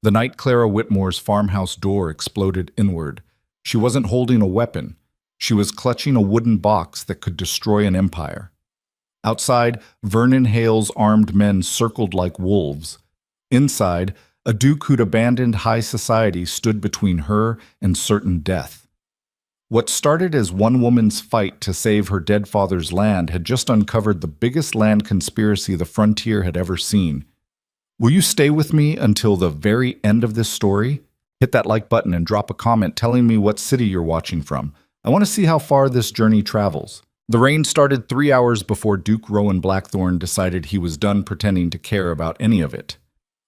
The night Clara Whitmore's farmhouse door exploded inward. She wasn't holding a weapon. She was clutching a wooden box that could destroy an empire. Outside, Vernon Hale's armed men circled like wolves. Inside, a duke who'd abandoned high society stood between her and certain death. What started as one woman's fight to save her dead father's land had just uncovered the biggest land conspiracy the frontier had ever seen. Will you stay with me until the very end of this story? Hit that like button and drop a comment telling me what city you're watching from. I want to see how far this journey travels. The rain started 3 hours before Duke Rowan Blackthorne decided he was done pretending to care about any of it.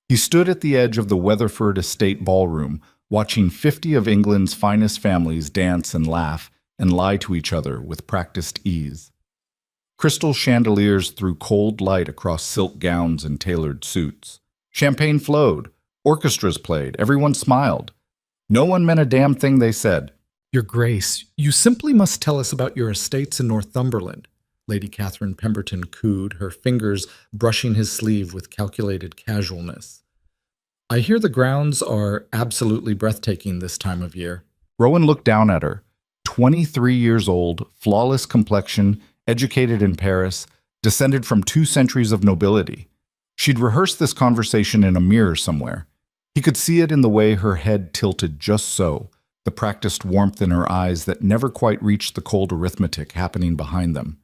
He stood at the edge of the Weatherford Estate ballroom, watching 50 of England's finest families dance and laugh and lie to each other with practiced ease. Crystal chandeliers threw cold light across silk gowns and tailored suits. Champagne flowed. Orchestras played. Everyone smiled. No one meant a damn thing they said. Your Grace, you simply must tell us about your estates in Northumberland, Lady Catherine Pemberton cooed, her fingers brushing his sleeve with calculated casualness. I hear the grounds are absolutely breathtaking this time of year. Rowan looked down at her. 23 years old, flawless complexion, educated in Paris, descended from 2 centuries of nobility. She'd rehearsed this conversation in a mirror somewhere. He could see it in the way her head tilted just so, the practiced warmth in her eyes that never quite reached the cold arithmetic happening behind them.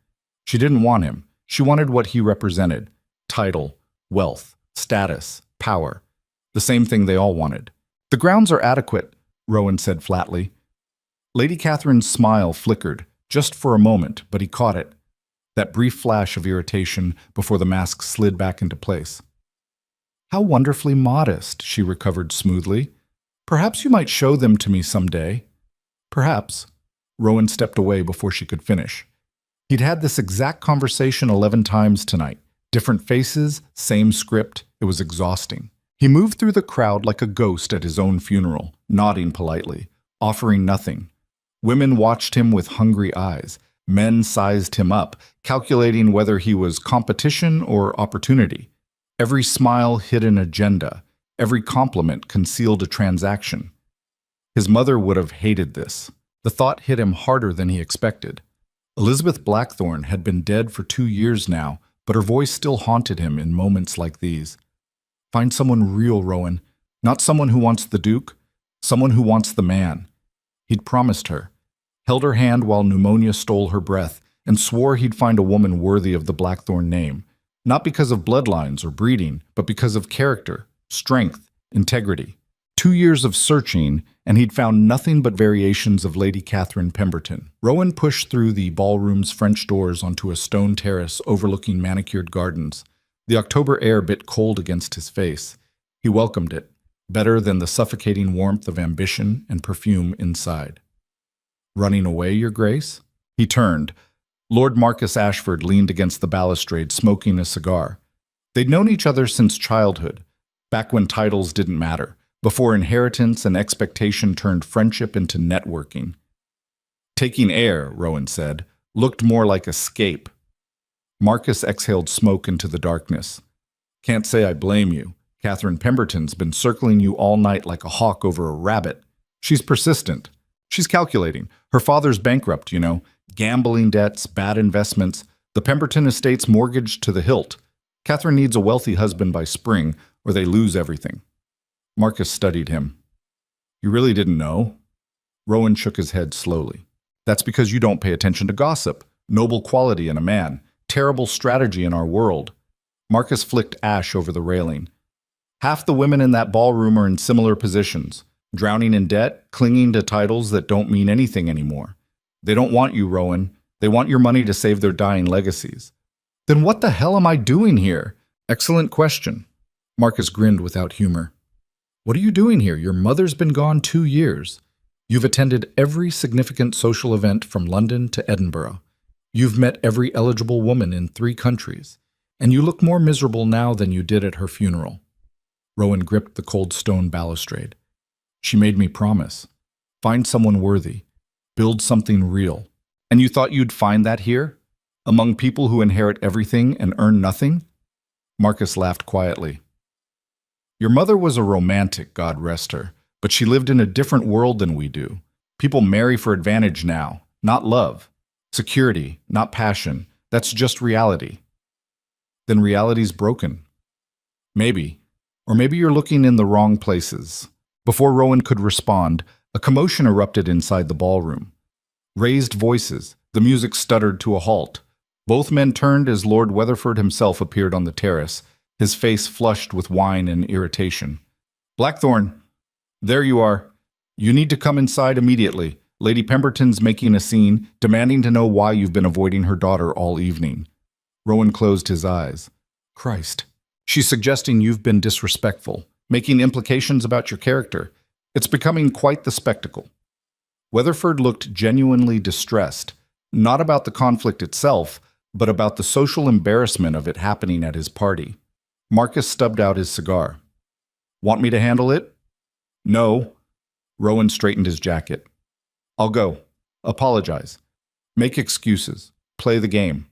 She didn't want him. She wanted what he represented: title, wealth, status, power. The same thing they all wanted. The grounds are adequate, Rowan said flatly. Lady Catherine's smile flickered, just for a moment, but he caught it. That brief flash of irritation before the mask slid back into place. How wonderfully modest, she recovered smoothly. Perhaps you might show them to me someday. Perhaps. Rowan stepped away before she could finish. He'd had this exact conversation 11 times tonight. Different faces, same script. It was exhausting. He moved through the crowd like a ghost at his own funeral, nodding politely, offering nothing. Women watched him with hungry eyes. Men sized him up, calculating whether he was competition or opportunity. Every smile hid an agenda. Every compliment concealed a transaction. His mother would have hated this. The thought hit him harder than he expected. Elizabeth Blackthorne had been dead for 2 years now, but her voice still haunted him in moments like these. Find someone real, Rowan. Not someone who wants the Duke. Someone who wants the man. He'd promised her, held her hand while pneumonia stole her breath, and swore he'd find a woman worthy of the Blackthorne name. Not because of bloodlines or breeding, but because of character, strength, integrity. 2 years of searching, and he'd found nothing but variations of Lady Catherine Pemberton. Rowan pushed through the ballroom's French doors onto a stone terrace overlooking manicured gardens. The October air bit cold against his face. He welcomed it, better than the suffocating warmth of ambition and perfume inside. Running away, Your Grace? He turned. Lord Marcus Ashford leaned against the balustrade, smoking a cigar. They'd known each other since childhood, back when titles didn't matter, before inheritance and expectation turned friendship into networking. Taking air, Rowan said, looked more like escape. Marcus exhaled smoke into the darkness. Can't say I blame you. Catherine Pemberton's been circling you all night like a hawk over a rabbit. She's persistent. She's calculating. Her father's bankrupt, you know. Gambling debts, bad investments, the Pemberton estate's mortgaged to the hilt. Catherine needs a wealthy husband by spring, or they lose everything. Marcus studied him. You really didn't know? Rowan shook his head slowly. That's because you don't pay attention to gossip. Noble quality in a man. Terrible strategy in our world. Marcus flicked ash over the railing. Half the women in that ballroom are in similar positions, drowning in debt, clinging to titles that don't mean anything anymore. They don't want you, Rowan. They want your money to save their dying legacies. Then what the hell am I doing here? Excellent question. Marcus grinned without humor. What are you doing here? Your mother's been gone 2 years. You've attended every significant social event from London to Edinburgh. You've met every eligible woman in 3 countries, and you look more miserable now than you did at her funeral. Rowan gripped the cold stone balustrade. She made me promise. Find someone worthy. Build something real. And you thought you'd find that here? Among people who inherit everything and earn nothing? Marcus laughed quietly. Your mother was a romantic, God rest her, but she lived in a different world than we do. People marry for advantage now, not love. Security, not passion. That's just reality. Then reality's broken. Maybe. Or maybe you're looking in the wrong places. Before Rowan could respond, a commotion erupted inside the ballroom. Raised voices, the music stuttered to a halt. Both men turned as Lord Weatherford himself appeared on the terrace, his face flushed with wine and irritation. Blackthorn, there you are. You need to come inside immediately. Lady Pemberton's making a scene, demanding to know why you've been avoiding her daughter all evening. Rowan closed his eyes. Christ. She's suggesting you've been disrespectful, making implications about your character. It's becoming quite the spectacle. Weatherford looked genuinely distressed, not about the conflict itself, but about the social embarrassment of it happening at his party. Marcus stubbed out his cigar. Want me to handle it? No. Rowan straightened his jacket. I'll go. Apologize. Make excuses. Play the game.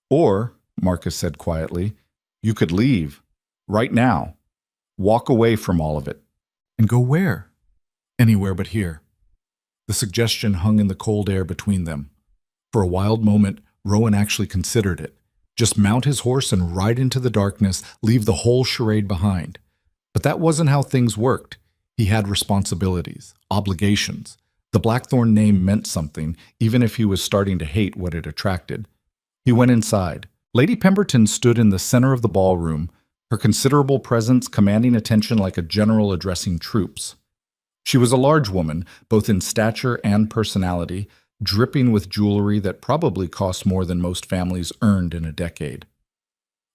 Or, Marcus said quietly, you could leave. Right now. Walk away from all of it. And go where? Anywhere but here. The suggestion hung in the cold air between them. For a wild moment, Rowan actually considered it. Just mount his horse and ride into the darkness, leave the whole charade behind. But that wasn't how things worked. He had responsibilities, obligations. The Blackthorn name meant something, even if he was starting to hate what it attracted. He went inside. Lady Pemberton stood in the center of the ballroom, her considerable presence commanding attention like a general addressing troops. She was a large woman, both in stature and personality, dripping with jewelry that probably cost more than most families earned in a decade.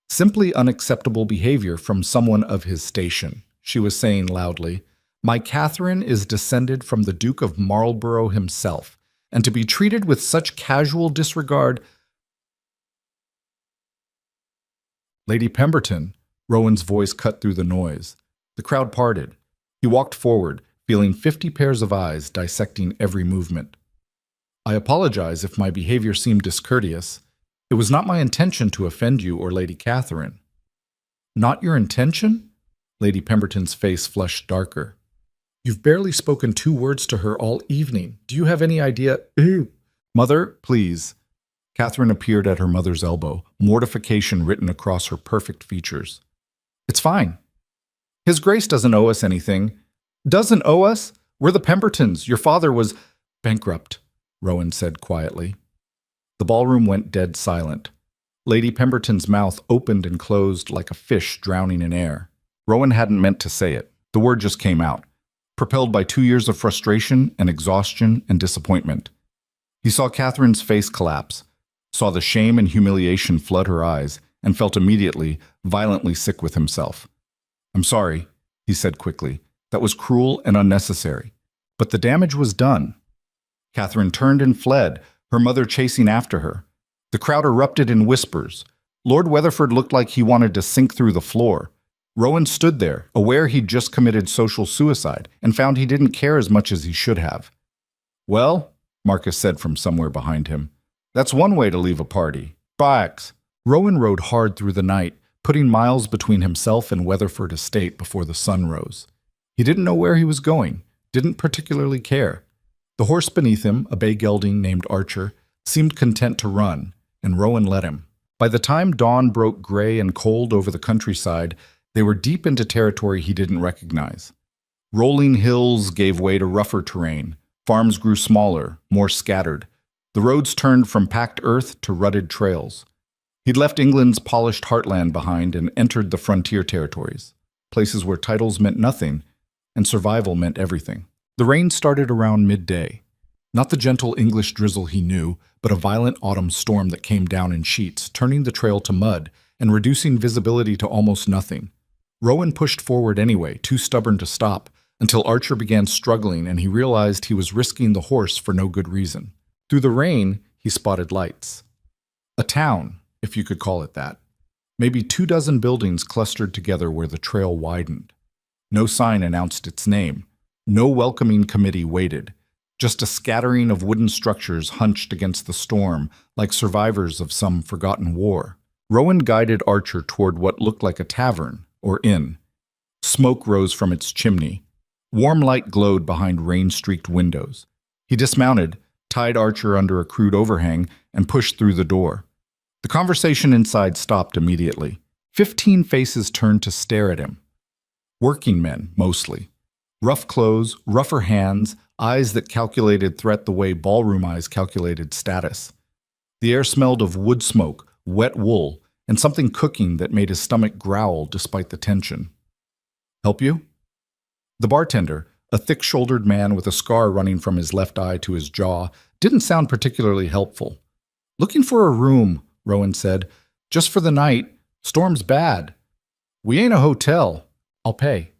Simply unacceptable behavior from someone of his station, she was saying loudly. My Catherine is descended from the Duke of Marlborough himself, and to be treated with such casual disregard— Lady Pemberton, Rowan's voice cut through the noise. The crowd parted. He walked forward, feeling 50 pairs of eyes dissecting every movement. I apologize if my behavior seemed discourteous. It was not my intention to offend you or Lady Catherine. Not your intention? Lady Pemberton's face flushed darker. You've barely spoken 2 words to her all evening. Do you have any idea— Mother, please. Catherine appeared at her mother's elbow, mortification written across her perfect features. It's fine. His Grace doesn't owe us anything. Doesn't owe us? We're the Pembertons. Your father was bankrupt, Rowan said quietly. The ballroom went dead silent. Lady Pemberton's mouth opened and closed like a fish drowning in air. Rowan hadn't meant to say it. The word just came out, propelled by 2 years of frustration and exhaustion and disappointment. He saw Catherine's face collapse, saw the shame and humiliation flood her eyes, and felt immediately, violently sick with himself. I'm sorry, he said quickly. That was cruel and unnecessary. But the damage was done. Catherine turned and fled, her mother chasing after her. The crowd erupted in whispers. Lord Weatherford looked like he wanted to sink through the floor. Rowan stood there, aware he'd just committed social suicide, and found he didn't care as much as he should have. Well, Marcus said from somewhere behind him, that's one way to leave a party. Bikes. Rowan rode hard through the night, putting miles between himself and Weatherford Estate before the sun rose. He didn't know where he was going, didn't particularly care. The horse beneath him, a bay gelding named Archer, seemed content to run, and Rowan let him. By the time dawn broke gray and cold over the countryside, they were deep into territory he didn't recognize. Rolling hills gave way to rougher terrain. Farms grew smaller, more scattered. The roads turned from packed earth to rutted trails. He'd left England's polished heartland behind and entered the frontier territories, places where titles meant nothing and survival meant everything. The rain started around midday. Not the gentle English drizzle he knew, but a violent autumn storm that came down in sheets, turning the trail to mud and reducing visibility to almost nothing. Rowan pushed forward anyway, too stubborn to stop, until Archer began struggling and he realized he was risking the horse for no good reason. Through the rain, he spotted lights. A town, if you could call it that. Maybe 24 buildings clustered together where the trail widened. No sign announced its name. No welcoming committee waited. Just a scattering of wooden structures hunched against the storm, like survivors of some forgotten war. Rowan guided Archer toward what looked like a tavern or inn. Smoke rose from its chimney. Warm light glowed behind rain-streaked windows. He dismounted, tied Archer under a crude overhang, and pushed through the door. The conversation inside stopped immediately. 15 faces turned to stare at him. Working men, mostly. Rough clothes, rougher hands, eyes that calculated threat the way ballroom eyes calculated status. The air smelled of wood smoke, wet wool, and something cooking that made his stomach growl despite the tension. "Help you?" The bartender, a thick-shouldered man with a scar running from his left eye to his jaw, didn't sound particularly helpful. "Looking for a room," Rowan said. "Just for the night. Storm's bad. We ain't a hotel. I'll pay."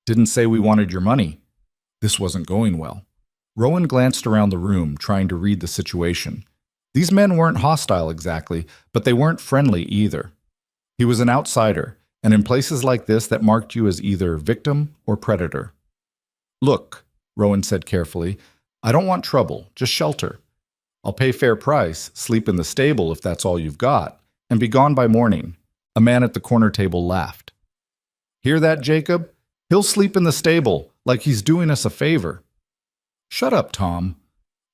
"Didn't say we wanted your money." This wasn't going well. Rowan glanced around the room, trying to read the situation. These men weren't hostile exactly, but they weren't friendly either. He was an outsider, and in places like this that marked you as either victim or predator. "Look," Rowan said carefully, "I don't want trouble, just shelter. I'll pay fair price, sleep in the stable if that's all you've got, and be gone by morning." A man at the corner table laughed. "Hear that, Jacob? He'll sleep in the stable, like he's doing us a favor." "Shut up, Tom."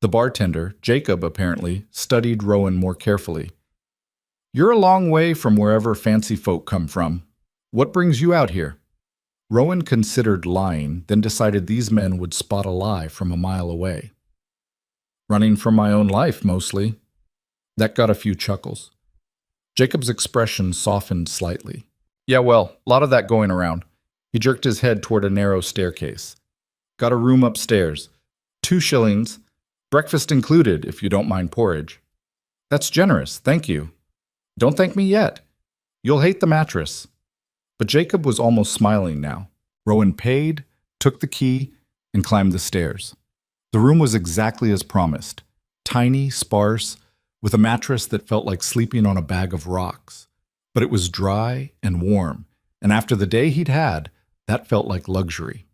The bartender, Jacob apparently, studied Rowan more carefully. "You're a long way from wherever fancy folk come from. What brings you out here?" Rowan considered lying, then decided these men would spot a lie from a mile away. "Running from my own life, mostly." That got a few chuckles. Jacob's expression softened slightly. "Yeah, well, a lot of that going around." He jerked his head toward a narrow staircase. "Got a room upstairs. 2 shillings. Breakfast included, if you don't mind porridge." "That's generous, thank you." "Don't thank me yet. You'll hate the mattress." But Jacob was almost smiling now. Rowan paid, took the key, and climbed the stairs. The room was exactly as promised. Tiny, sparse, with a mattress that felt like sleeping on a bag of rocks. But it was dry and warm, and after the day he'd had, that felt like luxury.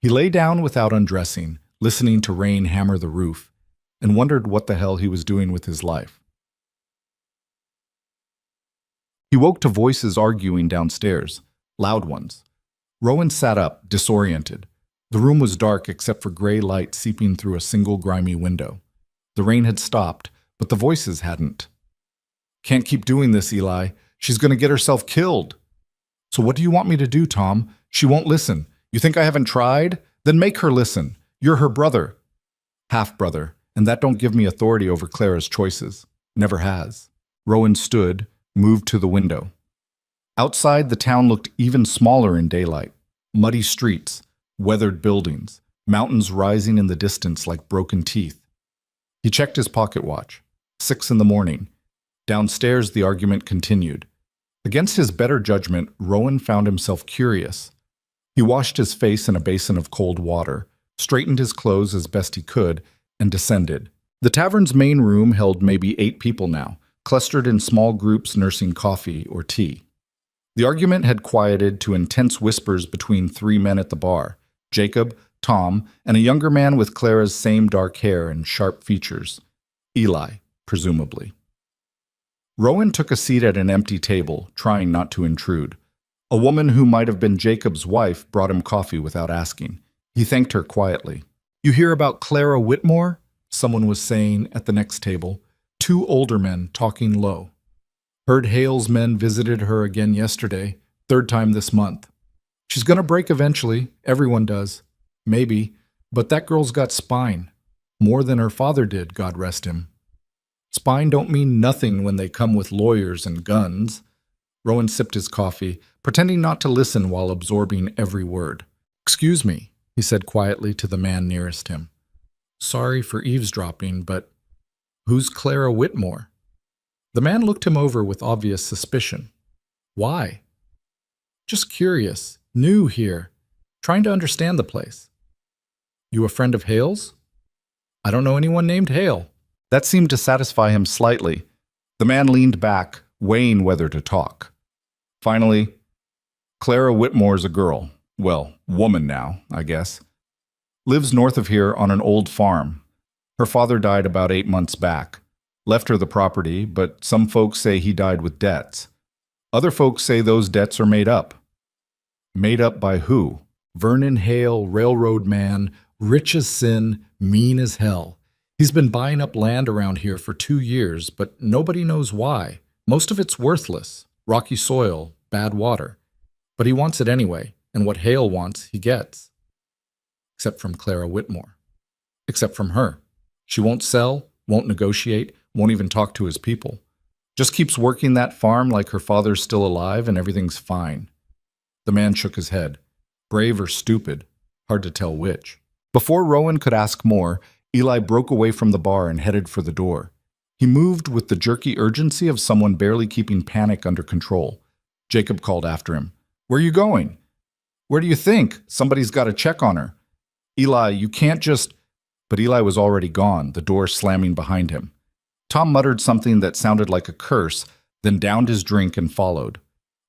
He lay down without undressing, listening to rain hammer the roof, and wondered what the hell he was doing with his life. He woke to voices arguing downstairs, loud ones. Rowan sat up, disoriented. The room was dark except for gray light seeping through a single grimy window. The rain had stopped, but the voices hadn't. "Can't keep doing this, Eli. She's going to get herself killed." "So what do you want me to do, Tom? She won't listen. You think I haven't tried? Then make her listen. You're her brother." "Half-brother, and that don't give me authority over Clara's choices. Never has." Rowan stood, moved to the window. Outside, the town looked even smaller in daylight. Muddy streets, weathered buildings, mountains rising in the distance like broken teeth. He checked his pocket watch. 6 in the morning. Downstairs, the argument continued. Against his better judgment, Rowan found himself curious. He washed his face in a basin of cold water, straightened his clothes as best he could, and descended. The tavern's main room held maybe 8 people now, clustered in small groups nursing coffee or tea. The argument had quieted to intense whispers between 3 men at the bar, Jacob, Tom, and a younger man with Clara's same dark hair and sharp features. Eli, presumably. Rowan took a seat at an empty table, trying not to intrude. A woman who might have been Jacob's wife brought him coffee without asking. He thanked her quietly. "You hear about Clara Whitmore?" someone was saying at the next table. 2 older men talking low. "Heard Hale's men visited her again yesterday, 3rd time this month. She's gonna break eventually, everyone does. Maybe, but that girl's got spine. More than her father did, God rest him. Spine don't mean nothing when they come with lawyers and guns." Rowan sipped his coffee, pretending not to listen while absorbing every word. "Excuse me," he said quietly to the man nearest him. "Sorry for eavesdropping, but who's Clara Whitmore?" The man looked him over with obvious suspicion. "Why?" "Just curious. New here. Trying to understand the place." "You a friend of Hale's?" "I don't know anyone named Hale." That seemed to satisfy him slightly. The man leaned back, weighing whether to talk. Finally, "Clara Whitmore's a girl. Well, woman now, I guess. Lives north of here on an old farm. Her father died about 8 months back. Left her the property, but some folks say he died with debts. Other folks say those debts are made up." Made up by who? Vernon Hale, railroad man, rich as sin, mean as hell. He's been buying up land around here for 2 years, but nobody knows why. Most of it's worthless, rocky soil, bad water. But he wants it anyway, and what Hale wants, he gets. Except from Clara Whitmore. Except from her. She won't sell, won't negotiate, won't even talk to his people. Just keeps working that farm like her father's still alive and everything's fine. The man shook his head. Brave or stupid, hard to tell which. Before Rowan could ask more, Eli broke away from the bar and headed for the door. He moved with the jerky urgency of someone barely keeping panic under control. Jacob called after him. Where are you going? Where do you think? Somebody's got to check on her. Eli, you can't just... But Eli was already gone, the door slamming behind him. Tom muttered something that sounded like a curse, then downed his drink and followed.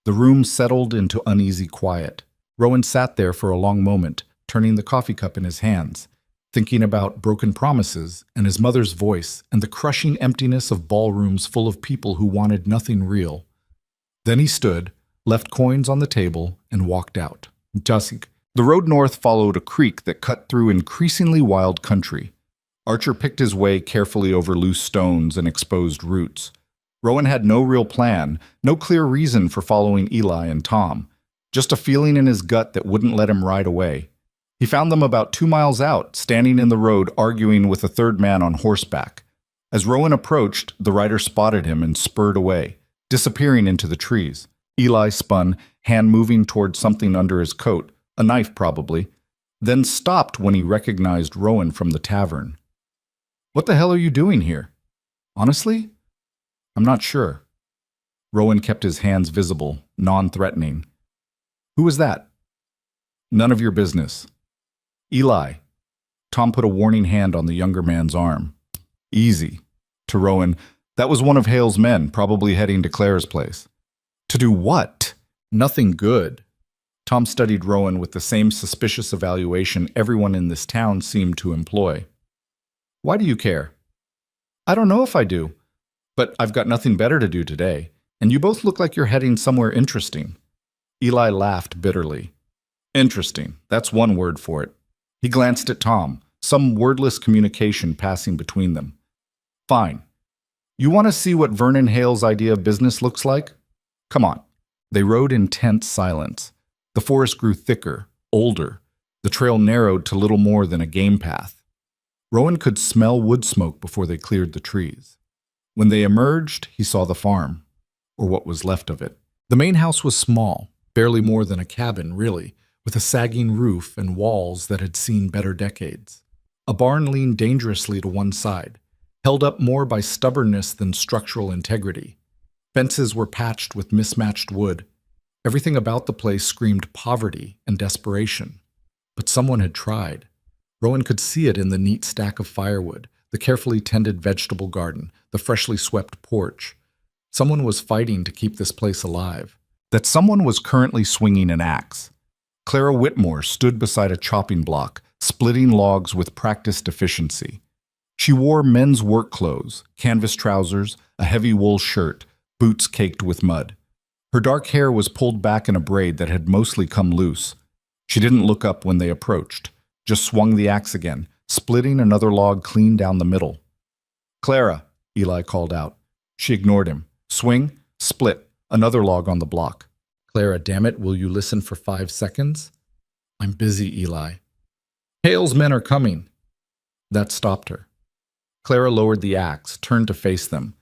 The room settled into uneasy quiet. Rowan sat there for a long moment, turning the coffee cup in his hands, thinking about broken promises and his mother's voice and the crushing emptiness of ballrooms full of people who wanted nothing real. Then he stood, left coins on the table, and walked out. Dusk. The road north followed a creek that cut through increasingly wild country. Archer picked his way carefully over loose stones and exposed roots. Rowan had no real plan, no clear reason for following Eli and Tom. Just a feeling in his gut that wouldn't let him ride away. He found them about 2 miles out, standing in the road arguing with a third man on horseback. As Rowan approached, the rider spotted him and spurred away, disappearing into the trees. Eli spun, hand moving toward something under his coat, a knife probably, then stopped when he recognized Rowan from the tavern. What the hell are you doing here? Honestly? I'm not sure. Rowan kept his hands visible, non-threatening. Who was that? None of your business. Eli. Tom put a warning hand on the younger man's arm. Easy. To Rowan, that was one of Hale's men, probably heading to Claire's place. To do what? Nothing good. Tom studied Rowan with the same suspicious evaluation everyone in this town seemed to employ. Why do you care? I don't know if I do, but I've got nothing better to do today, and you both look like you're heading somewhere interesting. Eli laughed bitterly. Interesting, that's one word for it. He glanced at Tom, some wordless communication passing between them. Fine. You want to see what Vernon Hale's idea of business looks like? Come on. They rode in tense silence. The forest grew thicker, older. The trail narrowed to little more than a game path. Rowan could smell wood smoke before they cleared the trees. When they emerged, he saw the farm, or what was left of it. The main house was small, barely more than a cabin, really, with a sagging roof and walls that had seen better decades. A barn leaned dangerously to one side, held up more by stubbornness than structural integrity. Fences were patched with mismatched wood. Everything about the place screamed poverty and desperation. But someone had tried. Rowan could see it in the neat stack of firewood, the carefully tended vegetable garden, the freshly swept porch. Someone was fighting to keep this place alive. That someone was currently swinging an axe. Clara Whitmore stood beside a chopping block, splitting logs with practiced efficiency. She wore men's work clothes, canvas trousers, a heavy wool shirt, boots caked with mud. Her dark hair was pulled back in a braid that had mostly come loose. She didn't look up when they approached, just swung the axe again, splitting another log clean down the middle. Clara, Eli called out. She ignored him. Swing, split, another log on the block. Clara, damn it, will you listen for 5 seconds? I'm busy, Eli. Hale's men are coming. That stopped her. Clara lowered the axe, turned to face them.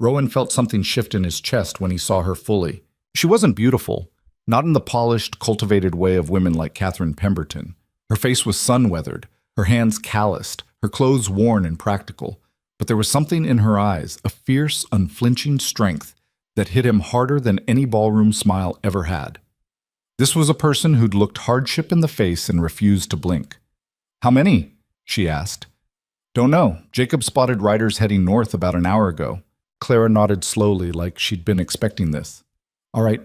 Rowan felt something shift in his chest when he saw her fully. She wasn't beautiful, not in the polished, cultivated way of women like Catherine Pemberton. Her face was sun-weathered, her hands calloused, her clothes worn and practical. But there was something in her eyes, a fierce, unflinching strength that hit him harder than any ballroom smile ever had. This was a person who'd looked hardship in the face and refused to blink. How many? She asked. Don't know. Jacob spotted riders heading north about an hour ago. Clara nodded slowly, like she'd been expecting this. All right,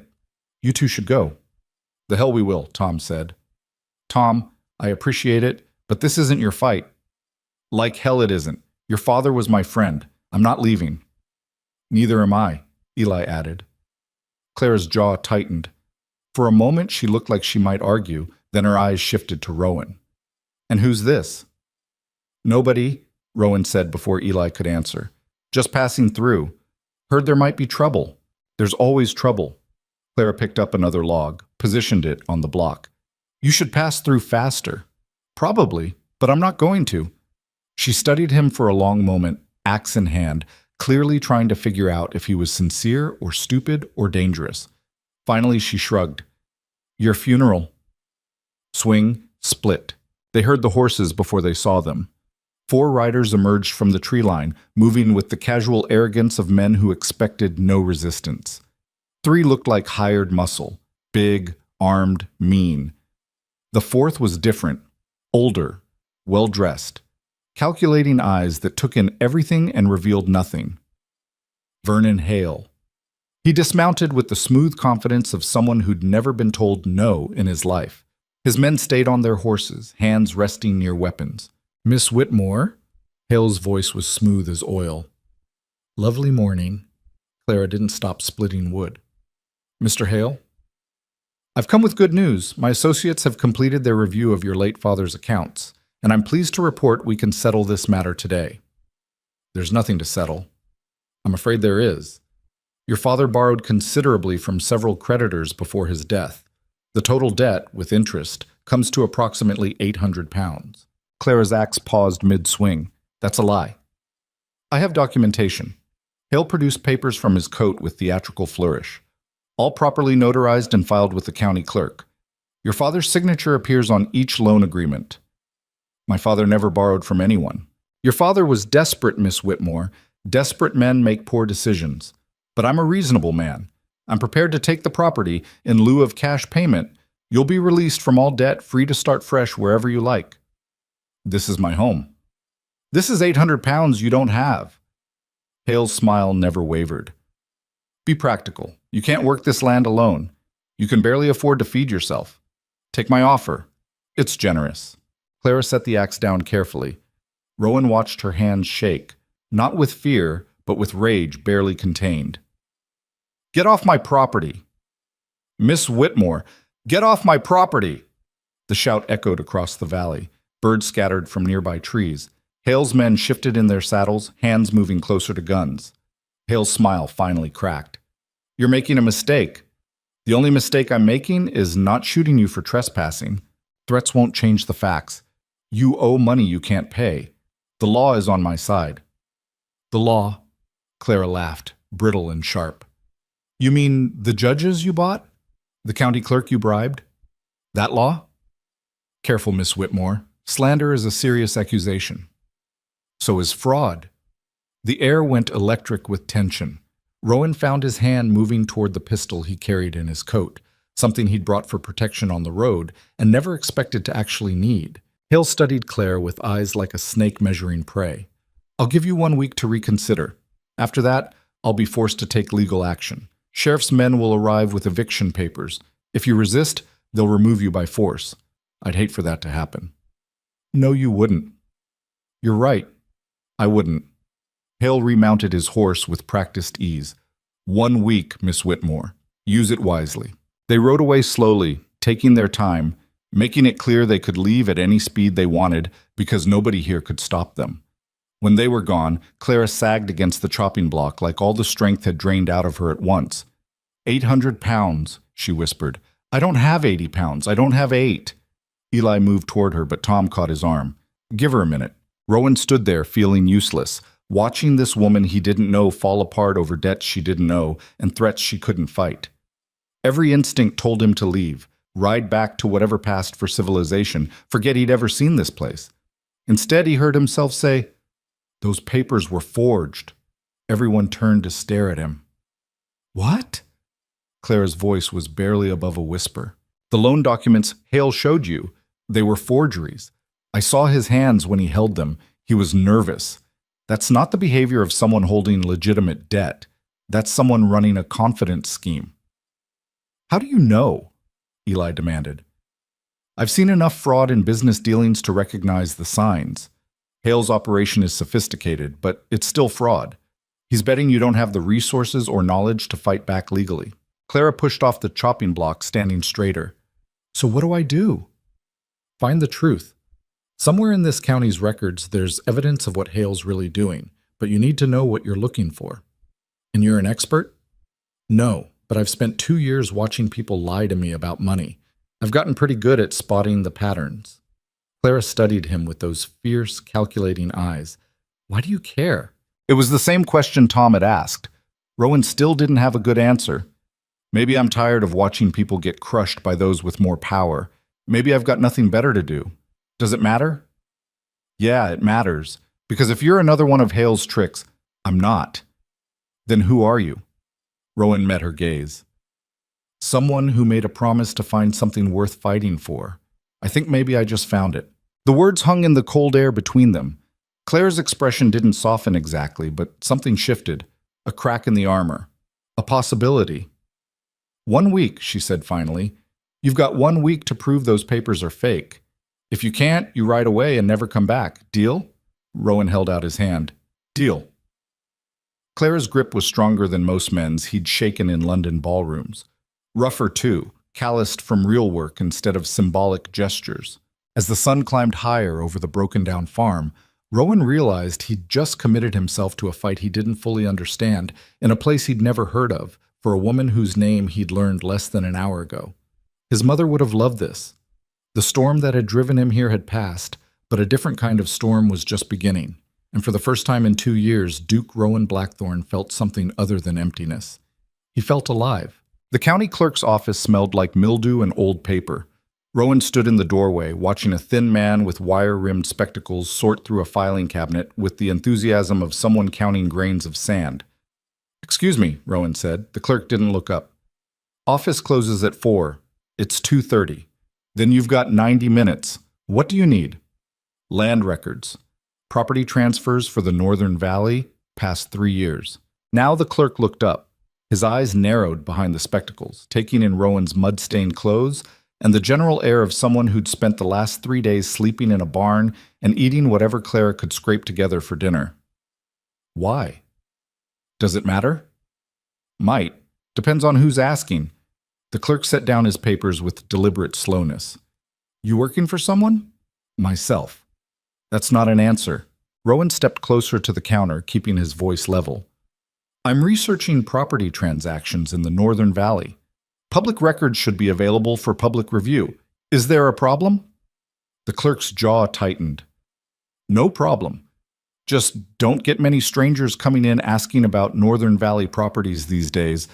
you two should go. The hell we will, Tom said. Tom, I appreciate it, but this isn't your fight. Like hell it isn't. Your father was my friend. I'm not leaving. Neither am I, Eli added. Clara's jaw tightened. For a moment, she looked like she might argue, then her eyes shifted to Rowan. And who's this? Nobody, Rowan said before Eli could answer. Just passing through. Heard there might be trouble. There's always trouble. Clara picked up another log, positioned it on the block. You should pass through faster. Probably, but I'm not going to. She studied him for a long moment, axe in hand, clearly trying to figure out if he was sincere or stupid or dangerous. Finally, she shrugged. Your funeral. Swing, split. They heard the horses before they saw them. 4 riders emerged from the tree line, moving with the casual arrogance of men who expected no resistance. 3 looked like hired muscle, big, armed, mean. The 4th was different, older, well-dressed, calculating eyes that took in everything and revealed nothing. Vernon Hale. He dismounted with the smooth confidence of someone who'd never been told no in his life. His men stayed on their horses, hands resting near weapons. Miss Whitmore? Hale's voice was smooth as oil. Lovely morning. Clara didn't stop splitting wood. Mr. Hale? I've come with good news. My associates have completed their review of your late father's accounts, and I'm pleased to report we can settle this matter today. There's nothing to settle. I'm afraid there is. Your father borrowed considerably from several creditors before his death. The total debt, with interest, comes to approximately £800. Clara's axe paused mid-swing. That's a lie. I have documentation. Hale produced papers from his coat with theatrical flourish. All properly notarized and filed with the county clerk. Your father's signature appears on each loan agreement. My father never borrowed from anyone. Your father was desperate, Miss Whitmore. Desperate men make poor decisions. But I'm a reasonable man. I'm prepared to take the property in lieu of cash payment. You'll be released from all debt, free to start fresh wherever you like. This is my home. This is £800 you don't have. Hale's smile never wavered. Be practical. You can't work this land alone. You can barely afford to feed yourself. Take my offer. It's generous. Clara set the axe down carefully. Rowan watched her hands shake, not with fear, but with rage barely contained. Get off my property. Miss Whitmore, get off my property! The shout echoed across the valley. Birds scattered from nearby trees. Hale's men shifted in their saddles, hands moving closer to guns. Hale's smile finally cracked. You're making a mistake. The only mistake I'm making is not shooting you for trespassing. Threats won't change the facts. You owe money you can't pay. The law is on my side. The law? Clara laughed, brittle and sharp. You mean the judges you bought? The county clerk you bribed? That law? Careful, Miss Whitmore. Slander is a serious accusation. So is fraud. The air went electric with tension. Rowan found his hand moving toward the pistol he carried in his coat, something he'd brought for protection on the road and never expected to actually need. Hale studied Claire with eyes like a snake measuring prey. I'll give you 1 week to reconsider. After that, I'll be forced to take legal action. Sheriff's men will arrive with eviction papers. If you resist, they'll remove you by force. I'd hate for that to happen. No, you wouldn't. You're right. I wouldn't. Hale remounted his horse with practiced ease. 1 week, Miss Whitmore. Use it wisely. They rode away slowly, taking their time, making it clear they could leave at any speed they wanted because nobody here could stop them. When they were gone, Clara sagged against the chopping block like all the strength had drained out of her at once. £800, she whispered. I don't have £80. I don't have 8. Eli moved toward her, but Tom caught his arm. Give her a minute. Rowan stood there, feeling useless, watching this woman he didn't know fall apart over debts she didn't know and threats she couldn't fight. Every instinct told him to leave, ride back to whatever passed for civilization, forget he'd ever seen this place. Instead, he heard himself say, those papers were forged. Everyone turned to stare at him. What? Clara's voice was barely above a whisper. The loan documents Hale showed you, they were forgeries. I saw his hands when he held them. He was nervous. That's not the behavior of someone holding legitimate debt. That's someone running a confidence scheme. How do you know? Eli demanded. I've seen enough fraud in business dealings to recognize the signs. Hale's operation is sophisticated, but it's still fraud. He's betting you don't have the resources or knowledge to fight back legally. Clara pushed off the chopping block, standing straighter. So what do I do? Find the truth. Somewhere in this county's records, there's evidence of what Hale's really doing, but you need to know what you're looking for. And you're an expert? No, but I've spent 2 years watching people lie to me about money. I've gotten pretty good at spotting the patterns. Clara studied him with those fierce, calculating eyes. Why do you care? It was the same question Tom had asked. Rowan still didn't have a good answer. Maybe I'm tired of watching people get crushed by those with more power. Maybe I've got nothing better to do. Does it matter? Yeah, it matters. Because if you're another one of Hale's tricks, I'm not. Then who are you? Rowan met her gaze. Someone who made a promise to find something worth fighting for. I think maybe I just found it. The words hung in the cold air between them. Claire's expression didn't soften exactly, but something shifted. A crack in the armor. A possibility. 1 week, she said finally. You've got 1 week to prove those papers are fake. If you can't, you ride away and never come back. Deal? Rowan held out his hand. Deal. Clara's grip was stronger than most men's he'd shaken in London ballrooms. Rougher, too, calloused from real work instead of symbolic gestures. As the sun climbed higher over the broken-down farm, Rowan realized he'd just committed himself to a fight he didn't fully understand, in a place he'd never heard of, for a woman whose name he'd learned less than an hour ago. His mother would have loved this. The storm that had driven him here had passed, but a different kind of storm was just beginning. And for the first time in 2 years, Duke Rowan Blackthorne felt something other than emptiness. He felt alive. The county clerk's office smelled like mildew and old paper. Rowan stood in the doorway, watching a thin man with wire-rimmed spectacles sort through a filing cabinet with the enthusiasm of someone counting grains of sand. "Excuse me," Rowan said. The clerk didn't look up. "Office closes at 4. It's 2:30. Then you've got 90 minutes. What do you need?" "Land records. Property transfers for the Northern Valley, past 3 years." Now the clerk looked up. His eyes narrowed behind the spectacles, taking in Rowan's mud-stained clothes and the general air of someone who'd spent the last 3 days sleeping in a barn and eating whatever Clara could scrape together for dinner. "Why? Does it matter?" "Might. Depends on who's asking." The clerk set down his papers with deliberate slowness. "You working for someone?" "Myself." "That's not an answer." Rowan stepped closer to the counter, keeping his voice level. "I'm researching property transactions in the Northern Valley. Public records should be available for public review. Is there a problem?" The clerk's jaw tightened. "No problem. Just don't get many strangers coming in asking about Northern Valley properties these days.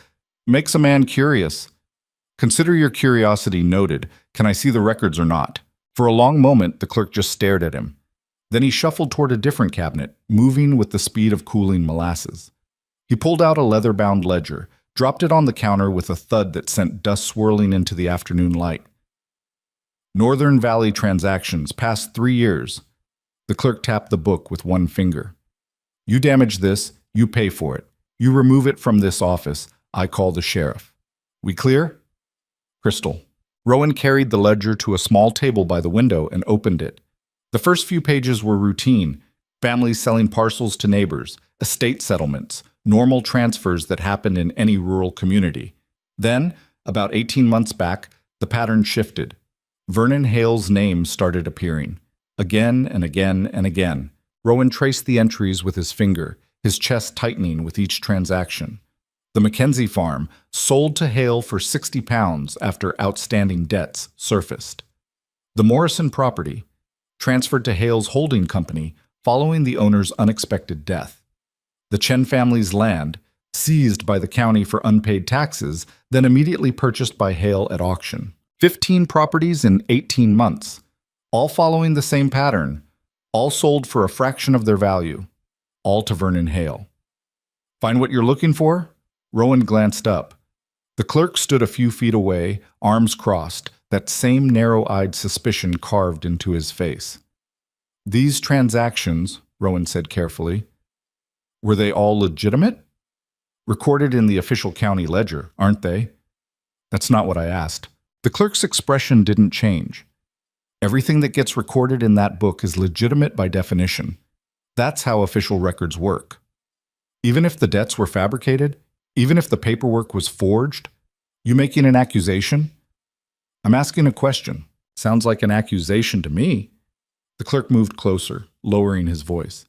Makes a man curious." "Consider your curiosity noted. Can I see the records or not?" For a long moment, the clerk just stared at him. Then he shuffled toward a different cabinet, moving with the speed of cooling molasses. He pulled out a leather-bound ledger, dropped it on the counter with a thud that sent dust swirling into the afternoon light. "Northern Valley transactions, past 3 years." The clerk tapped the book with one finger. "You damage this, you pay for it. You remove it from this office, I call the sheriff. We clear?" Crystal. Rowan carried the ledger to a small table by the window and opened it. The first few pages were routine: families selling parcels to neighbors, estate settlements, normal transfers that happen in any rural community. Then, about 18 months back, the pattern shifted. Vernon Hale's name started appearing. Again and again and again. Rowan traced the entries with his finger, his chest tightening with each transaction. The Mackenzie farm, sold to Hale for £60 after outstanding debts, surfaced. The Morrison property, transferred to Hale's holding company following the owner's unexpected death. The Chen family's land, seized by the county for unpaid taxes, then immediately purchased by Hale at auction. 15 properties in 18 months, all following the same pattern, all sold for a fraction of their value, all to Vernon Hale. "Find what you're looking for?" Rowan glanced up. The clerk stood a few feet away, arms crossed, that same narrow-eyed suspicion carved into his face. "These transactions," Rowan said carefully, "were they all legitimate? Recorded in the official county ledger, aren't they?" "That's not what I asked." The clerk's expression didn't change. "Everything that gets recorded in that book is legitimate by definition. That's how official records work. Even if the debts were fabricated, even if the paperwork was forged, You making an accusation? I'm asking a question. Sounds like an accusation to me. The clerk moved closer, lowering his voice.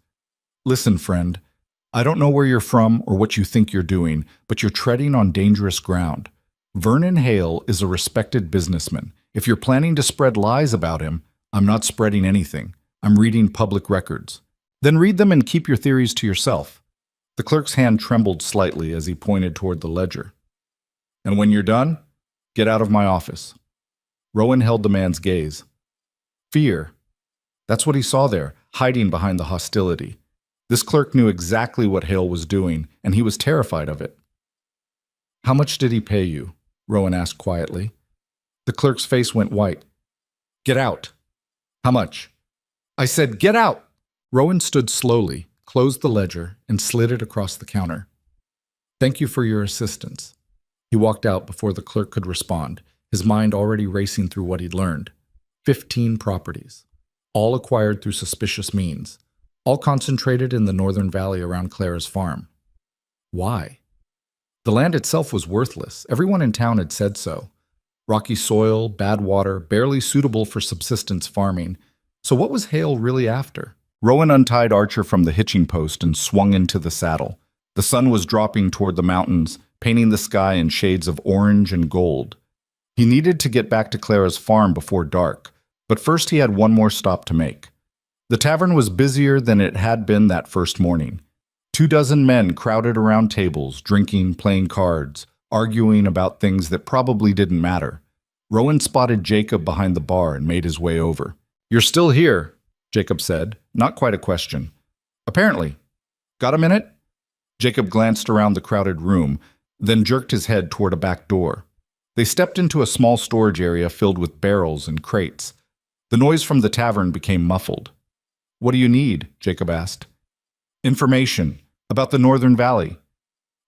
Listen, friend, I don't know where you're from or what you think you're doing, but you're treading on dangerous ground. Vernon Hale is a respected businessman. If you're planning to spread lies about him, I'm not spreading anything. I'm reading public records. Then read them and keep your theories to yourself. The clerk's hand trembled slightly as he pointed toward the ledger. And when you're done, get out of my office. Rowan held the man's gaze. Fear. That's what he saw there, hiding behind the hostility. This clerk knew exactly what Hale was doing, and he was terrified of it. How much did he pay you? Rowan asked quietly. The clerk's face went white. Get out. How much? I said, get out! Rowan stood slowly, closed the ledger, and slid it across the counter. Thank you for your assistance. He walked out before the clerk could respond, his mind already racing through what he'd learned. 15 properties, all acquired through suspicious means, all concentrated in the northern valley around Clara's farm. Why? The land itself was worthless. Everyone in town had said so. Rocky soil, bad water, barely suitable for subsistence farming. So what was Hale really after? Rowan untied Archer from the hitching post and swung into the saddle. The sun was dropping toward the mountains, painting the sky in shades of orange and gold. He needed to get back to Clara's farm before dark, but first he had one more stop to make. The tavern was busier than it had been that first morning. 24 men crowded around tables, drinking, playing cards, arguing about things that probably didn't matter. Rowan spotted Jacob behind the bar and made his way over. You're still here, Jacob said, not quite a question. Apparently. Got a minute? Jacob glanced around the crowded room, then jerked his head toward a back door. They stepped into a small storage area filled with barrels and crates. The noise from the tavern became muffled. What do you need? Jacob asked. Information about the Northern Valley.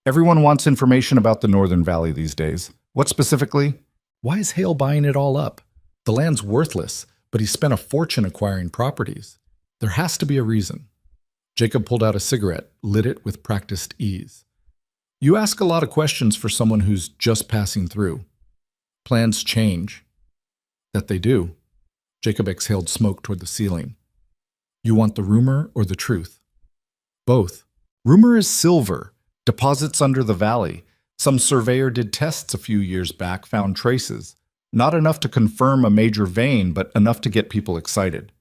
Everyone wants information about the Northern Valley these days. What specifically? Why is Hale buying it all up? The land's worthless, but he spent a fortune acquiring properties. There has to be a reason. Jacob pulled out a cigarette, lit it with practiced ease. You ask a lot of questions for someone who's just passing through. Plans change. That they do. Jacob exhaled smoke toward the ceiling. You want the rumor or the truth? Both. Rumor is silver, deposits under the valley. Some surveyor did tests a few years back, found traces. Not enough to confirm a major vein, but enough to get people excited.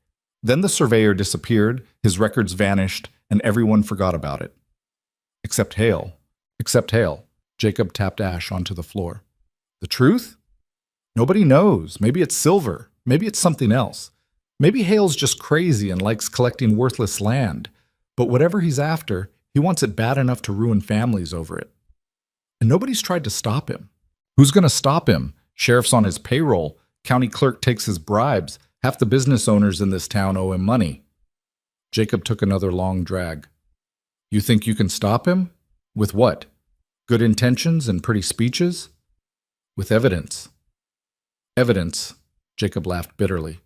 Then the surveyor disappeared, his records vanished, and everyone forgot about it. Except Hale. Except Hale. Jacob tapped ash onto the floor. The truth? Nobody knows. Maybe it's silver. Maybe it's something else. Maybe Hale's just crazy and likes collecting worthless land. But whatever he's after, he wants it bad enough to ruin families over it. And nobody's tried to stop him. Who's going to stop him? Sheriff's on his payroll. County clerk takes his bribes. Half the business owners in this town owe him money. Jacob took another long drag. You think you can stop him? With what? Good intentions and pretty speeches? With evidence. Evidence, Jacob laughed bitterly.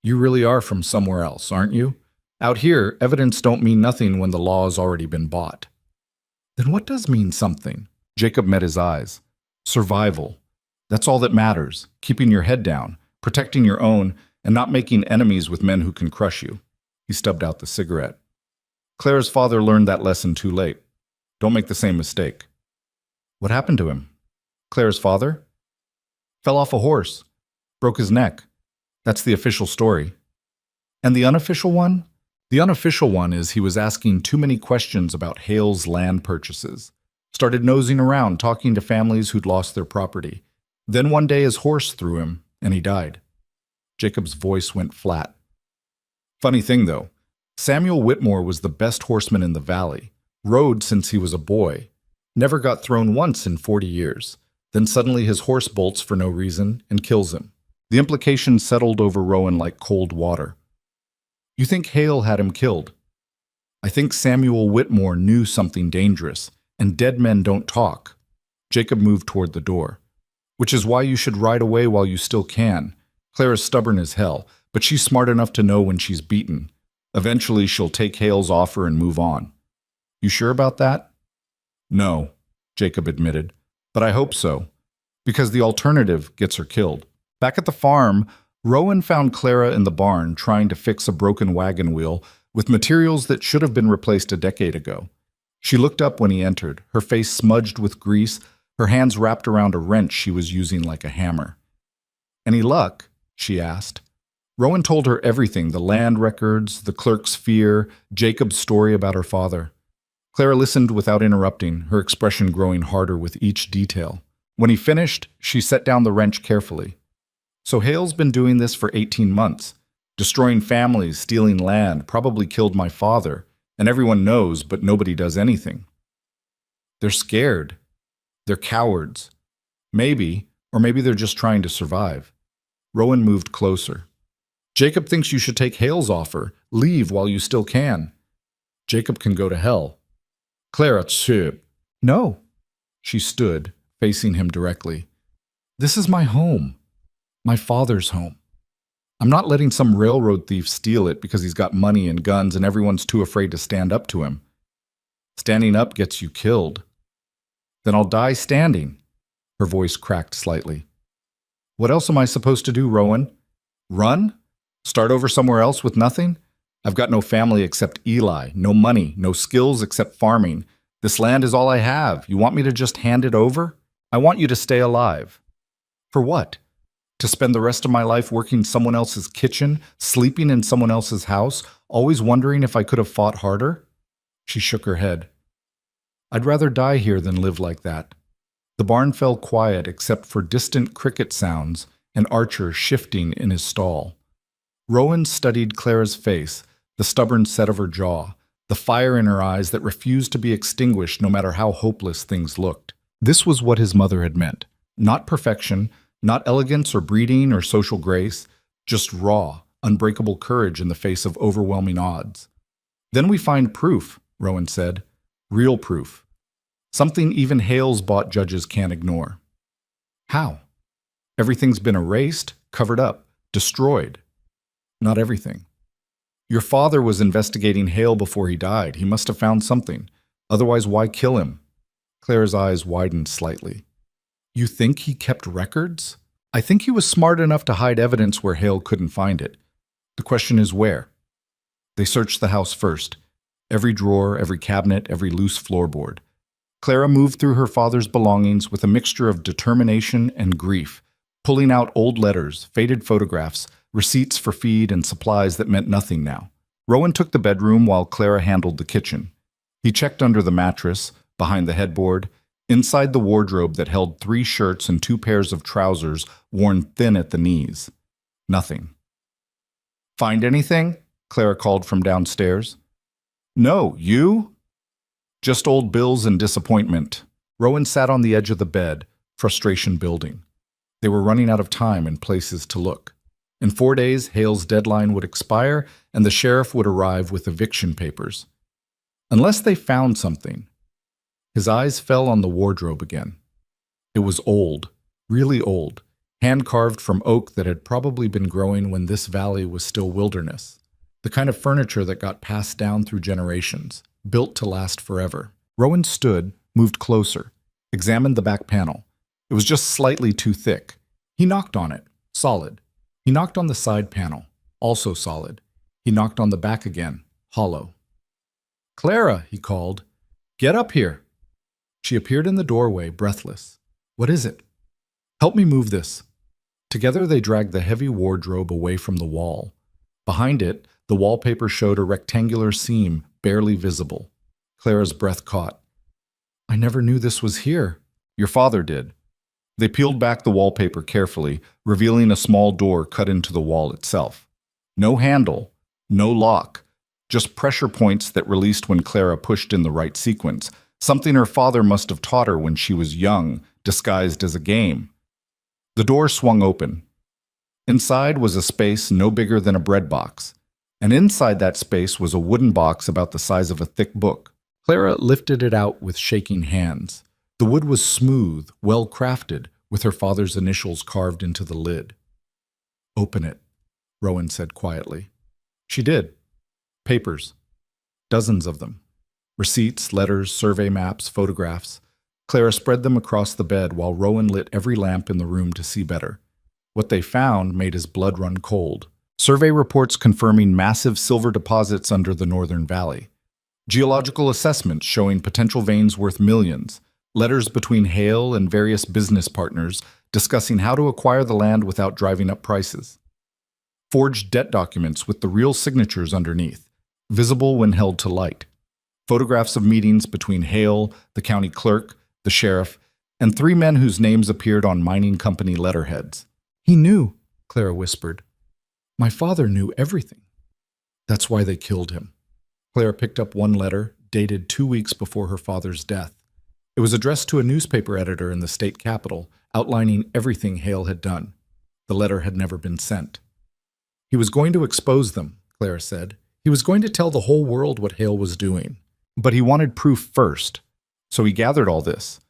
You really are from somewhere else, aren't you? Out here, evidence don't mean nothing when the law's already been bought. Then what does mean something? Jacob met his eyes. Survival. That's all that matters. Keeping your head down, protecting your own, and not making enemies with men who can crush you. He stubbed out the cigarette. Clara's father learned that lesson too late. Don't make the same mistake. What happened to him? Clara's father? Fell off a horse. Broke his neck. That's the official story. And the unofficial one? The unofficial one is he was asking too many questions about Hale's land purchases. Started nosing around, talking to families who'd lost their property. Then one day his horse threw him, and he died. Jacob's voice went flat. Funny thing, though, Samuel Whitmore was the best horseman in the valley. Rode since he was a boy. Never got thrown once in 40 years. Then suddenly his horse bolts for no reason and kills him. The implications settled over Rowan like cold water. You think Hale had him killed? I think Samuel Whitmore knew something dangerous, and dead men don't talk. Jacob moved toward the door. Which is why you should ride away while you still can. Clara's stubborn as hell, but she's smart enough to know when she's beaten. Eventually she'll take Hale's offer and move on. You sure about that? No, Jacob admitted, but I hope so. because the alternative gets her killed. Back at the farm, Rowan found Clara in the barn trying to fix a broken wagon wheel with materials that should have been replaced a decade ago. She looked up when he entered, her face smudged with grease, her hands wrapped around a wrench she was using like a hammer. "Any luck?" she asked. Rowan told her everything, the land records, the clerk's fear, Jacob's story about her father. Clara listened without interrupting, her expression growing harder with each detail. When he finished, she set down the wrench carefully. "So Hale's been doing this for 18 months. Destroying families, stealing land, probably killed my father, and everyone knows, but nobody does anything. They're scared. They're cowards. Maybe, or maybe they're just trying to survive." Rowan moved closer. "Jacob thinks you should take Hale's offer. Leave while you still can." "Jacob can go to hell." "Clara, chip." "No." She stood, facing him directly. "This is my home. My father's home. I'm not letting some railroad thief steal it because he's got money and guns and everyone's too afraid to stand up to him. Standing up gets you killed." "Then I'll die standing." Her voice cracked slightly. "What else am I supposed to do, Rowan? Run? Start over somewhere else with nothing? I've got no family except Eli, no money, no skills except farming. This land is all I have. You want me to just hand it over? I want you to stay alive." "For what? To spend the rest of my life working someone else's kitchen, sleeping in someone else's house, always wondering if I could have fought harder?" She shook her head. "I'd rather die here than live like that." The barn fell quiet except for distant cricket sounds and Archer shifting in his stall. Rowan studied Clara's face, the stubborn set of her jaw, the fire in her eyes that refused to be extinguished no matter how hopeless things looked. This was what his mother had meant. Not perfection, not elegance or breeding or social grace, just raw, unbreakable courage in the face of overwhelming odds. "Then we find proof," Rowan said. "Real proof. Something even Hale's bought judges can't ignore." "How?" "Everything's been erased, covered up, destroyed." "Not everything." "Your father was investigating Hale before he died. He must have found something. Otherwise, why kill him?" Clara's eyes widened slightly. "You think he kept records?" "I think he was smart enough to hide evidence where Hale couldn't find it. The question is where." They searched the house first. Every drawer, every cabinet, every loose floorboard. Clara moved through her father's belongings with a mixture of determination and grief, pulling out old letters, faded photographs, receipts for feed and supplies that meant nothing now. Rowan took the bedroom while Clara handled the kitchen. He checked under the mattress, behind the headboard, inside the wardrobe that held 3 shirts and 2 pairs of trousers worn thin at the knees. Nothing. "Find anything?" Clara called from downstairs. "No, you?" "Just old bills and disappointment." Rowan sat on the edge of the bed, frustration building. They were running out of time and places to look. In 4 days, Hale's deadline would expire and the sheriff would arrive with eviction papers. Unless they found something. His eyes fell on the wardrobe again. It was old, really old, hand-carved from oak that had probably been growing when this valley was still wilderness. The kind of furniture that got passed down through generations, built to last forever. Rowan stood, moved closer, examined the back panel. It was just slightly too thick. He knocked on it, solid. He knocked on the side panel, also solid. He knocked on the back again, hollow. "Clara," he called, "get up here." She appeared in the doorway, breathless. "What is it?" "Help me move this." Together they dragged the heavy wardrobe away from the wall. Behind it, the wallpaper showed a rectangular seam, barely visible. Clara's breath caught. "I never knew this was here." "Your father did." They peeled back the wallpaper carefully, revealing a small door cut into the wall itself. No handle, no lock, just pressure points that released when Clara pushed in the right sequence, something her father must have taught her when she was young, disguised as a game. The door swung open. Inside was a space no bigger than a bread box, and inside that space was a wooden box about the size of a thick book. Clara lifted it out with shaking hands. The wood was smooth, well-crafted, with her father's initials carved into the lid. "Open it," Rowan said quietly. She did. Papers. Dozens of them. Receipts, letters, survey maps, photographs. Clara spread them across the bed while Rowan lit every lamp in the room to see better. What they found made his blood run cold. Survey reports confirming massive silver deposits under the northern valley. Geological assessments showing potential veins worth millions. Letters between Hale and various business partners discussing how to acquire the land without driving up prices. Forged debt documents with the real signatures underneath, visible when held to light. Photographs of meetings between Hale, the county clerk, the sheriff, and 3 men whose names appeared on mining company letterheads. He knew, Clara whispered. My father knew everything. That's why they killed him. Clara picked up one letter, dated 2 weeks before her father's death. It was addressed to a newspaper editor in the state capital, outlining everything Hale had done. The letter had never been sent. He was going to expose them, Clara said. He was going to tell the whole world what Hale was doing. But he wanted proof first, so he gathered all this.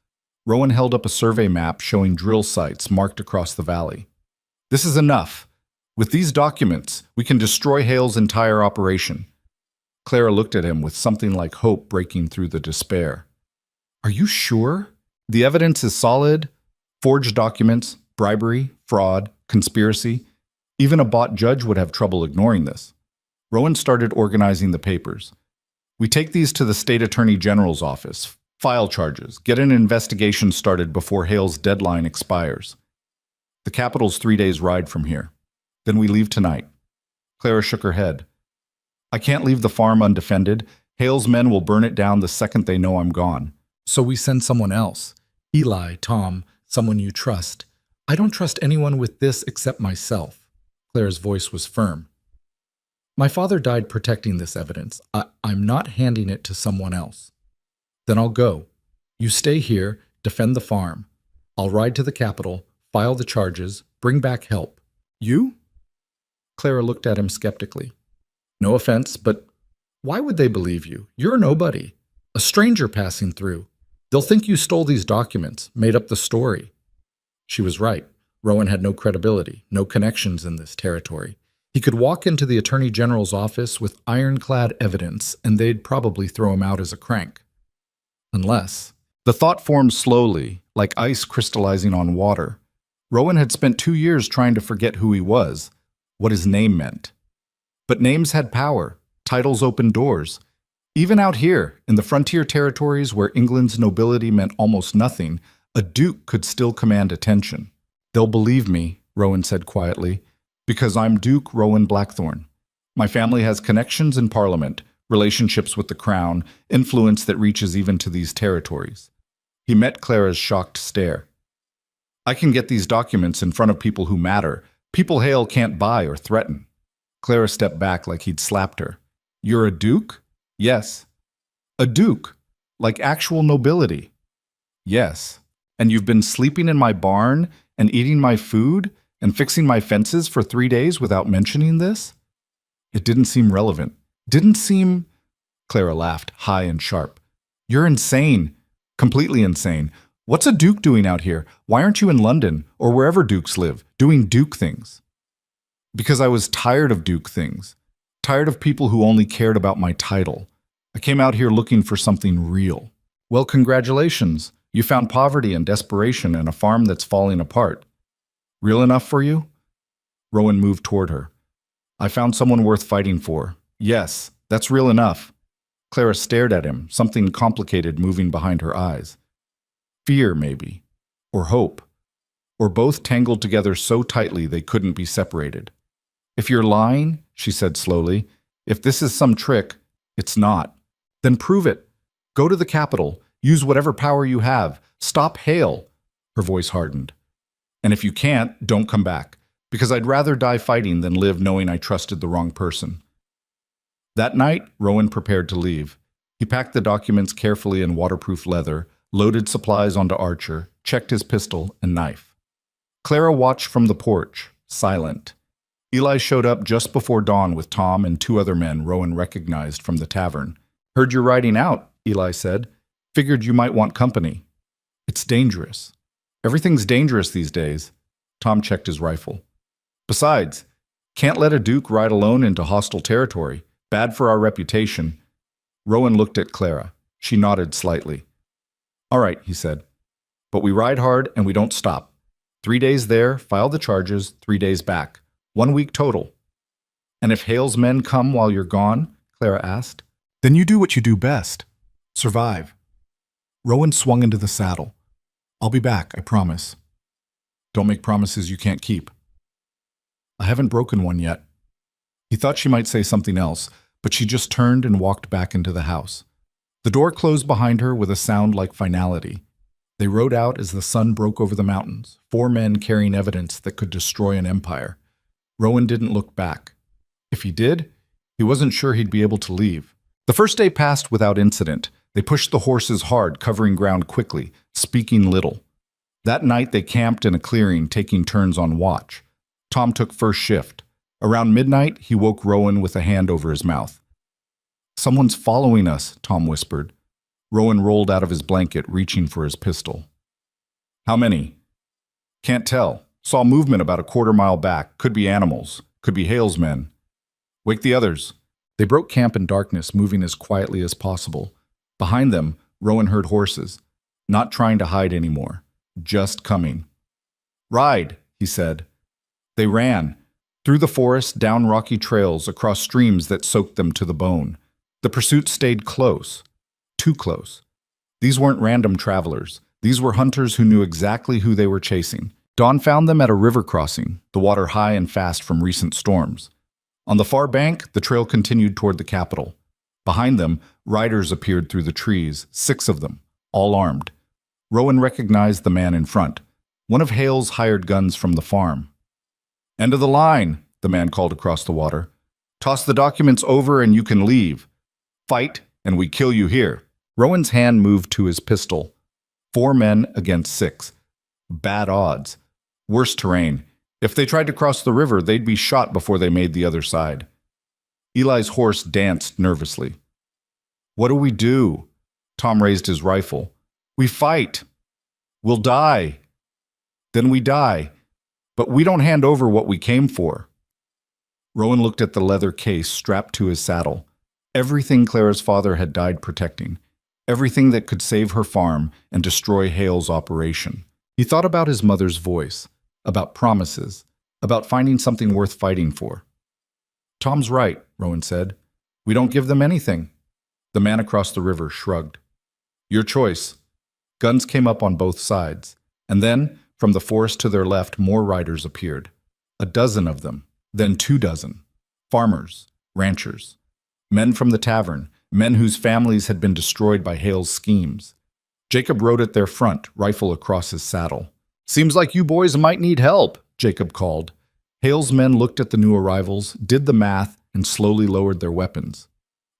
Rowan held up a survey map showing drill sites marked across the valley. This is enough. With these documents, we can destroy Hale's entire operation. Clara looked at him with something like hope breaking through the despair. Are you sure? The evidence is solid. Forged documents, bribery, fraud, conspiracy. Even a bought judge would have trouble ignoring this. Rowan started organizing the papers. We take these to the state attorney general's office, file charges, get an investigation started before Hale's deadline expires. The capital's 3 days' ride from here. Then we leave tonight. Clara shook her head. I can't leave the farm undefended. Hale's men will burn it down the second they know I'm gone. So we send someone else. Eli, Tom, someone you trust. I don't trust anyone with this except myself. Clara's voice was firm. My father died protecting this evidence. I'm not handing it to someone else. Then I'll go. You stay here, defend the farm. I'll ride to the capital, file the charges, bring back help. You? Clara looked at him skeptically. No offense, but why would they believe you? You're nobody. A stranger passing through. They'll think you stole these documents, made up the story. She was right. Rowan had no credibility, no connections in this territory. He could walk into the Attorney General's office with ironclad evidence, and they'd probably throw him out as a crank. Unless... The thought formed slowly, like ice crystallizing on water. Rowan had spent 2 years trying to forget who he was, what his name meant. But names had power, titles opened doors. Even out here, in the frontier territories where England's nobility meant almost nothing, a duke could still command attention. They'll believe me, Rowan said quietly, because I'm Duke Rowan Blackthorne. My family has connections in Parliament, relationships with the Crown, influence that reaches even to these territories. He met Clara's shocked stare. I can get these documents in front of people who matter, people Hale can't buy or threaten. Clara stepped back like he'd slapped her. You're a duke? Yes. A duke? Like actual nobility? Yes. And you've been sleeping in my barn and eating my food and fixing my fences for 3 days without mentioning this? It didn't seem relevant. Didn't seem... Clara laughed, high and sharp. You're insane. Completely insane. What's a duke doing out here? Why aren't you in London, or wherever dukes live, doing duke things? Because I was tired of duke things. Tired of people who only cared about my title. I came out here looking for something real. Well, congratulations. You found poverty and desperation and a farm that's falling apart. Real enough for you? Rowan moved toward her. I found someone worth fighting for. Yes, that's real enough. Clara stared at him, something complicated moving behind her eyes. Fear, maybe. Or hope. Or both tangled together so tightly they couldn't be separated. If you're lying, she said slowly, if this is some trick, it's not. Then prove it. Go to the capital. Use whatever power you have. Stop Hale. Her voice hardened. And if you can't, don't come back, because I'd rather die fighting than live knowing I trusted the wrong person. That night, Rowan prepared to leave. He packed the documents carefully in waterproof leather, loaded supplies onto Archer, checked his pistol and knife. Clara watched from the porch, silent. Eli showed up just before dawn with Tom and 2 other men Rowan recognized from the tavern. Heard you're riding out, Eli said. Figured you might want company. It's dangerous. Everything's dangerous these days. Tom checked his rifle. Besides, can't let a duke ride alone into hostile territory. Bad for our reputation. Rowan looked at Clara. She nodded slightly. All right, he said. But we ride hard and we don't stop. 3 days there, file the charges, 3 days back. 1 week total. And if Hale's men come while you're gone, Clara asked, then you do what you do best. Survive. Rowan swung into the saddle. I'll be back, I promise. Don't make promises you can't keep. I haven't broken one yet. He thought she might say something else, but she just turned and walked back into the house. The door closed behind her with a sound like finality. They rode out as the sun broke over the mountains, 4 men carrying evidence that could destroy an empire. Rowan didn't look back. If he did, he wasn't sure he'd be able to leave. The first day passed without incident. They pushed the horses hard, covering ground quickly, speaking little. That night they camped in a clearing, taking turns on watch. Tom took first shift. Around midnight, he woke Rowan with a hand over his mouth. Someone's following us, Tom whispered. Rowan rolled out of his blanket, reaching for his pistol. How many? Can't tell. Saw movement about a quarter-mile back. Could be animals. Could be Hale's men. Wake the others. They broke camp in darkness, moving as quietly as possible. Behind them, Rowan heard horses, not trying to hide anymore, just coming. Ride, he said. They ran, through the forest, down rocky trails, across streams that soaked them to the bone. The pursuit stayed close, too close. These weren't random travelers. These were hunters who knew exactly who they were chasing. Dawn found them at a river crossing, the water high and fast from recent storms. On the far bank, the trail continued toward the capital. Behind them, riders appeared through the trees, 6 of them, all armed. Rowan recognized the man in front, one of Hale's hired guns from the farm. End of the line, the man called across the water. Toss the documents over and you can leave. Fight, and we kill you here. Rowan's hand moved to his pistol. 4 men against 6. Bad odds. Worse terrain. If they tried to cross the river, they'd be shot before they made the other side. Eli's horse danced nervously. What do we do? Tom raised his rifle. We fight. We'll die. Then we die. But we don't hand over what we came for. Rowan looked at the leather case strapped to his saddle. Everything Clara's father had died protecting. Everything that could save her farm and destroy Hale's operation. He thought about his mother's voice, about promises, about finding something worth fighting for. Tom's right, Rowan said. We don't give them anything. The man across the river shrugged. Your choice. Guns came up on both sides, and then, from the forest to their left, more riders appeared. 12 of them, then 24. Farmers, ranchers, men from the tavern, men whose families had been destroyed by Hale's schemes. Jacob rode at their front, rifle across his saddle. Seems like you boys might need help, Jacob called. Hale's men looked at the new arrivals, did the math, and slowly lowered their weapons.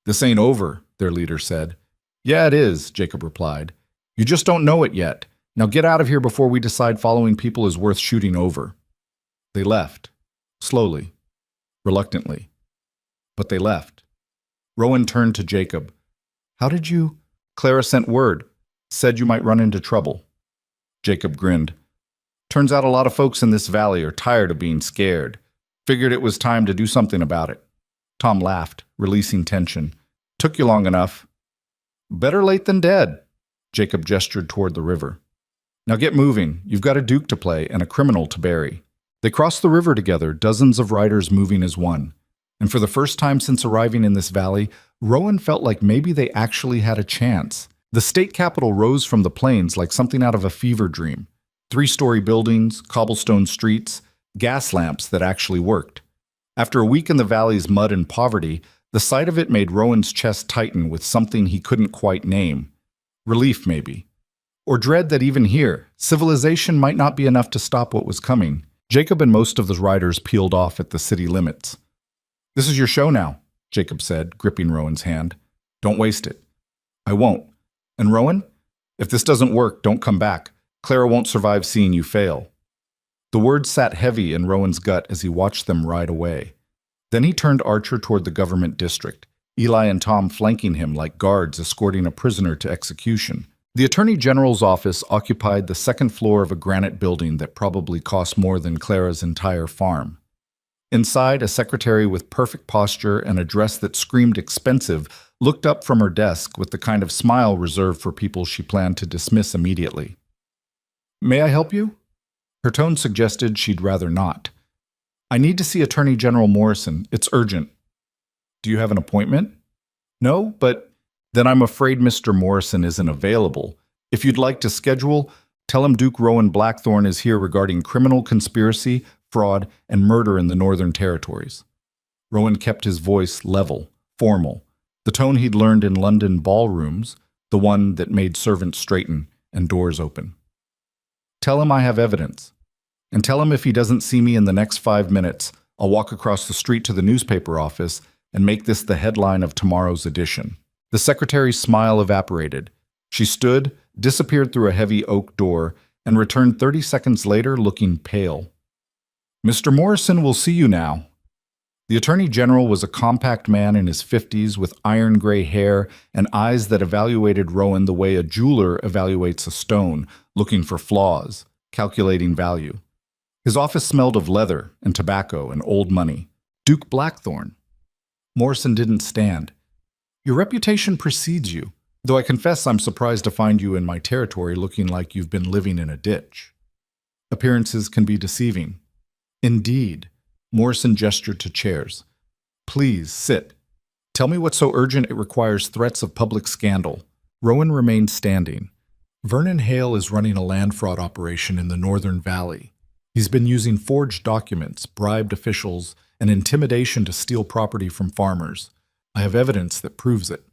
This ain't over, their leader said. Yeah, it is, Jacob replied. You just don't know it yet. Now get out of here before we decide following people is worth shooting over. They left, slowly, reluctantly. But they left. Rowan turned to Jacob. How did you? Clara sent word. Said you might run into trouble. Jacob grinned. Turns out a lot of folks in this valley are tired of being scared. Figured it was time to do something about it. Tom laughed, releasing tension. Took you long enough. Better late than dead. Jacob gestured toward the river. Now get moving. You've got a duke to play and a criminal to bury. They crossed the river together, dozens of riders moving as one. And for the first time since arriving in this valley, Rowan felt like maybe they actually had a chance. The state capital rose from the plains like something out of a fever dream. 3-story buildings, cobblestone streets, gas lamps that actually worked. After a week in the valley's mud and poverty, the sight of it made Rowan's chest tighten with something he couldn't quite name. Relief, maybe. Or dread that even here, civilization might not be enough to stop what was coming. Jacob and most of the riders peeled off at the city limits. This is your show now, Jacob said, gripping Rowan's hand. Don't waste it. I won't. And Rowan, if this doesn't work, don't come back. Clara won't survive seeing you fail. The words sat heavy in Rowan's gut as he watched them ride away. Then he turned Archer toward the government district, Eli and Tom flanking him like guards escorting a prisoner to execution. The Attorney General's office occupied the 2nd floor of a granite building that probably cost more than Clara's entire farm. Inside, a secretary with perfect posture and a dress that screamed expensive looked up from her desk with the kind of smile reserved for people she planned to dismiss immediately. May I help you? Her tone suggested she'd rather not. I need to see Attorney General Morrison. It's urgent. Do you have an appointment? No, but then I'm afraid Mr. Morrison isn't available. If you'd like to schedule, tell him Duke Rowan Blackthorne is here regarding criminal conspiracy, fraud, and murder in the Northern Territories. Rowan kept his voice level, formal, the tone he'd learned in London ballrooms, the one that made servants straighten and doors open. Tell him I have evidence. And tell him if he doesn't see me in the next 5 minutes, I'll walk across the street to the newspaper office and make this the headline of tomorrow's edition. The secretary's smile evaporated. She stood, disappeared through a heavy oak door, and returned 30 seconds later looking pale. Mr. Morrison will see you now. The Attorney General was a compact man in his 50s with iron gray hair and eyes that evaluated Rowan the way a jeweler evaluates a stone, looking for flaws, calculating value. His office smelled of leather and tobacco and old money. Duke Blackthorne. Morrison didn't stand. Your reputation precedes you, though I confess I'm surprised to find you in my territory looking like you've been living in a ditch. Appearances can be deceiving. Indeed. Morrison gestured to chairs. Please, sit. Tell me what's so urgent it requires threats of public scandal. Rowan remained standing. Vernon Hale is running a land fraud operation in the Northern Valley. He's been using forged documents, bribed officials, and intimidation to steal property from farmers. I have evidence that proves it.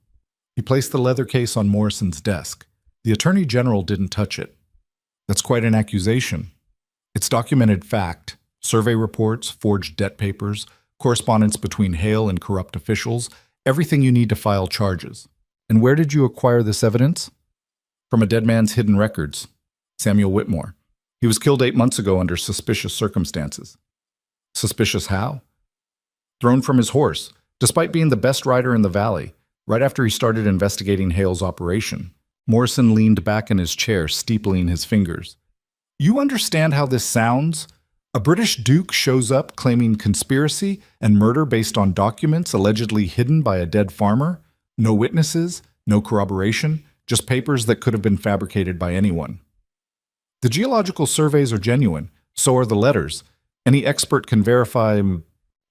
He placed the leather case on Morrison's desk. The Attorney General didn't touch it. That's quite an accusation. It's documented fact. Survey reports, forged debt papers, correspondence between Hale and corrupt officials, everything you need to file charges. And where did you acquire this evidence? From a dead man's hidden records, Samuel Whitmore. He was killed 8 months ago under suspicious circumstances. Suspicious how? Thrown from his horse, despite being the best rider in the valley, right after he started investigating Hale's operation. Morrison leaned back in his chair, steepling his fingers. You understand how this sounds? A British duke shows up claiming conspiracy and murder based on documents allegedly hidden by a dead farmer? No witnesses, no corroboration, just papers that could have been fabricated by anyone. The geological surveys are genuine, so are the letters. Any expert can verify.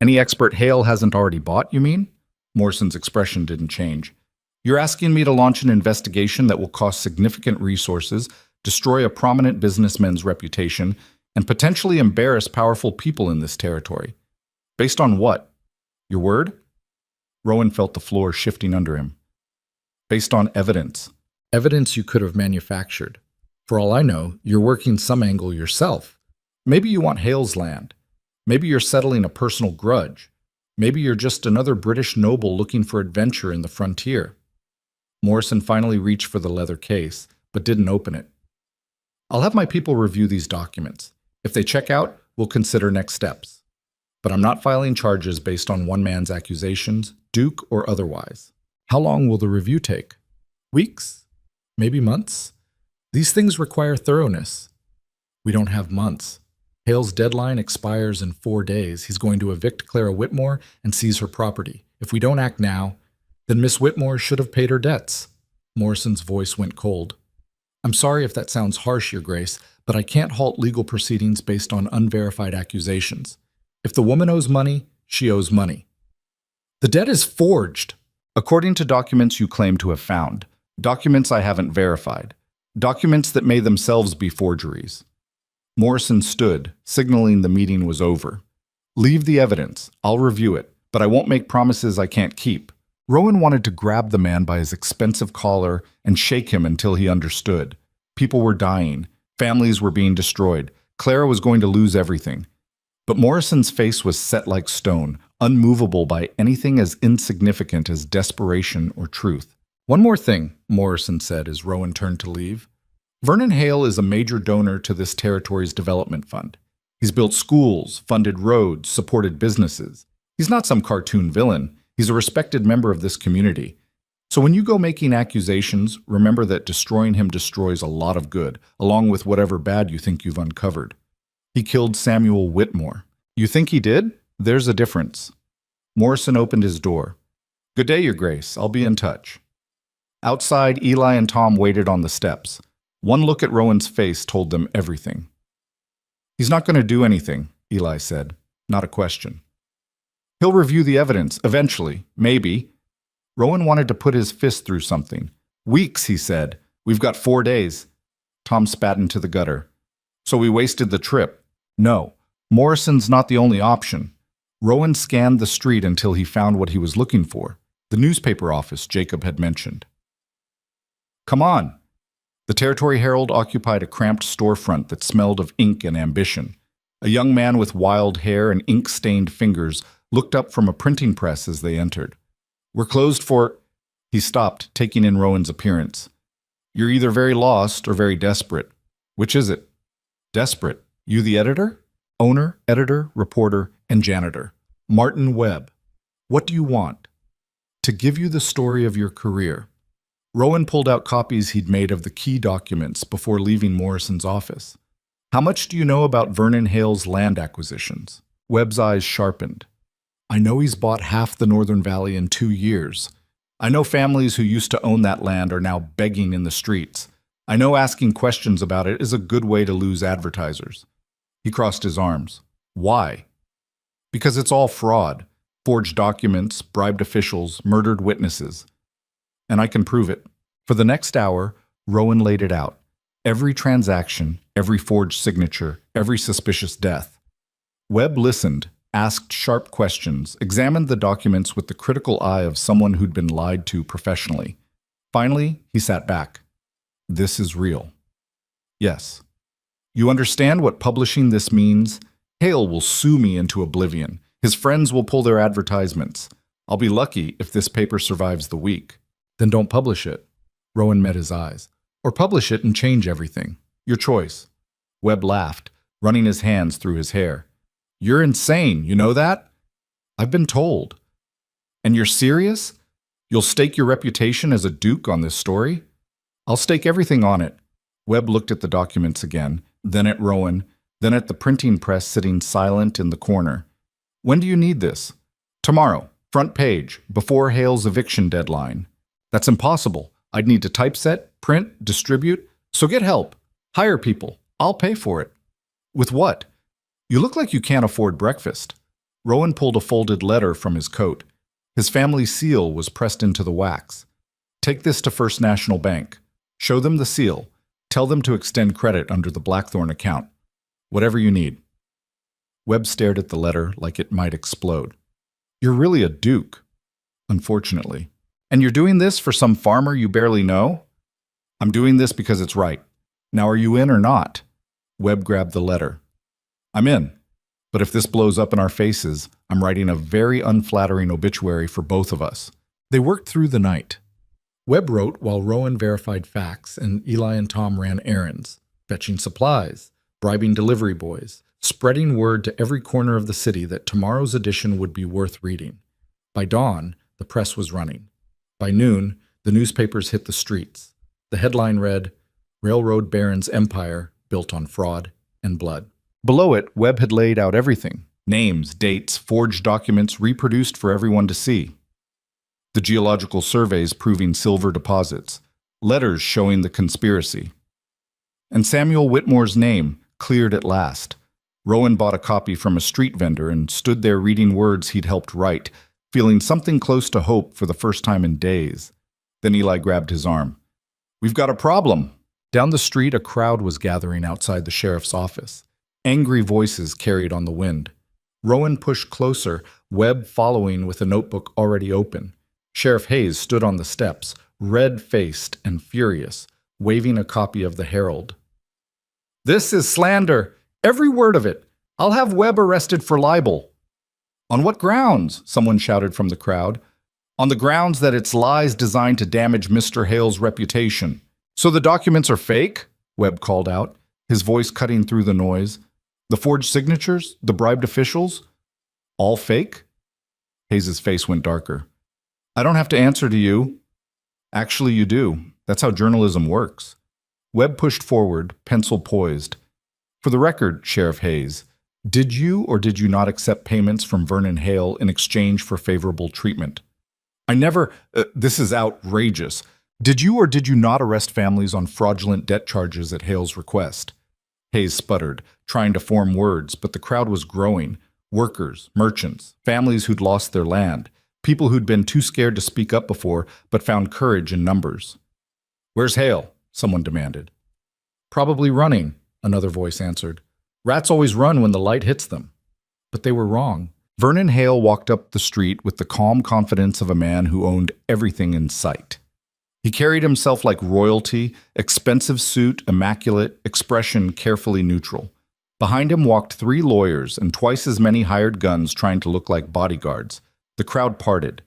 Any expert Hale hasn't already bought, you mean? Morrison's expression didn't change. You're asking me to launch an investigation that will cost significant resources, destroy a prominent businessman's reputation, and potentially embarrass powerful people in this territory. Based on what? Your word? Rowan felt the floor shifting under him. Based on evidence. Evidence you could have manufactured. For all I know, you're working some angle yourself. Maybe you want Hale's land. Maybe you're settling a personal grudge. Maybe you're just another British noble looking for adventure in the frontier. Morrison finally reached for the leather case, but didn't open it. I'll have my people review these documents. If they check out, we'll consider next steps. But I'm not filing charges based on one man's accusations, Duke or otherwise. How long will the review take? Weeks? Maybe months? These things require thoroughness. We don't have months. Hale's deadline expires in 4 days. He's going to evict Clara Whitmore and seize her property. If we don't act now, then Miss Whitmore should have paid her debts. Morrison's voice went cold. I'm sorry if that sounds harsh, Your Grace, but I can't halt legal proceedings based on unverified accusations. If the woman owes money, she owes money. The debt is forged. According to documents you claim to have found. Documents I haven't verified. Documents that may themselves be forgeries. Morrison stood, signaling the meeting was over. Leave the evidence. I'll review it, but I won't make promises I can't keep. Rowan wanted to grab the man by his expensive collar and shake him until he understood. People were dying. Families were being destroyed. Clara was going to lose everything. But Morrison's face was set like stone, unmovable by anything as insignificant as desperation or truth. One more thing, Morrison said as Rowan turned to leave. Vernon Hale is a major donor to this territory's development fund. He's built schools, funded roads, supported businesses. He's not some cartoon villain. He's a respected member of this community. So when you go making accusations, remember that destroying him destroys a lot of good, along with whatever bad you think you've uncovered. He killed Samuel Whitmore. You think he did? There's a difference. Morrison opened his door. Good day, Your Grace. I'll be in touch. Outside, Eli and Tom waited on the steps. One look at Rowan's face told them everything. "He's not going to do anything," Eli said. "Not a question. He'll review the evidence, eventually, maybe." Rowan wanted to put his fist through something. "Weeks," he said. "We've got 4 days." Tom spat into the gutter. "So we wasted the trip." "No. Morrison's not the only option." Rowan scanned the street until he found what he was looking for, the newspaper office Jacob had mentioned. "Come on." The Territory Herald occupied a cramped storefront that smelled of ink and ambition. A young man with wild hair and ink-stained fingers looked up from a printing press as they entered. "We're closed for—" He stopped, taking in Rowan's appearance. "You're either very lost or very desperate. Which is it?" "Desperate. You the editor?" "Owner, editor, reporter, and janitor. Martin Webb. What do you want?" "To give you the story of your career." Rowan pulled out copies he'd made of the key documents before leaving Morrison's office. "How much do you know about Vernon Hale's land acquisitions?" Webb's eyes sharpened. "I know he's bought half the Northern Valley in 2 years. I know families who used to own that land are now begging in the streets. I know asking questions about it is a good way to lose advertisers." He crossed his arms. "Why?" "Because it's all fraud. Forged documents, bribed officials, murdered witnesses. And I can prove it." For the next hour, Rowan laid it out. Every transaction, every forged signature, every suspicious death. Webb listened, asked sharp questions, examined the documents with the critical eye of someone who'd been lied to professionally. Finally, he sat back. "This is real." "Yes." "You understand what publishing this means? Hale will sue me into oblivion. His friends will pull their advertisements. I'll be lucky if this paper survives the week." "Then don't publish it." Rowan met his eyes. "Or publish it and change everything. Your choice." Webb laughed, running his hands through his hair. "You're insane, you know that?" "I've been told." "And you're serious? You'll stake your reputation as a duke on this story?" "I'll stake everything on it." Webb looked at the documents again, then at Rowan, then at the printing press sitting silent in the corner. "When do you need this?" "Tomorrow. Front page, before Hale's eviction deadline." "That's impossible. I'd need to typeset, print, distribute. So get help. Hire people. I'll pay for it." "With what?" "You look like you can't afford breakfast." Rowan pulled a folded letter from his coat. His family seal was pressed into the wax. "Take this to First National Bank. Show them the seal. Tell them to extend credit under the Blackthorn account. Whatever you need." Webb stared at the letter like it might explode. "You're really a duke." "Unfortunately." "And you're doing this for some farmer you barely know?" "I'm doing this because it's right. Now are you in or not?" Webb grabbed the letter. "I'm in. But if this blows up in our faces, I'm writing a very unflattering obituary for both of us." They worked through the night. Webb wrote while Rowan verified facts and Eli and Tom ran errands, fetching supplies, bribing delivery boys, spreading word to every corner of the city that tomorrow's edition would be worth reading. By dawn, the press was running. By noon, the newspapers hit the streets. The headline read, "Railroad Baron's Empire Built on Fraud and Blood." Below it, Webb had laid out everything. Names, dates, forged documents reproduced for everyone to see. The geological surveys proving silver deposits. Letters showing the conspiracy. And Samuel Whitmore's name, cleared at last. Rowan bought a copy from a street vendor and stood there reading words he'd helped write, feeling something close to hope for the first time in days. Then Eli grabbed his arm. "We've got a problem." Down the street, a crowd was gathering outside the sheriff's office. Angry voices carried on the wind. Rowan pushed closer, Webb following with a notebook already open. Sheriff Hayes stood on the steps, red-faced and furious, waving a copy of the Herald. "This is slander, every word of it. I'll have Webb arrested for libel." "On what grounds?" someone shouted from the crowd. "On the grounds that it's lies designed to damage Mr. Hale's reputation." "So the documents are fake?" Webb called out, his voice cutting through the noise. "The forged signatures? The bribed officials? All fake?" Hayes's face went darker. "I don't have to answer to you." "Actually, you do. That's how journalism works." Webb pushed forward, pencil poised. "For the record, Sheriff Hayes, did you or did you not accept payments from Vernon Hale in exchange for favorable treatment?" "I never— this is outrageous. Did you or did you not arrest families on fraudulent debt charges at Hale's request? Hayes sputtered, trying to form words, but the crowd was growing. Workers, merchants, families who'd lost their land, people who'd been too scared to speak up before but found courage in numbers. "Where's Hale?" someone demanded. "Probably running," another voice answered. "Rats always run when the light hits them." But they were wrong. Vernon Hale walked up the street with the calm confidence of a man who owned everything in sight. He carried himself like royalty, expensive suit, immaculate, expression carefully neutral. Behind him walked 3 lawyers and twice as many hired guns trying to look like bodyguards. The crowd parted.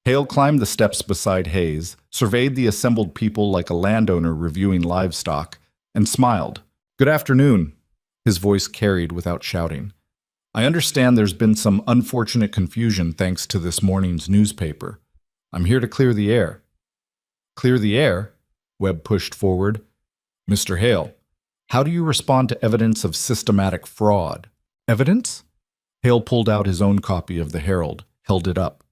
Hale climbed the steps beside Hayes, surveyed the assembled people like a landowner reviewing livestock, and smiled. "Good afternoon," his voice carried without shouting. "I understand there's been some unfortunate confusion thanks to this morning's newspaper. I'm here to clear the air." "Clear the air?" Webb pushed forward. "Mr. Hale, how do you respond to evidence of systematic fraud?" "Evidence?" Hale pulled out his own copy of the Herald, held it up.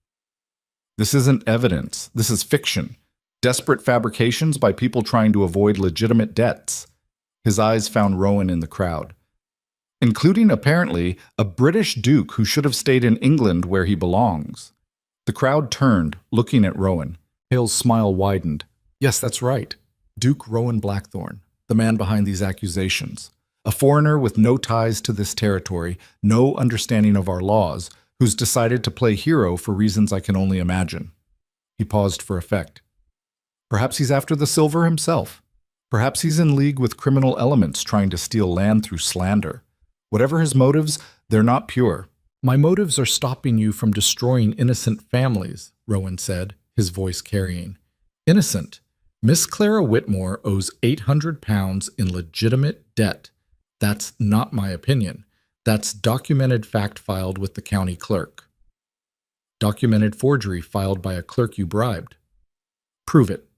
"This isn't evidence. This is fiction. Desperate fabrications by people trying to avoid legitimate debts." His eyes found Rowan in the crowd, including, apparently, a British duke who should have stayed in England where he belongs. The crowd turned, looking at Rowan. Hale's smile widened. "Yes, that's right. Duke Rowan Blackthorne, the man behind these accusations. A foreigner with no ties to this territory, no understanding of our laws, who's decided to play hero for reasons I can only imagine." He paused for effect. "Perhaps he's after the silver himself. Perhaps he's in league with criminal elements trying to steal land through slander. Whatever his motives, they're not pure." "My motives are stopping you from destroying innocent families," Rowan said, his voice carrying. "Innocent. Miss Clara Whitmore owes £800 in legitimate debt. That's not my opinion. That's documented fact filed with the county clerk." "Documented forgery filed by a clerk you bribed." "Prove it."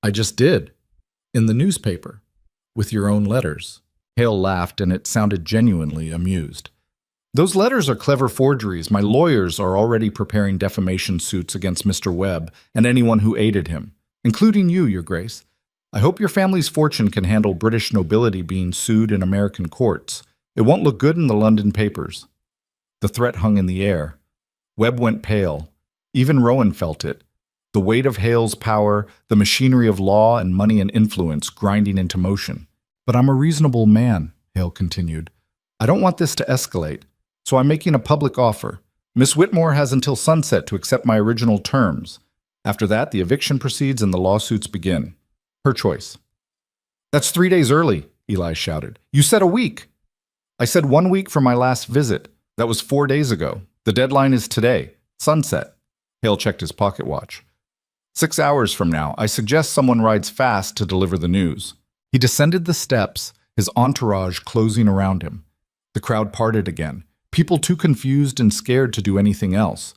"I just did. In the newspaper. With your own letters." Hale laughed, and it sounded genuinely amused. "Those letters are clever forgeries. My lawyers are already preparing defamation suits against Mr. Webb and anyone who aided him, including you, Your Grace. I hope your family's fortune can handle British nobility being sued in American courts. It won't look good in the London papers." The threat hung in the air. Webb went pale. Even Rowan felt it. The weight of Hale's power, the machinery of law and money and influence grinding into motion. "But I'm a reasonable man," Hale continued. "I don't want this to escalate, so I'm making a public offer. Miss Whitmore has until sunset to accept my original terms. After that, the eviction proceeds and the lawsuits begin. Her choice." "That's 3 days early," Eli shouted. "You said a week." "I said 1 week from my last visit. That was 4 days ago. The deadline is today. Sunset." Hale checked his pocket watch. 6 hours from now, I suggest someone rides fast to deliver the news." He descended the steps, his entourage closing around him. The crowd parted again, people too confused and scared to do anything else.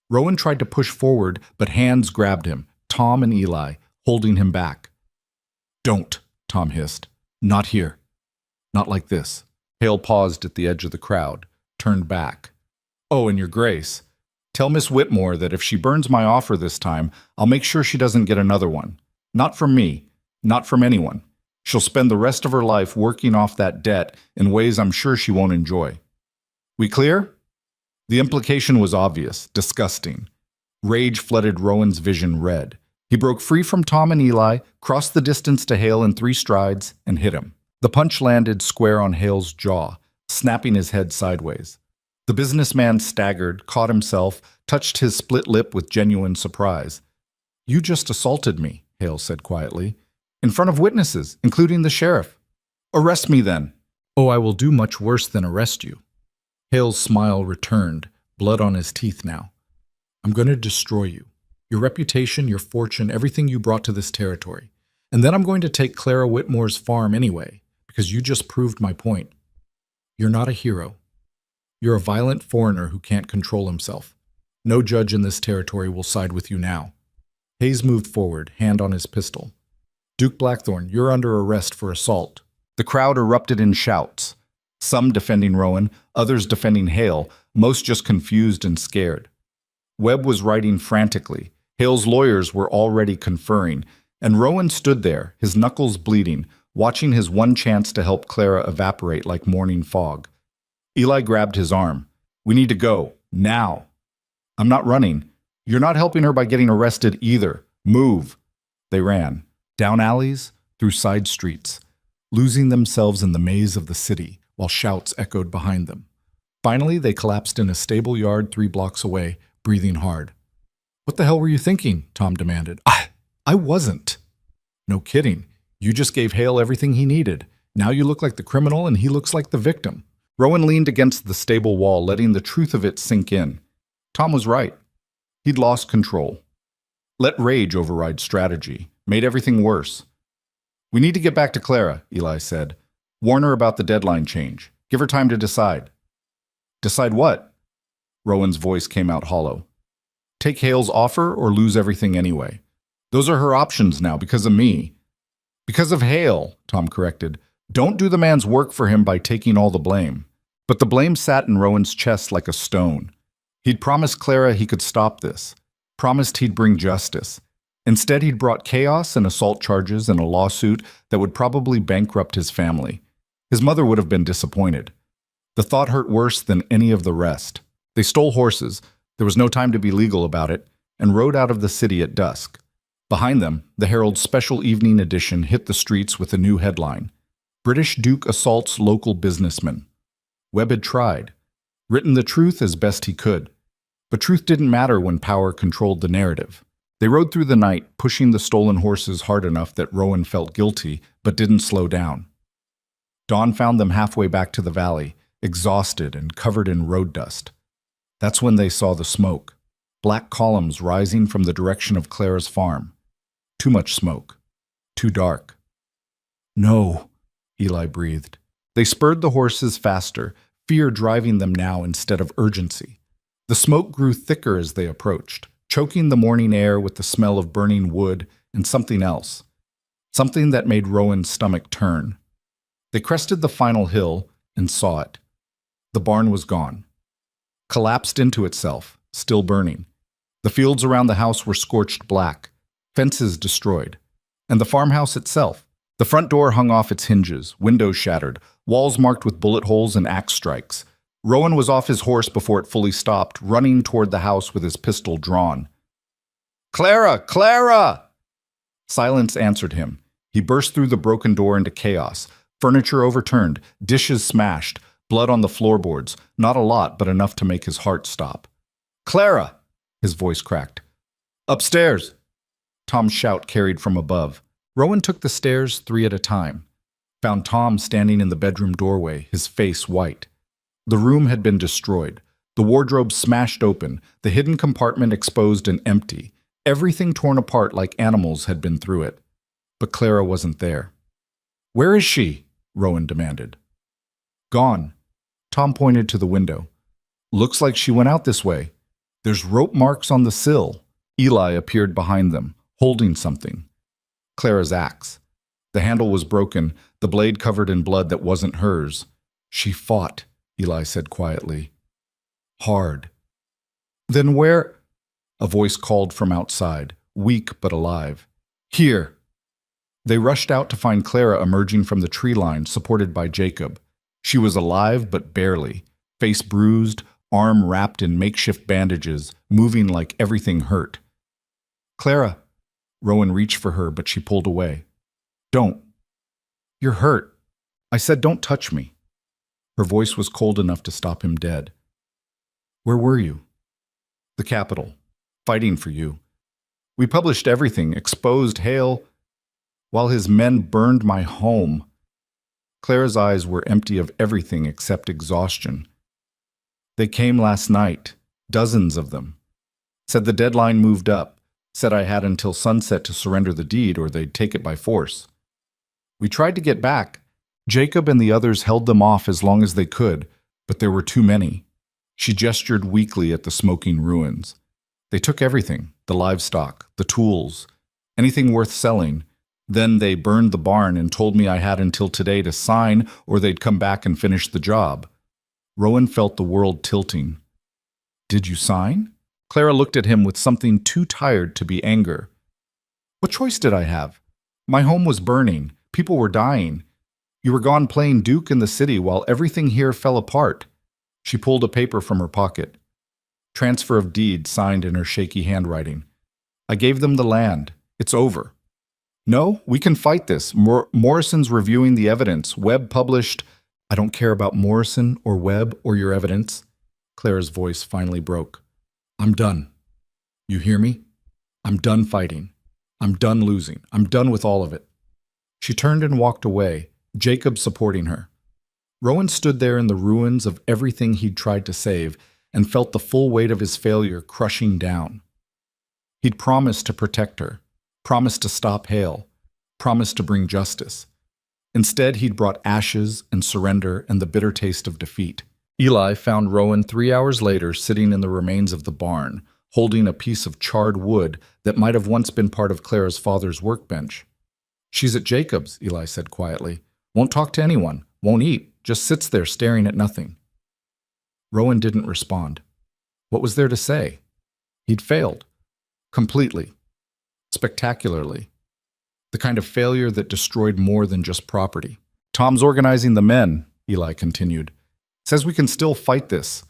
Rowan tried to push forward, but hands grabbed him, Tom and Eli, holding him back. "Don't," Tom hissed. "Not here. Not like this." Hale paused at the edge of the crowd, turned back. "Oh, and Your Grace, tell Miss Whitmore that if she burns my offer this time, I'll make sure she doesn't get another one. Not from me, not from anyone. She'll spend the rest of her life working off that debt in ways I'm sure she won't enjoy. We clear?" The implication was obvious, disgusting. Rage flooded Rowan's vision red. He broke free from Tom and Eli, crossed the distance to Hale in 3 strides, and hit him. The punch landed square on Hale's jaw, snapping his head sideways. The businessman staggered, caught himself, touched his split lip with genuine surprise. "You just assaulted me," Hale said quietly, "in front of witnesses, including the sheriff. Arrest me then." "Oh, I will do much worse than arrest you." Hale's smile returned, blood on his teeth now. "I'm going to destroy you. Your reputation, your fortune, everything you brought to this territory. And then I'm going to take Clara Whitmore's farm anyway, because you just proved my point. You're not a hero. You're a violent foreigner who can't control himself. No judge in this territory will side with you now." Hayes moved forward, hand on his pistol. "Duke Blackthorne, you're under arrest for assault." The crowd erupted in shouts, some defending Rowan, others defending Hale, most just confused and scared. Webb was writing frantically, Hale's lawyers were already conferring, and Rowan stood there, his knuckles bleeding, watching his one chance to help Clara evaporate like morning fog. Eli grabbed his arm. "We need to go. Now." "I'm not running. You're not helping her by getting arrested either. Move." They ran, down alleys, through side streets, losing themselves in the maze of the city, while shouts echoed behind them. Finally, they collapsed in a stable yard 3 blocks away, breathing hard. "What the hell were you thinking?" Tom demanded. I wasn't." "No kidding. You just gave Hale everything he needed. Now you look like the criminal and he looks like the victim." Rowan leaned against the stable wall, letting the truth of it sink in. Tom was right. He'd lost control. Let rage override strategy. Made everything worse. "We need to get back to Clara," Eli said. "Warn her about the deadline change. Give her time to decide." "Decide what?" Rowan's voice came out hollow. "Take Hale's offer or lose everything anyway. Those are her options now because of me." "Because of Hale," Tom corrected. "Don't do the man's work for him by taking all the blame." But the blame sat in Rowan's chest like a stone. He'd promised Clara he could stop this. Promised he'd bring justice. Instead, he'd brought chaos and assault charges and a lawsuit that would probably bankrupt his family. His mother would have been disappointed. The thought hurt worse than any of the rest. They stole horses. There was no time to be legal about it, and rode out of the city at dusk. Behind them, the Herald's special evening edition hit the streets with a new headline: "British Duke assaults local businessman." Webb had tried, written the truth as best he could. But truth didn't matter when power controlled the narrative. They rode through the night, pushing the stolen horses hard enough that Rowan felt guilty, but didn't slow down. Dawn found them halfway back to the valley, exhausted and covered in road dust. That's when they saw the smoke, black columns rising from the direction of Clara's farm. Too much smoke. Too dark. "No," Eli breathed. They spurred the horses faster, fear driving them now instead of urgency. The smoke grew thicker as they approached, choking the morning air with the smell of burning wood and something else. Something that made Rowan's stomach turn. They crested the final hill and saw it. The barn was gone. Collapsed into itself, still burning. The fields around the house were scorched black, fences destroyed. And the farmhouse itself. The front door hung off its hinges, windows shattered, walls marked with bullet holes and axe strikes. Rowan was off his horse before it fully stopped, running toward the house with his pistol drawn. "Clara! Clara!" Silence answered him. He burst through the broken door into chaos. Furniture overturned, dishes smashed, blood on the floorboards. Not a lot, but enough to make his heart stop. "Clara!" His voice cracked. "Upstairs!" Tom's shout carried from above. Rowan took the stairs 3 at a time. Found Tom standing in the bedroom doorway, his face white. The room had been destroyed. The wardrobe smashed open, the hidden compartment exposed and empty. Everything torn apart like animals had been through it. But Clara wasn't there. "Where is she?" Rowan demanded. "Gone." Tom pointed to the window. "Looks like she went out this way. There's rope marks on the sill." Eli appeared behind them, holding something. Clara's axe. The handle was broken, the blade covered in blood that wasn't hers. "She fought," Eli said quietly. "Hard." "Then where?" A voice called from outside, weak but alive. "Here." They rushed out to find Clara emerging from the tree line, supported by Jacob. She was alive but barely, face bruised, arm wrapped in makeshift bandages, moving like everything hurt. "Clara." Rowan reached for her, but she pulled away. "Don't. You're hurt. I said don't touch me." Her voice was cold enough to stop him dead. "Where were you?" "The capital. Fighting for you. We published everything, exposed Hale, while his men burned my home." Clara's eyes were empty of everything except exhaustion. "They came last night, dozens of them. Said the deadline moved up, said I had until sunset to surrender the deed or they'd take it by force. We tried to get back. Jacob and the others held them off as long as they could, but there were too many." She gestured weakly at the smoking ruins. "They took everything, the livestock, the tools, anything worth selling. Then they burned the barn and told me I had until today to sign or they'd come back and finish the job." Rowan felt the world tilting. "Did you sign?" Clara looked at him with something too tired to be anger. What choice did I have? My home was burning. People were dying. You were gone playing Duke in the city while everything here fell apart. She pulled a paper from her pocket. Transfer of deed signed in her shaky handwriting. I gave them the land. It's over. No, we can fight this. Morrison's reviewing the evidence. Webb published. I don't care about Morrison or Webb or your evidence. Clara's voice finally broke. I'm done. You hear me? I'm done fighting. I'm done losing. I'm done with all of it. She turned and walked away, Jacob supporting her. Rowan stood there in the ruins of everything he'd tried to save and felt the full weight of his failure crushing down. He'd promised to protect her, promised to stop Hale, promised to bring justice. Instead, he'd brought ashes and surrender and the bitter taste of defeat. Eli found Rowan 3 hours later sitting in the remains of the barn, holding a piece of charred wood that might have once been part of Clara's father's workbench. She's at Jacob's, Eli said quietly. Won't talk to anyone, won't eat, just sits there staring at nothing. Rowan didn't respond. What was there to say? He'd failed. Completely. Spectacularly. The kind of failure that destroyed more than just property. Tom's organizing the men, Eli continued. Says we can still fight this.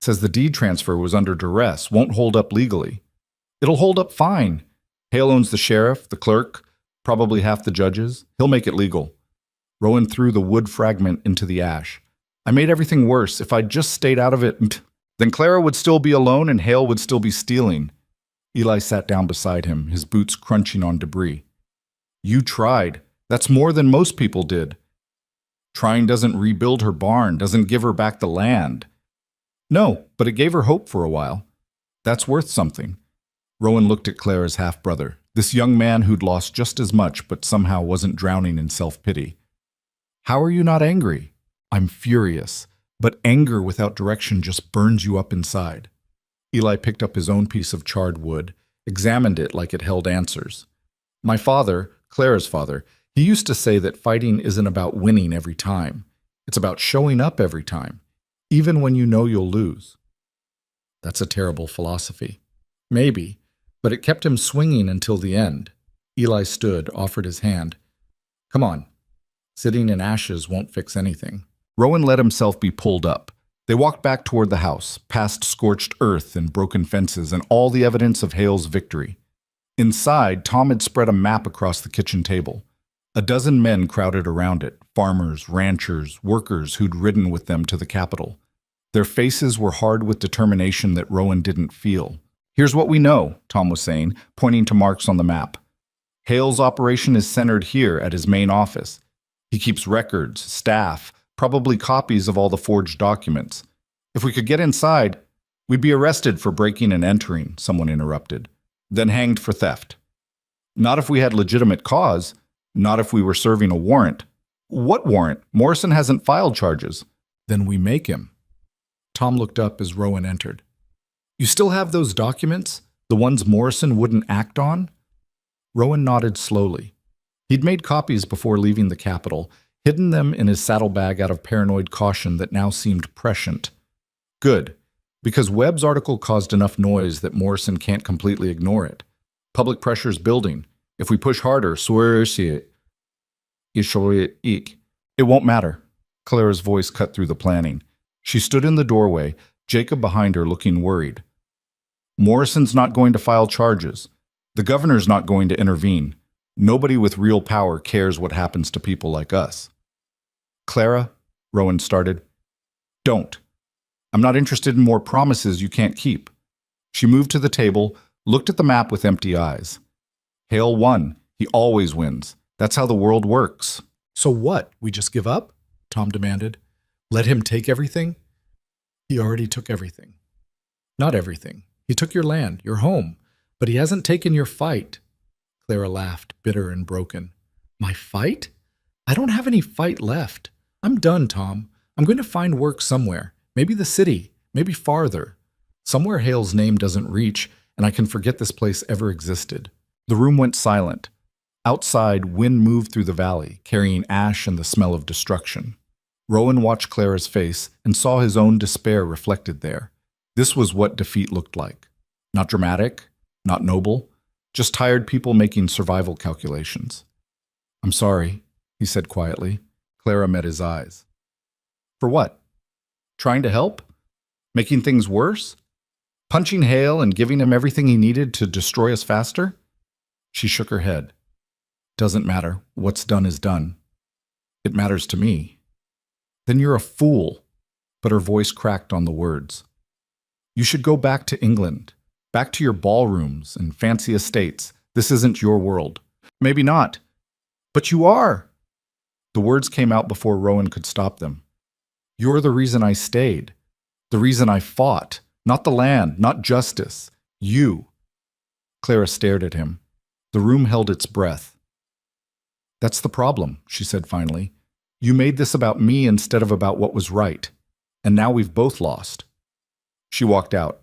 Says the deed transfer was under duress, won't hold up legally. It'll hold up fine. Hale owns the sheriff, the clerk, probably half the judges. He'll make it legal. Rowan threw the wood fragment into the ash. I made everything worse. If I'd just stayed out of it, then Clara would still be alone and Hale would still be stealing. Eli sat down beside him, his boots crunching on debris. You tried. That's more than most people did. Trying doesn't rebuild her barn, doesn't give her back the land. No, but it gave her hope for a while. That's worth something. Rowan looked at Clara's half-brother, this young man who'd lost just as much but somehow wasn't drowning in self-pity. How are you not angry? I'm furious, but anger without direction just burns you up inside. Eli picked up his own piece of charred wood, examined it like it held answers. My father, Clara's father, he used to say that fighting isn't about winning every time. It's about showing up every time, even when you know you'll lose. That's a terrible philosophy. Maybe, but it kept him swinging until the end. Eli stood, offered his hand. Come on. Sitting in ashes won't fix anything. Rowan let himself be pulled up. They walked back toward the house, past scorched earth and broken fences and all the evidence of Hale's victory. Inside, Tom had spread a map across the kitchen table. A dozen men crowded around it, farmers, ranchers, workers who'd ridden with them to the capital. Their faces were hard with determination that Rowan didn't feel. Here's what we know, Tom was saying, pointing to marks on the map. Hale's operation is centered here at his main office. He keeps records, staff, probably copies of all the forged documents. If we could get inside, we'd be arrested for breaking and entering, someone interrupted, then hanged for theft. Not if we had legitimate cause, not if we were serving a warrant. What warrant? Morrison hasn't filed charges. Then we make him. Tom looked up as Rowan entered. You still have those documents? The ones Morrison wouldn't act on? Rowan nodded slowly. He'd made copies before leaving the capital, hidden them in his saddlebag out of paranoid caution that now seemed prescient. Good, because Webb's article caused enough noise that Morrison can't completely ignore it. Public pressure's building. If we push harder, it won't matter. Clara's voice cut through the planning. She stood in the doorway, Jacob behind her looking worried. Morrison's not going to file charges. The governor's not going to intervene. Nobody with real power cares what happens to people like us. Clara, Rowan started. Don't. I'm not interested in more promises you can't keep. She moved to the table, looked at the map with empty eyes. Hale won. He always wins. That's how the world works. So what? We just give up? Tom demanded. Let him take everything? He already took everything. Not everything. He took your land, your home, but he hasn't taken your fight. Clara laughed, bitter and broken. My fight? I don't have any fight left. I'm done, Tom. I'm going to find work somewhere. Maybe the city, maybe farther. Somewhere Hale's name doesn't reach, and I can forget this place ever existed. The room went silent. Outside, wind moved through the valley, carrying ash and the smell of destruction. Rowan watched Clara's face and saw his own despair reflected there. This was what defeat looked like. Not dramatic, not noble, just tired people making survival calculations. "I'm sorry," he said quietly. Clara met his eyes. "For what? Trying to help? Making things worse? Punching Hale and giving him everything he needed to destroy us faster?" She shook her head. "Doesn't matter. What's done is done. It matters to me." "Then you're a fool." But her voice cracked on the words. "You should go back to England, back to your ballrooms and fancy estates. This isn't your world." "Maybe not." "But you are." The words came out before Rowan could stop them. "You're the reason I stayed. The reason I fought. Not the land, not justice. You." Clara stared at him. The room held its breath. "That's the problem," she said finally. "You made this about me instead of about what was right. And now we've both lost." She walked out.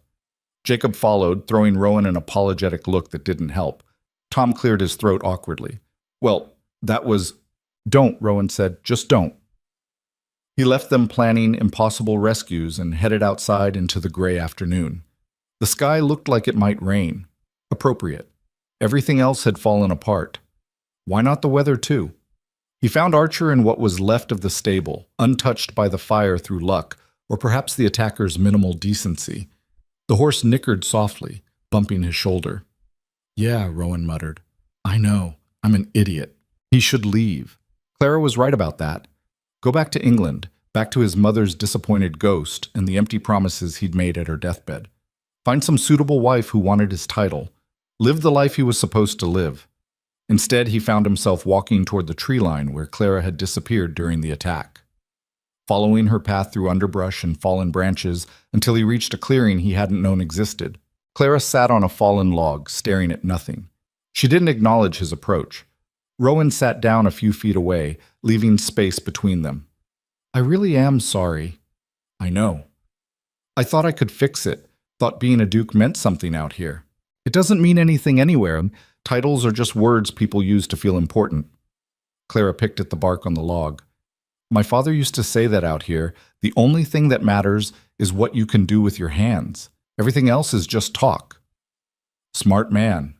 Jacob followed, throwing Rowan an apologetic look that didn't help. Tom cleared his throat awkwardly. "Well, that was—" "Don't," Rowan said. "Just don't." He left them planning impossible rescues and headed outside into the gray afternoon. The sky looked like it might rain. Appropriate. Everything else had fallen apart. Why not the weather too? He found Archer in what was left of the stable, untouched by the fire through luck, or perhaps the attacker's minimal decency. The horse nickered softly, bumping his shoulder. "Yeah," Rowan muttered. "I know. I'm an idiot. He should leave." Clara was right about that. Go back to England, back to his mother's disappointed ghost and the empty promises he'd made at her deathbed. Find some suitable wife who wanted his title. Live the life he was supposed to live. Instead, he found himself walking toward the tree line where Clara had disappeared during the attack. Following her path through underbrush and fallen branches until he reached a clearing he hadn't known existed, Clara sat on a fallen log, staring at nothing. She didn't acknowledge his approach. Rowan sat down a few feet away, leaving space between them. "I really am sorry." "I know. I thought I could fix it, thought being a duke meant something out here. It doesn't mean anything anywhere. Titles are just words people use to feel important." Clara picked at the bark on the log. "My father used to say that out here, the only thing that matters is what you can do with your hands. Everything else is just talk." Smart man.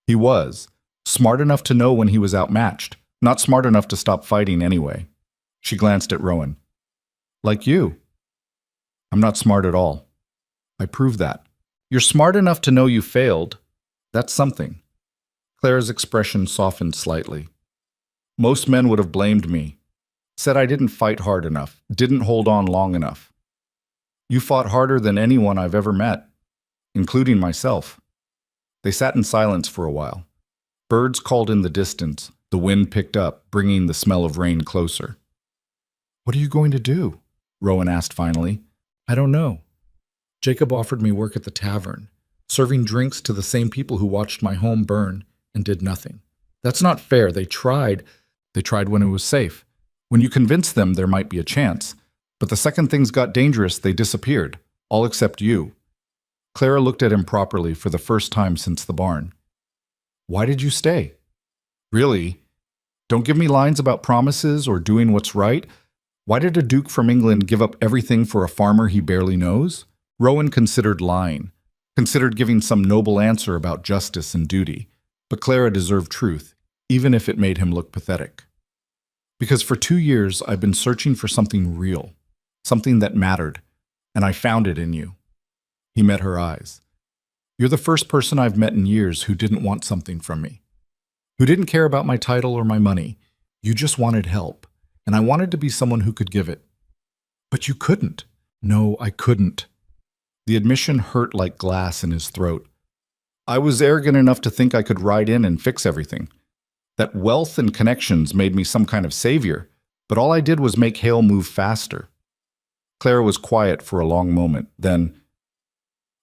He was. Smart enough to know when he was outmatched, not smart enough to stop fighting anyway. She glanced at Rowan. "Like you." "I'm not smart at all." "I proved that." "You're smart enough to know you failed. That's something." Clara's expression softened slightly. "Most men would have blamed me. Said I didn't fight hard enough, didn't hold on long enough. You fought harder than anyone I've ever met, including myself." They sat in silence for a while. Birds called in the distance. The wind picked up, bringing the smell of rain closer. "What are you going to do?" Rowan asked finally. "I don't know. Jacob offered me work at the tavern, serving drinks to the same people who watched my home burn and did nothing. That's not fair. They tried. They tried when it was safe. When you convinced them there might be a chance. But the second things got dangerous, they disappeared, all except you." Clara looked at him properly for the first time since the barn. "Why did you stay?" "Really? Don't give me lines about promises or doing what's right. Why did a duke from England give up everything for a farmer he barely knows?" Rowan considered lying, considered giving some noble answer about justice and duty. But Clara deserved truth, even if it made him look pathetic. "Because for 2 years I've been searching for something real, something that mattered, and I found it in you." He met her eyes. "You're the first person I've met in years who didn't want something from me, who didn't care about my title or my money. You just wanted help, and I wanted to be someone who could give it." "But you couldn't." "No, I couldn't." The admission hurt like glass in his throat. "I was arrogant enough to think I could ride in and fix everything. That wealth and connections made me some kind of savior, but all I did was make Hale move faster." Clara was quiet for a long moment, then,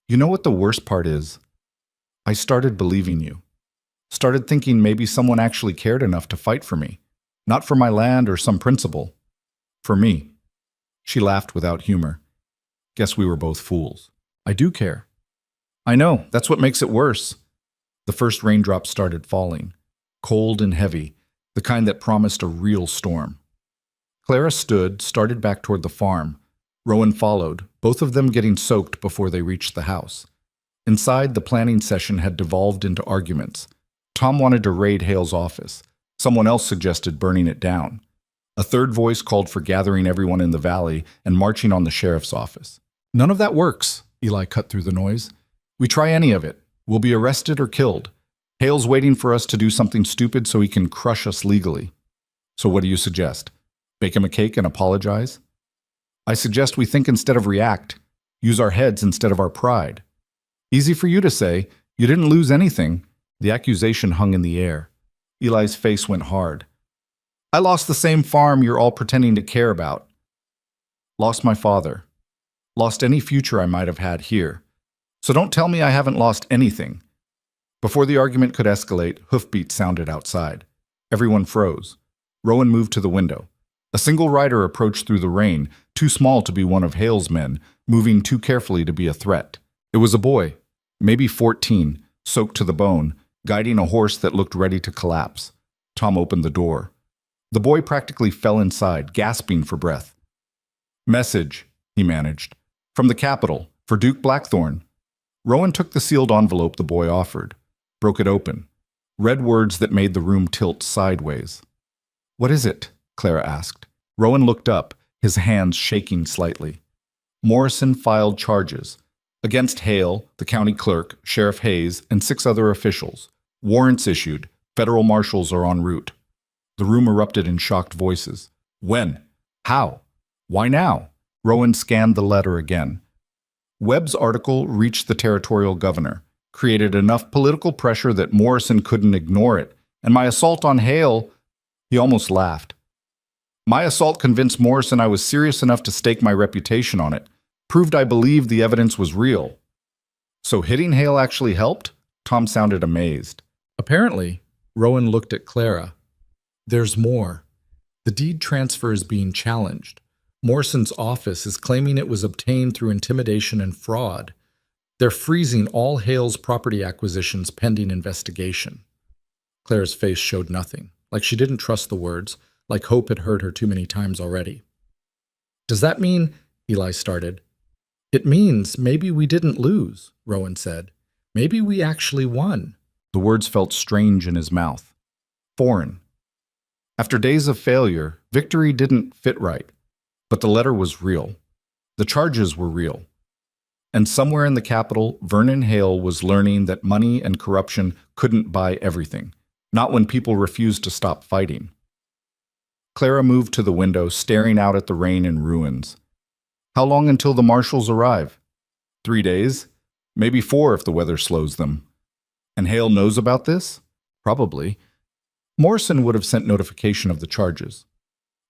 "You know what the worst part is? I started believing you. Started thinking maybe someone actually cared enough to fight for me. Not for my land or some principle. For me." She laughed without humor. "Guess we were both fools. I do care." "I know, that's what makes it worse." The first raindrops started falling, cold and heavy, the kind that promised a real storm. Clara stood, started back toward the farm. Rowan followed, both of them getting soaked before they reached the house. Inside, the planning session had devolved into arguments. Tom wanted to raid Hale's office. Someone else suggested burning it down. A third voice called for gathering everyone in the valley and marching on the sheriff's office. None of that works, Eli cut through the noise. We try any of it. We'll be arrested or killed. Hale's waiting for us to do something stupid so he can crush us legally. So what do you suggest? Bake him a cake and apologize? I suggest we think instead of react. Use our heads instead of our pride. Easy for you to say. You didn't lose anything. The accusation hung in the air. Eli's face went hard. I lost the same farm you're all pretending to care about. Lost my father. Lost any future I might have had here. So don't tell me I haven't lost anything. Before the argument could escalate, hoofbeats sounded outside. Everyone froze. Rowan moved to the window. A single rider approached through the rain, too small to be one of Hale's men, moving too carefully to be a threat. It was a boy, maybe 14, soaked to the bone, guiding a horse that looked ready to collapse. Tom opened the door. The boy practically fell inside, gasping for breath. Message, he managed. From the Capitol, for Duke Blackthorne. Rowan took the sealed envelope the boy offered, broke it open. Read words that made the room tilt sideways. What is it? Clara asked. Rowan looked up, his hands shaking slightly. Morrison filed charges against Hale, the county clerk, Sheriff Hayes, and 6 other officials. Warrants issued. Federal marshals are en route. The room erupted in shocked voices. When? How? Why now? Rowan scanned the letter again. Webb's article reached the territorial governor, created enough political pressure that Morrison couldn't ignore it, and my assault on Hale, he almost laughed. My assault convinced Morrison I was serious enough to stake my reputation on it, proved I believed the evidence was real. So hitting Hale actually helped? Tom sounded amazed. Apparently, Rowan looked at Clara. There's more. The deed transfer is being challenged. Morrison's office is claiming it was obtained through intimidation and fraud. They're freezing all Hale's property acquisitions pending investigation. Clara's face showed nothing, like she didn't trust the words, like hope had hurt her too many times already. Does that mean, Eli started. It means maybe we didn't lose, Rowan said. Maybe we actually won. The words felt strange in his mouth. Foreign. After days of failure, victory didn't fit right. But the letter was real. The charges were real. And somewhere in the Capitol, Vernon Hale was learning that money and corruption couldn't buy everything, not when people refused to stop fighting. Clara moved to the window, staring out at the rain and ruins. How long until the marshals arrive? 3 days? Maybe 4 if the weather slows them. And Hale knows about this? Probably. Morrison would have sent notification of the charges.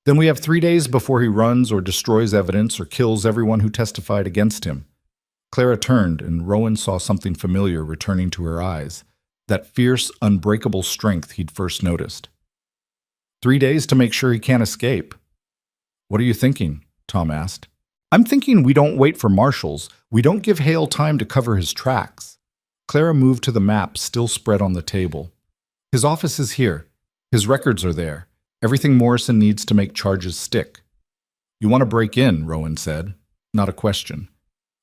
Then we have 3 days before he runs or destroys evidence or kills everyone who testified against him. Clara turned, and Rowan saw something familiar returning to her eyes, that fierce, unbreakable strength he'd first noticed. 3 days to make sure he can't escape. What are you thinking? Tom asked. I'm thinking we don't wait for marshals. We don't give Hale time to cover his tracks. Clara moved to the map still spread on the table. His office is here. His records are there. Everything Morrison needs to make charges stick. You want to break in, Rowan said. Not a question.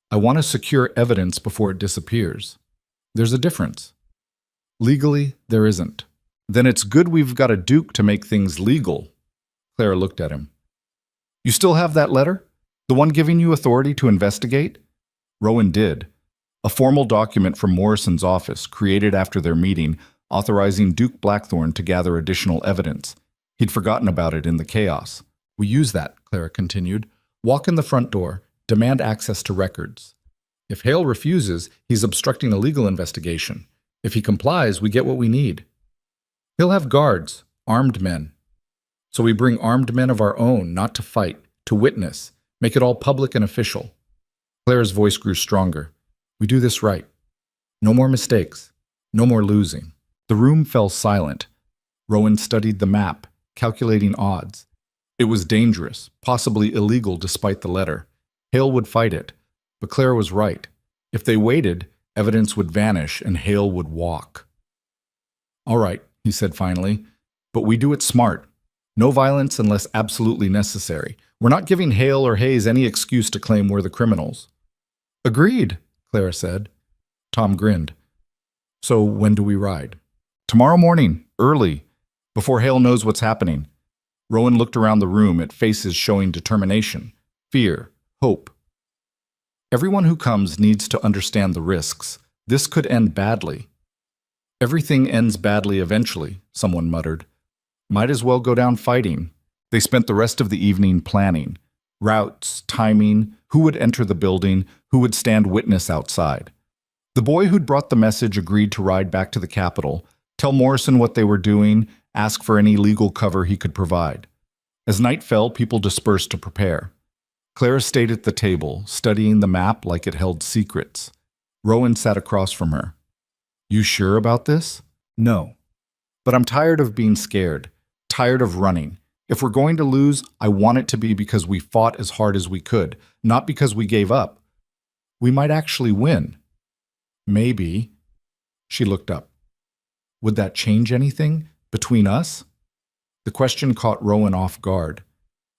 I want to secure evidence before it disappears. There's a difference. Legally, there isn't. Then it's good we've got a duke to make things legal. Clara looked at him. You still have that letter? The one giving you authority to investigate? Rowan did. A formal document from Morrison's office, created after their meeting, authorizing Duke Blackthorne to gather additional evidence. He'd forgotten about it in the chaos. We use that, Clara continued. Walk in the front door. Demand access to records. If Hale refuses, he's obstructing a legal investigation. If he complies, we get what we need. He'll have guards, armed men. So we bring armed men of our own, not to fight, to witness, make it all public and official. Clara's voice grew stronger. We do this right. No more mistakes. No more losing. The room fell silent. Rowan studied the map, calculating odds. It was dangerous, possibly illegal despite the letter. Hale would fight it, but Clara was right. If they waited, evidence would vanish and Hale would walk. All right, he said finally, but we do it smart. No violence unless absolutely necessary. We're not giving Hale or Hayes any excuse to claim we're the criminals. Agreed, Clara said. Tom grinned. So when do we ride? Tomorrow morning, early, before Hale knows what's happening. Rowan looked around the room at faces showing determination, fear, hope. Everyone who comes needs to understand the risks. This could end badly. Everything ends badly eventually, someone muttered. Might as well go down fighting. They spent the rest of the evening planning. Routes, timing, who would enter the building, who would stand witness outside. The boy who'd brought the message agreed to ride back to the capital, tell Morrison what they were doing, ask for any legal cover he could provide. As night fell, people dispersed to prepare. Clara stayed at the table, studying the map like it held secrets. Rowan sat across from her. You sure about this? No. But I'm tired of being scared, tired of running. If we're going to lose, I want it to be because we fought as hard as we could, not because we gave up. We might actually win. Maybe. She looked up. Would that change anything between us? The question caught Rowan off guard.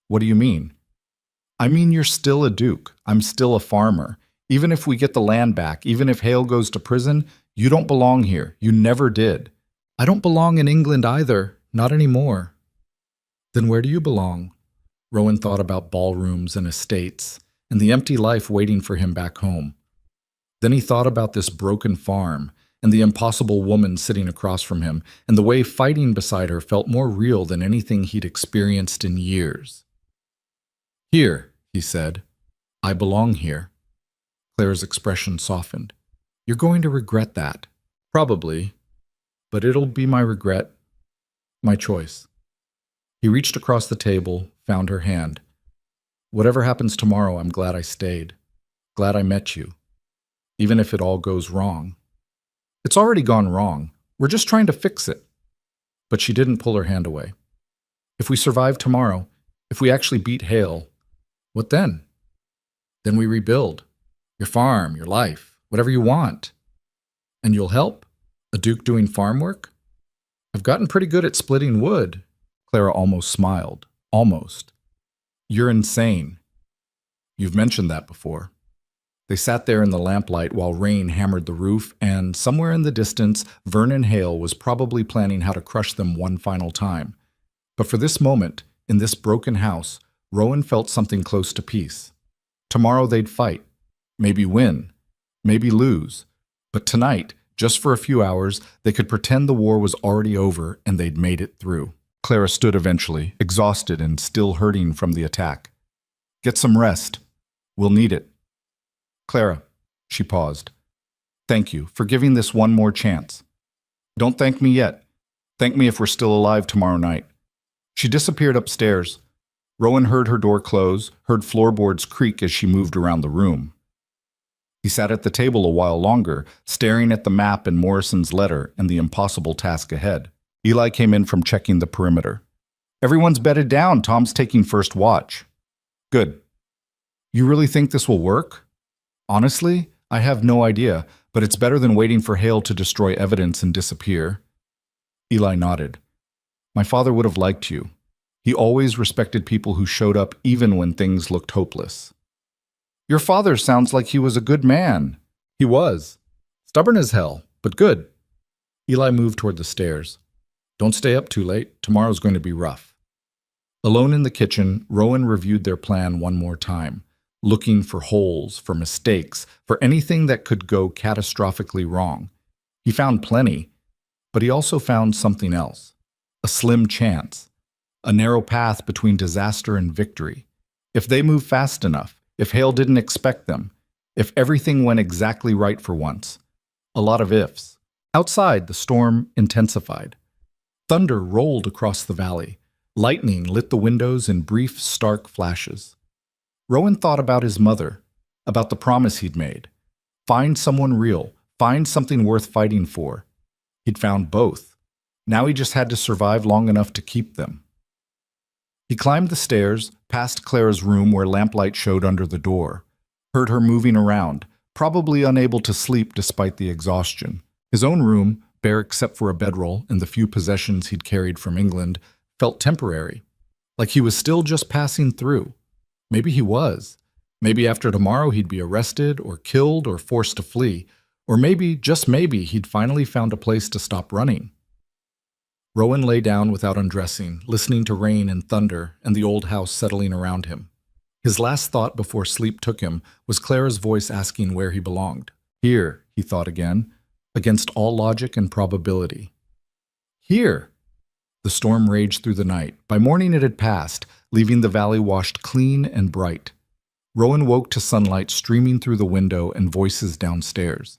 What do you mean? I mean you're still a duke. I'm still a farmer. Even if we get the land back, even if Hale goes to prison, you don't belong here. You never did. I don't belong in England either. Not anymore. Then where do you belong? Rowan thought about ballrooms and estates and the empty life waiting for him back home. Then he thought about this broken farm and the impossible woman sitting across from him, and the way fighting beside her felt more real than anything he'd experienced in years. Here, he said. I belong here. Claire's expression softened. You're going to regret that. Probably. But it'll be my regret. My choice. He reached across the table, found her hand. Whatever happens tomorrow, I'm glad I stayed. Glad I met you. Even if it all goes wrong. It's already gone wrong. We're just trying to fix it. But she didn't pull her hand away. If we survive tomorrow, if we actually beat Hale, what then? Then we rebuild. Your farm, your life, whatever you want. And you'll help? A duke doing farm work? I've gotten pretty good at splitting wood. Clara almost smiled. Almost. You're insane. You've mentioned that before. They sat there in the lamplight while rain hammered the roof, and somewhere in the distance, Vernon Hale was probably planning how to crush them one final time. But for this moment, in this broken house, Rowan felt something close to peace. Tomorrow they'd fight. Maybe win. Maybe lose. But tonight, just for a few hours, they could pretend the war was already over and they'd made it through. Clara stood eventually, exhausted and still hurting from the attack. Get some rest. We'll need it. Clara, she paused. Thank you for giving this one more chance. Don't thank me yet. Thank me if we're still alive tomorrow night. She disappeared upstairs. Rowan heard her door close, heard floorboards creak as she moved around the room. He sat at the table a while longer, staring at the map and Morrison's letter and the impossible task ahead. Eli came in from checking the perimeter. Everyone's bedded down. Tom's taking first watch. Good. You really think this will work? Honestly, I have no idea, but it's better than waiting for Hale to destroy evidence and disappear. Eli nodded. My father would have liked you. He always respected people who showed up even when things looked hopeless. Your father sounds like he was a good man. He was. Stubborn as hell, but good. Eli moved toward the stairs. Don't stay up too late. Tomorrow's going to be rough. Alone in the kitchen, Rowan reviewed their plan one more time, looking for holes, for mistakes, for anything that could go catastrophically wrong. He found plenty, but he also found something else. A slim chance. A narrow path between disaster and victory. If they moved fast enough, if Hale didn't expect them, if everything went exactly right for once. A lot of ifs. Outside, the storm intensified. Thunder rolled across the valley. Lightning lit the windows in brief, stark flashes. Rowan thought about his mother, about the promise he'd made. Find someone real, find something worth fighting for. He'd found both. Now he just had to survive long enough to keep them. He climbed the stairs, past Clara's room where lamplight showed under the door, heard her moving around, probably unable to sleep despite the exhaustion. His own room, bare except for a bedroll and the few possessions he'd carried from England, felt temporary, like he was still just passing through. Maybe he was. Maybe after tomorrow he'd be arrested or killed or forced to flee, Or maybe, just maybe, he'd finally found a place to stop running. Rowan lay down without undressing, listening to rain and thunder and the old house settling around him. His last thought before sleep took him was Clara's voice asking where he belonged. Here, he thought again, against all logic and probability. Here! The storm raged through the night. By morning it had passed, leaving the valley washed clean and bright. Rowan woke to sunlight streaming through the window and voices downstairs.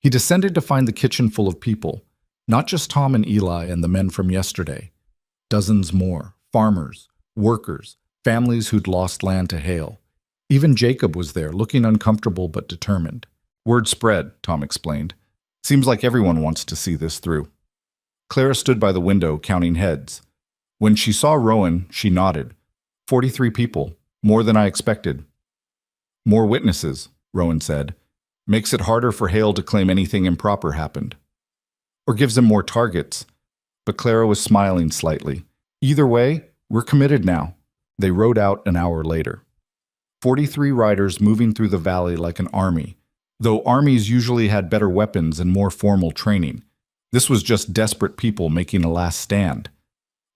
He descended to find the kitchen full of people, not just Tom and Eli and the men from yesterday. Dozens more, farmers, workers, families who'd lost land to hail. Even Jacob was there, looking uncomfortable but determined. Word spread, Tom explained. Seems like everyone wants to see this through. Clara stood by the window, counting heads. When she saw Rowan, she nodded. 43 people, more than I expected. More witnesses, Rowan said. Makes it harder for Hale to claim anything improper happened. Or gives him more targets. But Clara was smiling slightly. Either way, we're committed now. They rode out an hour later. 43 riders moving through the valley like an army, though armies usually had better weapons and more formal training. This was just desperate people making a last stand.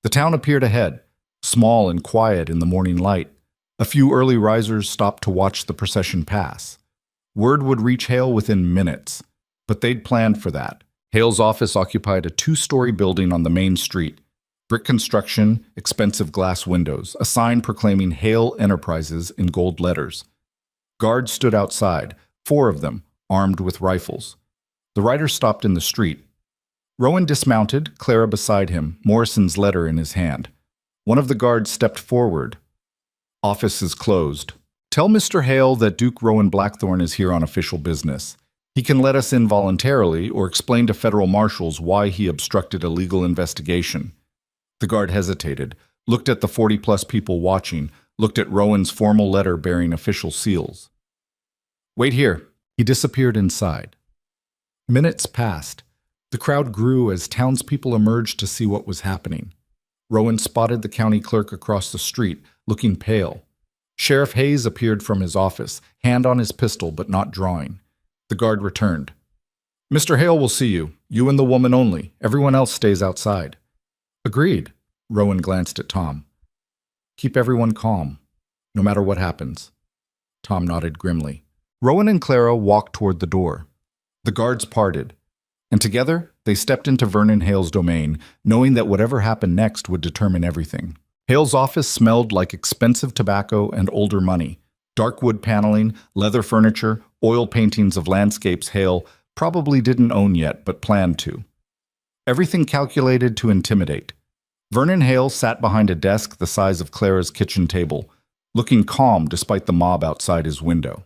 The town appeared ahead, small and quiet in the morning light. A few early risers stopped to watch the procession pass. Word would reach Hale within minutes, but they'd planned for that. Hale's office occupied a 2-story building on the main street. Brick construction, expensive glass windows, a sign proclaiming Hale Enterprises in gold letters. Guards stood outside, 4 of them, armed with rifles. The rider stopped in the street. Rowan dismounted, Clara beside him, Morrison's letter in his hand. One of the guards stepped forward. Office is closed. Tell Mr. Hale that Duke Rowan Blackthorne is here on official business. He can let us in voluntarily or explain to federal marshals why he obstructed a legal investigation. The guard hesitated, looked at the 40-plus people watching, looked at Rowan's formal letter bearing official seals. Wait here. He disappeared inside. Minutes passed. The crowd grew as townspeople emerged to see what was happening. Rowan spotted the county clerk across the street, looking pale. Sheriff Hayes appeared from his office, hand on his pistol but not drawing. The guard returned. Mr. Hale will see you. You and the woman only. Everyone else stays outside. Agreed. Rowan glanced at Tom. Keep everyone calm, no matter what happens. Tom nodded grimly. Rowan and Clara walked toward the door. The guards parted, and together they stepped into Vernon Hale's domain, knowing that whatever happened next would determine everything. Hale's office smelled like expensive tobacco and older money. Dark wood paneling, leather furniture, oil paintings of landscapes Hale probably didn't own yet but planned to. Everything calculated to intimidate. Vernon Hale sat behind a desk the size of Clara's kitchen table, looking calm despite the mob outside his window.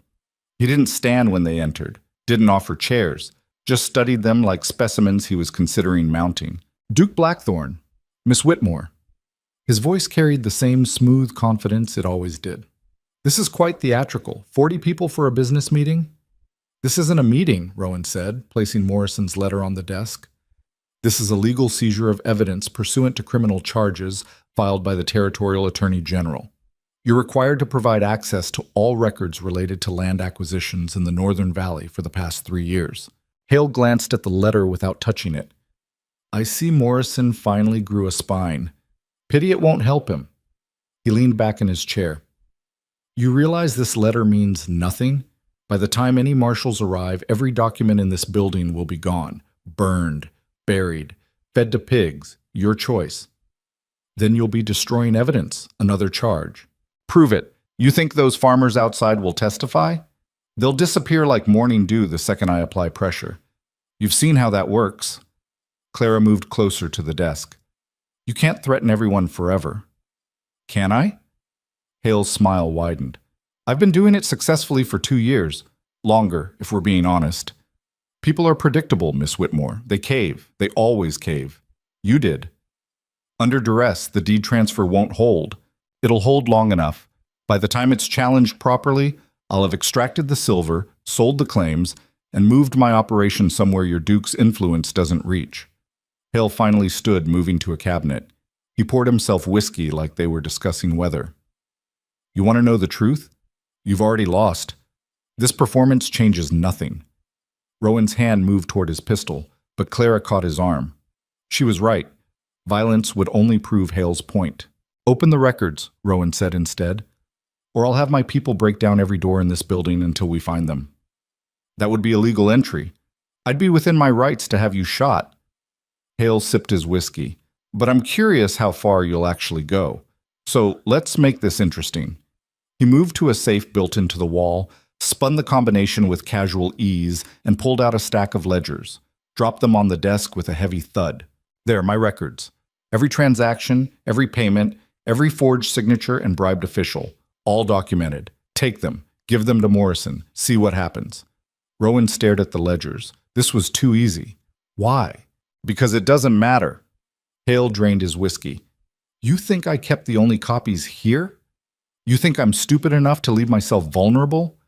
He didn't stand when they entered, didn't offer chairs, just studied them like specimens he was considering mounting. Duke Blackthorne, Miss Whitmore. His voice carried the same smooth confidence it always did. This is quite theatrical. 40 people for a business meeting? This isn't a meeting, Rowan said, placing Morrison's letter on the desk. This is a legal seizure of evidence pursuant to criminal charges filed by the Territorial Attorney General. You're required to provide access to all records related to land acquisitions in the Northern Valley for the past 3 years. Hale glanced at the letter without touching it. I see Morrison finally grew a spine. Pity it won't help him. He leaned back in his chair. You realize this letter means nothing? By the time any marshals arrive, every document in this building will be gone, burned, buried, fed to pigs, your choice. Then you'll be destroying evidence, another charge. Prove it. You think those farmers outside will testify? They'll disappear like morning dew the second I apply pressure. You've seen how that works. Clara moved closer to the desk. You can't threaten everyone forever. Can I? Hale's smile widened. I've been doing it successfully for 2 years. Longer, if we're being honest. People are predictable, Miss Whitmore. They cave. They always cave. You did. Under duress, the deed transfer won't hold. It'll hold long enough. By the time it's challenged properly, I'll have extracted the silver, sold the claims, and moved my operation somewhere your Duke's influence doesn't reach. Hale finally stood, moving to a cabinet. He poured himself whiskey like they were discussing weather. You want to know the truth? You've already lost. This performance changes nothing. Rowan's hand moved toward his pistol, but Clara caught his arm. She was right. Violence would only prove Hale's point. Open the records, Rowan said instead, or I'll have my people break down every door in this building until we find them. That would be illegal entry. I'd be within my rights to have you shot. Hale sipped his whiskey. But I'm curious how far you'll actually go. So let's make this interesting. He moved to a safe built into the wall, spun the combination with casual ease, and pulled out a stack of ledgers, dropped them on the desk with a heavy thud. There, my records. Every transaction, every payment, every forged signature and bribed official, all documented. Take them, give them to Morrison, see what happens. Rowan stared at the ledgers. This was too easy. Why? Because it doesn't matter. Hale drained his whiskey. You think I kept the only copies here? You think I'm stupid enough to leave myself vulnerable?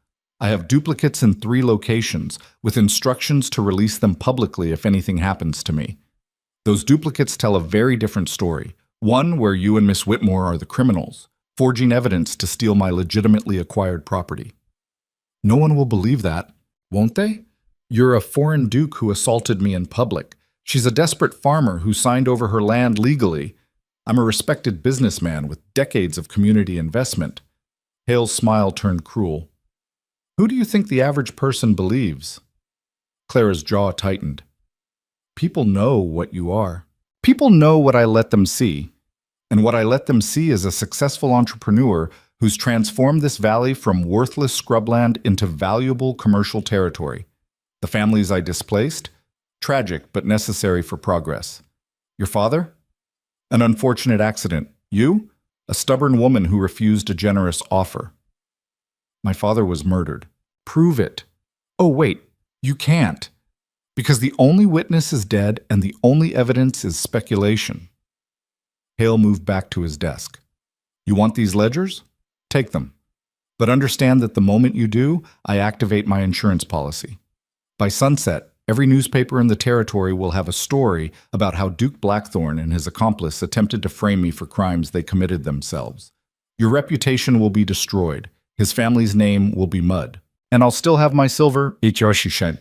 I have duplicates in 3 locations, with instructions to release them publicly if anything happens to me. Those duplicates tell a very different story. One where you and Miss Whitmore are the criminals, forging evidence to steal my legitimately acquired property. No one will believe that, won't they? You're a foreign duke who assaulted me in public. She's a desperate farmer who signed over her land legally. I'm a respected businessman with decades of community investment. Hale's smile turned cruel. Who do you think the average person believes? Clara's jaw tightened. People know what you are. People know what I let them see. And what I let them see is a successful entrepreneur who's transformed this valley from worthless scrubland into valuable commercial territory. The families I displaced? Tragic, but necessary for progress. Your father? An unfortunate accident. You? A stubborn woman who refused a generous offer. My father was murdered. Prove it. Oh, wait, you can't. Because the only witness is dead and the only evidence is speculation. Hale moved back to his desk. You want these ledgers? Take them. But understand that the moment you do, I activate my insurance policy. By sunset, every newspaper in the territory will have a story about how Duke Blackthorne and his accomplice attempted to frame me for crimes they committed themselves. Your reputation will be destroyed. His family's name will be mud. And I'll still have my silver Ichoshishen.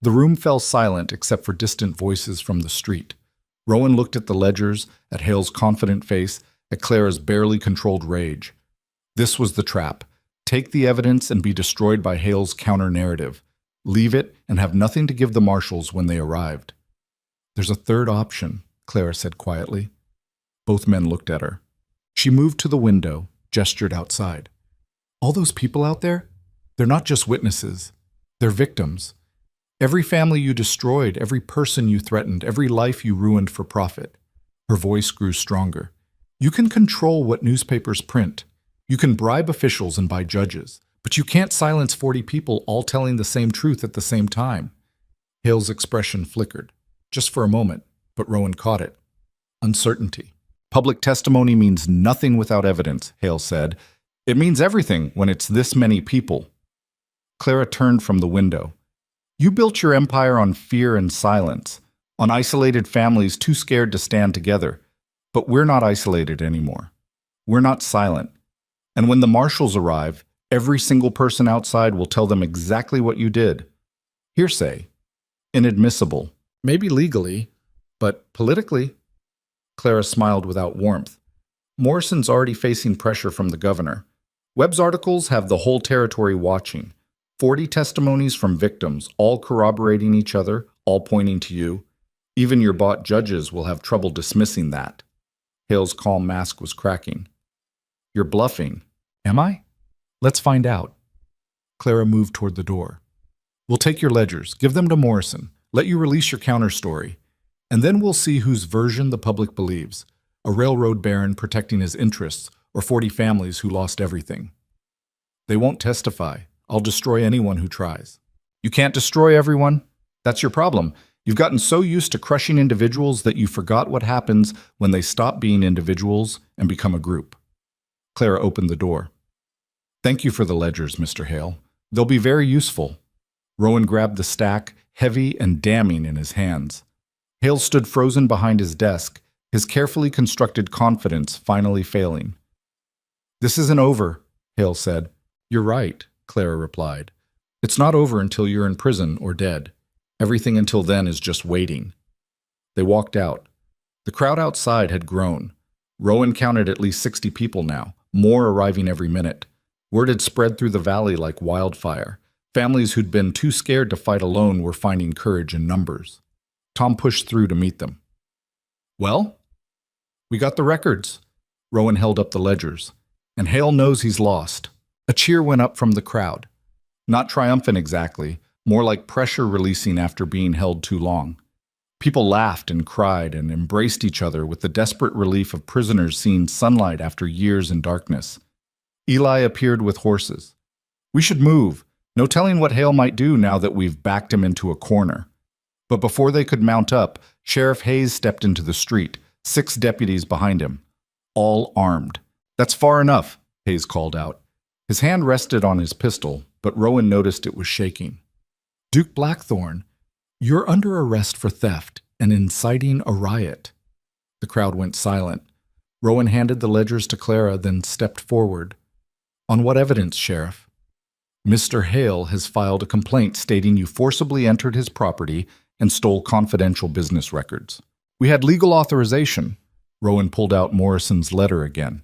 The room fell silent except for distant voices from the street. Rowan looked at the ledgers, at Hale's confident face, at Clara's barely controlled rage. This was the trap. Take the evidence and be destroyed by Hale's counter-narrative. Leave it and have nothing to give the marshals when they arrived. There's a third option, Clara said quietly. Both men looked at her. She moved to the window, gestured outside. All those people out there? They're not just witnesses. They're victims. Every family you destroyed, every person you threatened, every life you ruined for profit. Her voice grew stronger. You can control what newspapers print. You can bribe officials and buy judges. But you can't silence 40 people all telling the same truth at the same time. Hale's expression flickered. Just for a moment, but Rowan caught it. Uncertainty. Public testimony means nothing without evidence, Hale said. It means everything when it's this many people. Clara turned from the window. You built your empire on fear and silence, on isolated families too scared to stand together. But we're not isolated anymore. We're not silent. And when the marshals arrive, every single person outside will tell them exactly what you did. Hearsay. Inadmissible. Maybe legally, but politically. Clara smiled without warmth. Morrison's already facing pressure from the governor. Webb's articles have the whole territory watching. 40 testimonies from victims, all corroborating each other, all pointing to you. Even your bought judges will have trouble dismissing that. Hale's calm mask was cracking. You're bluffing. Am I? Let's find out. Clara moved toward the door. We'll take your ledgers, give them to Morrison, let you release your counter-story, and then we'll see whose version the public believes. A railroad baron protecting his interests, or 40 families who lost everything. They won't testify. I'll destroy anyone who tries. You can't destroy everyone. That's your problem. You've gotten so used to crushing individuals that you forgot what happens when they stop being individuals and become a group. Clara opened the door. Thank you for the ledgers, Mr. Hale. They'll be very useful. Rowan grabbed the stack, heavy and damning in his hands. Hale stood frozen behind his desk, his carefully constructed confidence finally failing. This isn't over, Hale said. You're right, Clara replied. It's not over until you're in prison or dead. Everything until then is just waiting. They walked out. The crowd outside had grown. Rowan counted at least 60 people now, more arriving every minute. Word had spread through the valley like wildfire. Families who'd been too scared to fight alone were finding courage in numbers. Tom pushed through to meet them. Well? We got the records. Rowan held up the ledgers. And Hale knows he's lost. A cheer went up from the crowd. Not triumphant exactly, more like pressure releasing after being held too long. People laughed and cried and embraced each other with the desperate relief of prisoners seeing sunlight after years in darkness. Eli appeared with horses. We should move. No telling what Hale might do now that we've backed him into a corner. But before they could mount up, Sheriff Hayes stepped into the street, 6 deputies behind him, all armed. That's far enough, Hayes called out. His hand rested on his pistol, but Rowan noticed it was shaking. Duke Blackthorne, you're under arrest for theft and inciting a riot. The crowd went silent. Rowan handed the ledgers to Clara, then stepped forward. On what evidence, Sheriff? Mr. Hale has filed a complaint stating you forcibly entered his property and stole confidential business records. We had legal authorization. Rowan pulled out Morrison's letter again.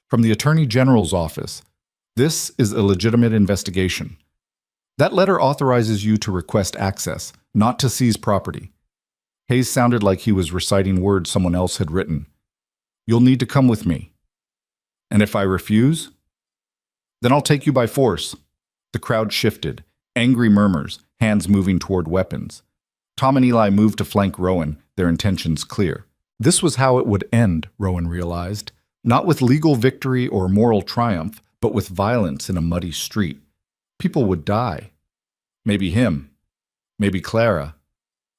From the Attorney General's office. This is a legitimate investigation. That letter authorizes you to request access, not to seize property. Hayes sounded like he was reciting words someone else had written. You'll need to come with me. And if I refuse? Then I'll take you by force. The crowd shifted, angry murmurs, hands moving toward weapons. Tom and Eli moved to flank Rowan, their intentions clear. This was how it would end, Rowan realized. Not with legal victory or moral triumph, but with violence in a muddy street. People would die. Maybe him. Maybe Clara.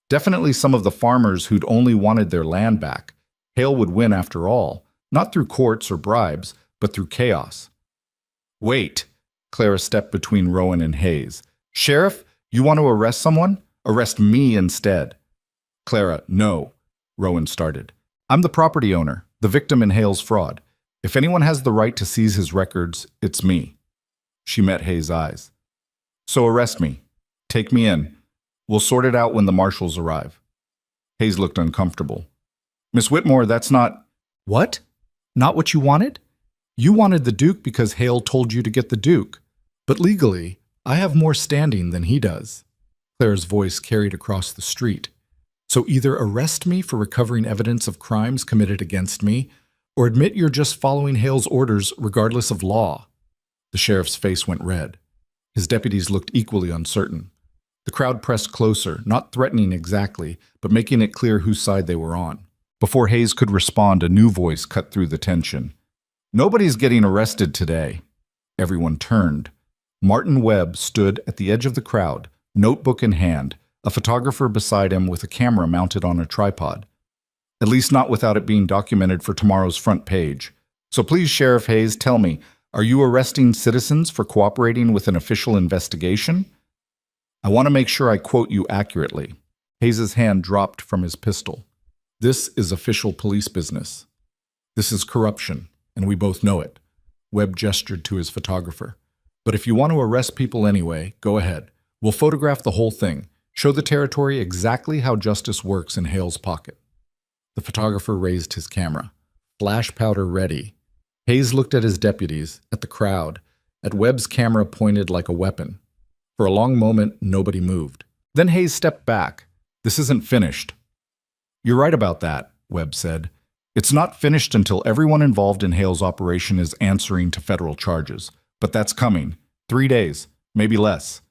Definitely some of the farmers who'd only wanted their land back. Hale would win after all, not through courts or bribes, but through chaos. Wait, Clara stepped between Rowan and Hayes. Sheriff, you want to arrest someone? Arrest me instead. Clara, no, Rowan started. I'm the property owner, the victim in Hale's fraud. If anyone has the right to seize his records, it's me. She met Hayes' eyes. So arrest me. Take me in. We'll sort it out when the marshals arrive. Hayes looked uncomfortable. Miss Whitmore, that's not... What? Not what you wanted? You wanted the Duke because Hale told you to get the Duke. But legally, I have more standing than he does. Clara's voice carried across the street. So either arrest me for recovering evidence of crimes committed against me, or admit you're just following Hale's orders regardless of law. The sheriff's face went red. His deputies looked equally uncertain. The crowd pressed closer, not threatening exactly, but making it clear whose side they were on. Before Hayes could respond, a new voice cut through the tension. Nobody's getting arrested today. Everyone turned. Martin Webb stood at the edge of the crowd, notebook in hand, a photographer beside him with a camera mounted on a tripod. At least not without it being documented for tomorrow's front page. So please, Sheriff Hayes, tell me, are you arresting citizens for cooperating with an official investigation? I want to make sure I quote you accurately. Hayes' hand dropped from his pistol. This is official police business. This is corruption, and we both know it. Webb gestured to his photographer. But if you want to arrest people anyway, go ahead. We'll photograph the whole thing. Show the territory exactly how justice works in Hale's pocket. The photographer raised his camera. Flash powder ready. Hayes looked at his deputies, at the crowd, at Webb's camera pointed like a weapon. For a long moment, nobody moved. Then Hayes stepped back. This isn't finished. You're right about that, Webb said. It's not finished until everyone involved in Hale's operation is answering to federal charges. But that's coming. 3 days, maybe less.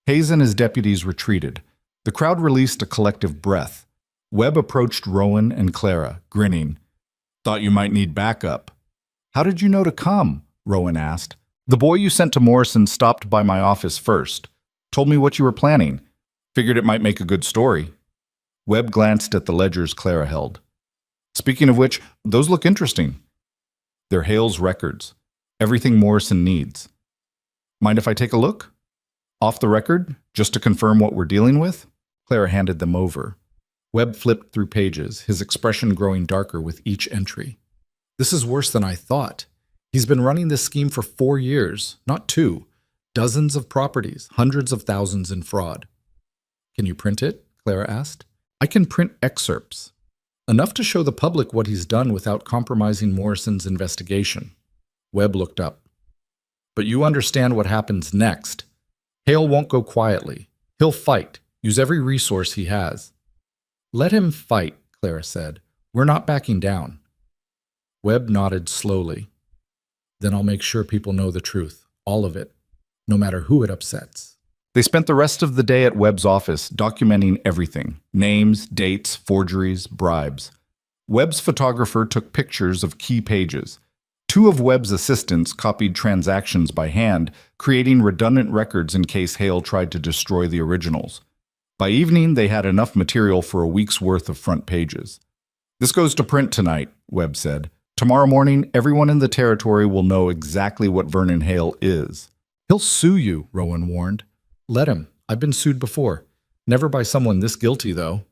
Hayes and his deputies retreated. The crowd released a collective breath. Webb approached Rowan and Clara, grinning. Thought you might need backup. How did you know to come? Rowan asked. The boy you sent to Morrison stopped by my office first. Told me what you were planning. Figured it might make a good story. Webb glanced at the ledgers Clara held. Speaking of which, those look interesting. They're Hale's records. Everything Morrison needs. Mind if I take a look? Off the record, just to confirm what we're dealing with? Clara handed them over. Webb flipped through pages, his expression growing darker with each entry. This is worse than I thought. He's been running this scheme for 4 years, not 2. Dozens of properties, hundreds of thousands in fraud. Can you print it? Clara asked. I can print excerpts. Enough to show the public what he's done without compromising Morrison's investigation. Webb looked up. But you understand what happens next. Hale won't go quietly. He'll fight, use every resource he has. Let him fight, Clara said. We're not backing down. Webb nodded slowly. Then I'll make sure people know the truth, all of it, no matter who it upsets. They spent the rest of the day at Webb's office documenting everything: names, dates, forgeries, bribes. Webb's photographer took pictures of key pages. Two of Webb's assistants copied transactions by hand, creating redundant records in case Hale tried to destroy the originals. By evening, they had enough material for a week's worth of front pages. This goes to print tonight, Webb said. Tomorrow morning, everyone in the territory will know exactly what Vernon Hale is. He'll sue you, Rowan warned. Let him. I've been sued before. Never by someone this guilty, though.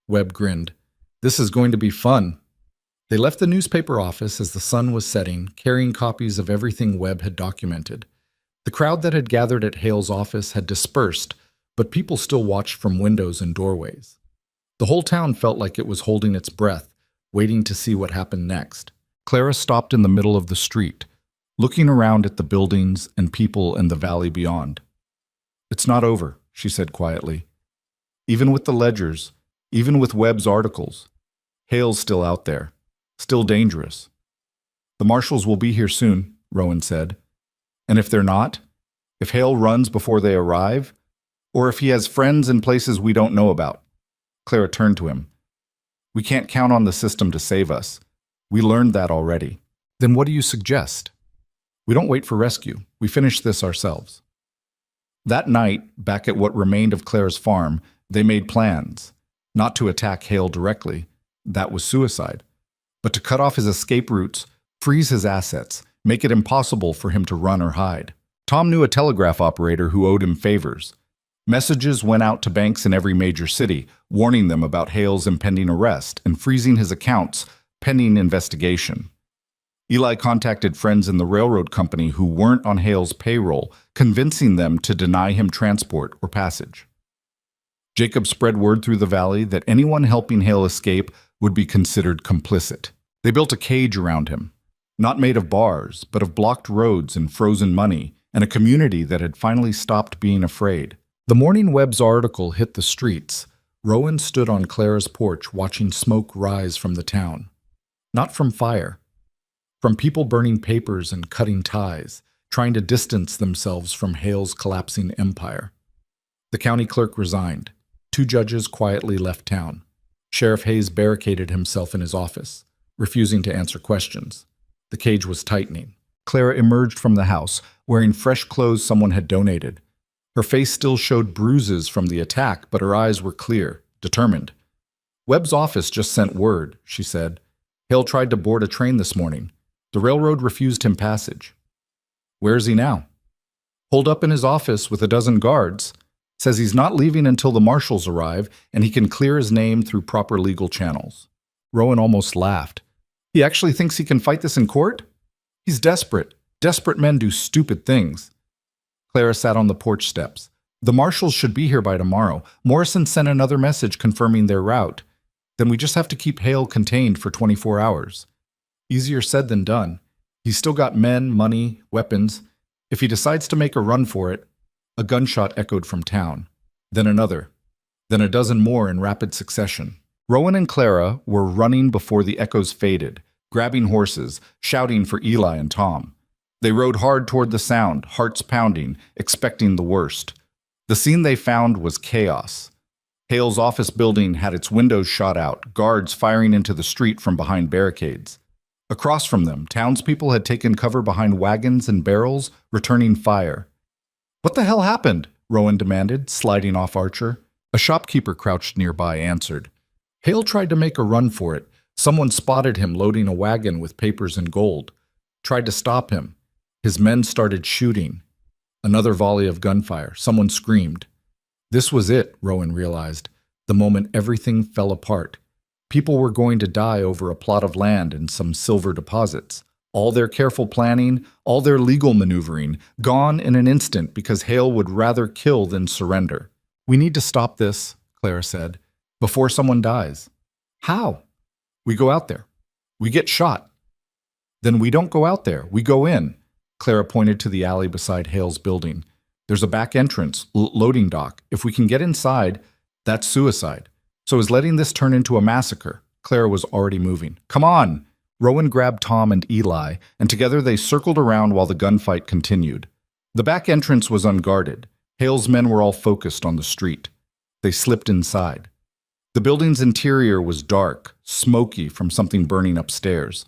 Webb grinned. This is going to be fun. They left the newspaper office as the sun was setting, carrying copies of everything Webb had documented. The crowd that had gathered at Hale's office had dispersed, but people still watched from windows and doorways. The whole town felt like it was holding its breath, waiting to see what happened next. Clara stopped in the middle of the street, looking around at the buildings and people and the valley beyond. It's not over, she said quietly. Even with the ledgers, even with Webb's articles, Hale's still out there, still dangerous. The marshals will be here soon, Rowan said. And if they're not, if Hale runs before they arrive, or if he has friends in places we don't know about. Clara turned to him. We can't count on the system to save us. We learned that already. Then what do you suggest? We don't wait for rescue. We finish this ourselves. That night, back at what remained of Clara's farm, they made plans. Not to attack Hale directly. That was suicide. But to cut off his escape routes, freeze his assets, make it impossible for him to run or hide. Tom knew a telegraph operator who owed him favors. Messages went out to banks in every major city, warning them about Hale's impending arrest and freezing his accounts pending investigation. Eli contacted friends in the railroad company who weren't on Hale's payroll, convincing them to deny him transport or passage. Jacob spread word through the valley that anyone helping Hale escape would be considered complicit. They built a cage around him, not made of bars, but of blocked roads and frozen money, and a community that had finally stopped being afraid. The morning Webb's article hit the streets. Rowan stood on Clara's porch watching smoke rise from the town. Not from fire. From people burning papers and cutting ties, trying to distance themselves from Hale's collapsing empire. The county clerk resigned. 2 judges quietly left town. Sheriff Hayes barricaded himself in his office, refusing to answer questions. The cage was tightening. Clara emerged from the house, wearing fresh clothes someone had donated. Her face still showed bruises from the attack, but her eyes were clear, determined. Webb's office just sent word, she said. Hale tried to board a train this morning. The railroad refused him passage. Where is he now? Holed up in his office with a dozen guards. Says he's not leaving until the marshals arrive and he can clear his name through proper legal channels. Rowan almost laughed. He actually thinks he can fight this in court? He's desperate. Desperate men do stupid things. Clara sat on the porch steps. The marshals should be here by tomorrow. Morrison sent another message confirming their route. Then we just have to keep Hale contained for 24 hours. Easier said than done. He's still got men, money, weapons. If he decides to make a run for it, a gunshot echoed from town. Then another. Then a dozen more in rapid succession. Rowan and Clara were running before the echoes faded, grabbing horses, shouting for Eli and Tom. They rode hard toward the sound, hearts pounding, expecting the worst. The scene they found was chaos. Hale's office building had its windows shot out, guards firing into the street from behind barricades. Across from them, townspeople had taken cover behind wagons and barrels, returning fire. What the hell happened? Rowan demanded, sliding off Archer. A shopkeeper crouched nearby answered. Hale tried to make a run for it. Someone spotted him loading a wagon with papers and gold. Tried to stop him. His men started shooting. Another volley of gunfire. Someone screamed. This was it, Rowan realized, the moment everything fell apart. People were going to die over a plot of land and some silver deposits, All their careful planning, all their legal maneuvering, gone in an instant because Hale would rather kill than surrender. "We need to stop this," Clara said, "before someone dies." "How?" "We go out there. We get shot." "Then we don't go out there. We go in." Clara pointed to the alley beside Hale's building. "There's a back entrance, loading dock. If we can get inside, that's suicide. So is letting this turn into a massacre?" Clara was already moving. "Come on!" Rowan grabbed Tom and Eli, and together they circled around while the gunfight continued. The back entrance was unguarded. Hale's men were all focused on the street. They slipped inside. The building's interior was dark, smoky from something burning upstairs.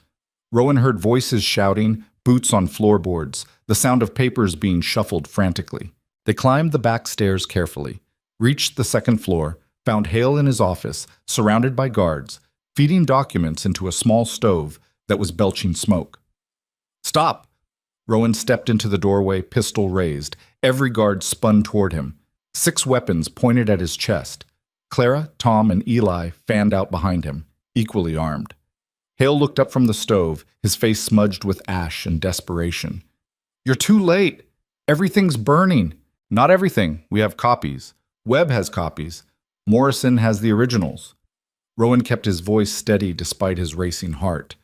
Rowan heard voices shouting, boots on floorboards, the sound of papers being shuffled frantically. They climbed the back stairs carefully, reached the second floor, found Hale in his office, surrounded by guards, feeding documents into a small stove that was belching smoke. "Stop!" Rowan stepped into the doorway, pistol raised. Every guard spun toward him. 6 weapons pointed at his chest. Clara, Tom, and Eli fanned out behind him, equally armed. Hale looked up from the stove, his face smudged with ash and desperation. "You're too late! Everything's burning!" "Not everything. We have copies. Webb has copies. Morrison has the originals." Rowan kept his voice steady despite his racing heart.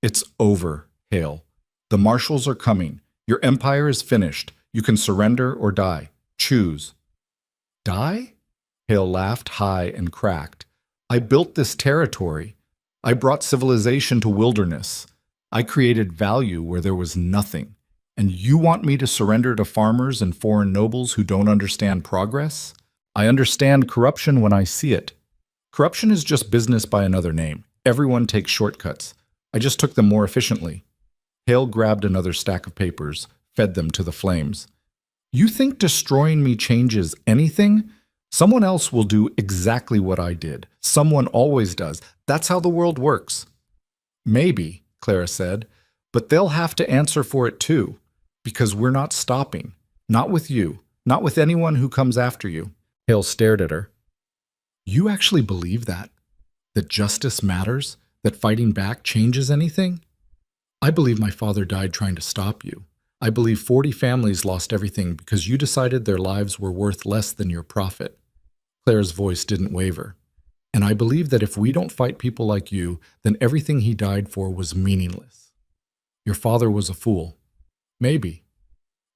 "It's over, Hale. The marshals are coming. Your empire is finished. You can surrender or die. Choose." "Die?" Hale laughed high and cracked. "I built this territory. I brought civilization to wilderness. I created value where there was nothing. And you want me to surrender to farmers and foreign nobles who don't understand progress? I understand corruption when I see it. Corruption is just business by another name. Everyone takes shortcuts. I just took them more efficiently." Hale grabbed another stack of papers, fed them to the flames. "You think destroying me changes anything? Someone else will do exactly what I did. Someone always does. That's how the world works." "Maybe," Clara said, "but they'll have to answer for it too, because we're not stopping. Not with you. Not with anyone who comes after you." Hale stared at her. "You actually believe that? That justice matters? That fighting back changes anything?" "I believe my father died trying to stop you. I believe 40 families lost everything because you decided their lives were worth less than your profit." Claire's voice didn't waver. "And I believe that if we don't fight people like you, then everything he died for was meaningless. Your father was a fool. Maybe.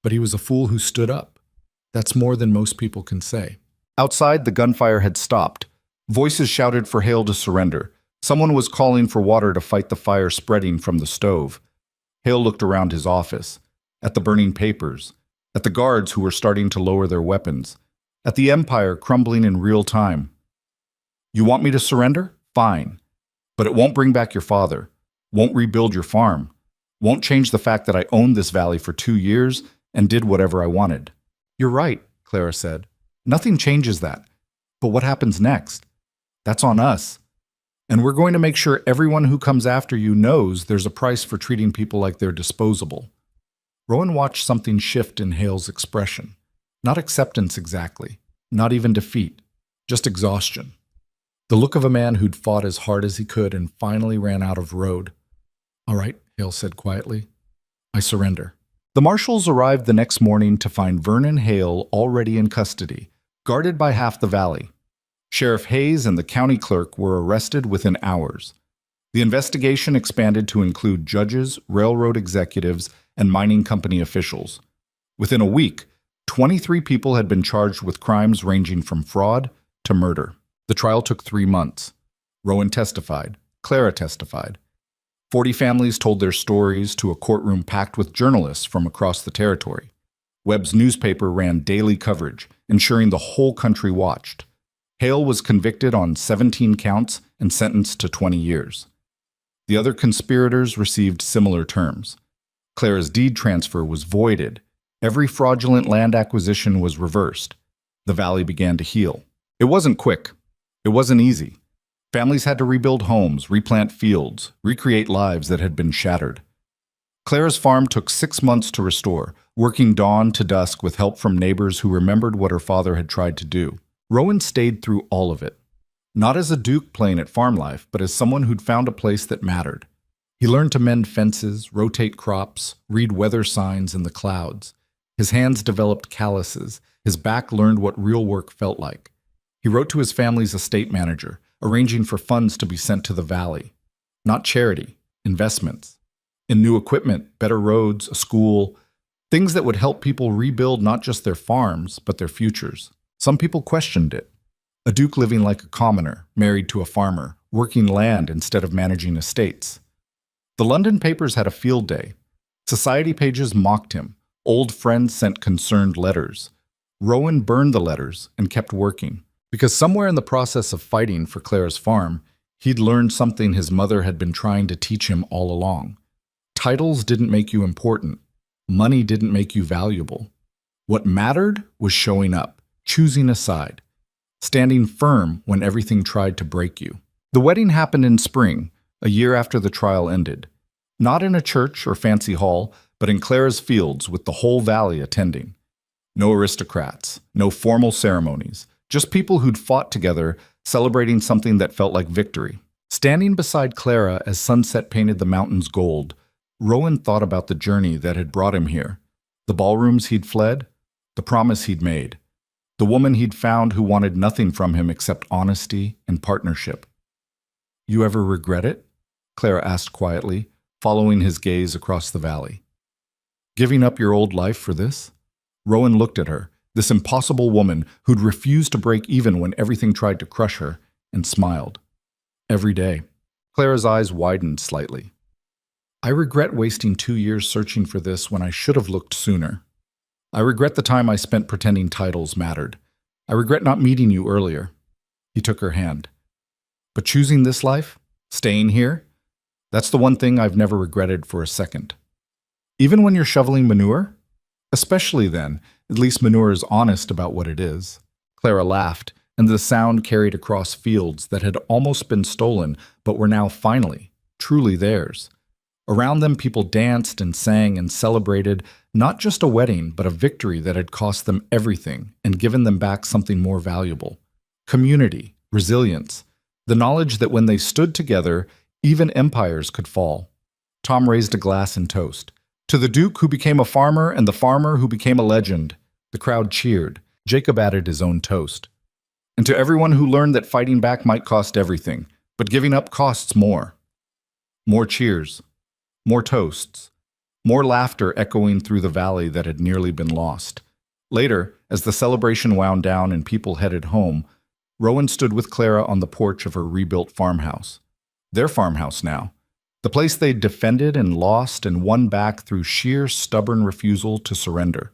But he was a fool who stood up. That's more than most people can say." Outside, the gunfire had stopped. Voices shouted for Hale to surrender. Someone was calling for water to fight the fire spreading from the stove. Hale looked around his office, at the burning papers, at the guards who were starting to lower their weapons, at the empire crumbling in real time. "You want me to surrender? Fine. But it won't bring back your father, won't rebuild your farm, won't change the fact that I owned this valley for 2 years and did whatever I wanted." "You're right," Clara said. "Nothing changes that. But what happens next? That's on us. And we're going to make sure everyone who comes after you knows there's a price for treating people like they're disposable." Rowan watched something shift in Hale's expression. Not acceptance exactly, not even defeat, just exhaustion. The look of a man who'd fought as hard as he could and finally ran out of road. "All right," Hale said quietly. "I surrender." The marshals arrived the next morning to find Vernon Hale already in custody, guarded by half the valley. Sheriff Hayes and the county clerk were arrested within hours. The investigation expanded to include judges, railroad executives, and mining company officials. Within a week, 23 people had been charged with crimes ranging from fraud to murder. The trial took 3 months. Rowan testified. Clara testified. 40 families told their stories to a courtroom packed with journalists from across the territory. Webb's newspaper ran daily coverage, ensuring the whole country watched. Hale was convicted on 17 counts and sentenced to 20 years. The other conspirators received similar terms. Clara's deed transfer was voided. Every fraudulent land acquisition was reversed. The valley began to heal. It wasn't quick. It wasn't easy. Families had to rebuild homes, replant fields, recreate lives that had been shattered. Clara's farm took 6 months to restore, working dawn to dusk with help from neighbors who remembered what her father had tried to do. Rowan stayed through all of it. Not as a duke playing at farm life, but as someone who'd found a place that mattered. He learned to mend fences, rotate crops, read weather signs in the clouds. His hands developed calluses. His back learned what real work felt like. He wrote to his family's estate manager, arranging for funds to be sent to the valley. Not charity, investments. In new equipment, better roads, a school, things that would help people rebuild not just their farms, but their futures. Some people questioned it. A duke living like a commoner, married to a farmer, working land instead of managing estates. The London papers had a field day. Society pages mocked him. Old friends sent concerned letters. Rowan burned the letters and kept working, because somewhere in the process of fighting for Clara's farm, he'd learned something his mother had been trying to teach him all along. Titles didn't make you important. Money didn't make you valuable. What mattered was showing up, choosing a side, standing firm when everything tried to break you. The wedding happened in spring, a year after the trial ended. Not in a church or fancy hall, but in Clara's fields with the whole valley attending. No aristocrats, no formal ceremonies, just people who'd fought together, celebrating something that felt like victory. Standing beside Clara as sunset painted the mountains gold, Rowan thought about the journey that had brought him here, the ballrooms he'd fled, the promise he'd made, the woman he'd found who wanted nothing from him except honesty and partnership. "You ever regret it?" Clara asked quietly, following his gaze across the valley. "Giving up your old life for this?" Rowan looked at her, this impossible woman who'd refused to break even when everything tried to crush her, and smiled. "Every day." Clara's eyes widened slightly. "I regret wasting 2 years searching for this when I should have looked sooner. I regret the time I spent pretending titles mattered. I regret not meeting you earlier." He took her hand. "But choosing this life, staying here, that's the one thing I've never regretted for a second. Even when you're shoveling manure? Especially then, at least manure is honest about what it is." Clara laughed, and the sound carried across fields that had almost been stolen, but were now finally, truly theirs. Around them, people danced and sang and celebrated not just a wedding, but a victory that had cost them everything and given them back something more valuable. Community, resilience, the knowledge that when they stood together, even empires could fall. Tom raised a glass in toast. To the Duke who became a farmer and the farmer who became a legend. The crowd cheered. Jacob added his own toast. And to everyone who learned that fighting back might cost everything, but giving up costs more. More cheers. More toasts. More laughter echoing through the valley that had nearly been lost. Later, as the celebration wound down and people headed home, Rowan stood with Clara on the porch of her rebuilt farmhouse. Their farmhouse now. The place they'd defended and lost and won back through sheer stubborn refusal to surrender.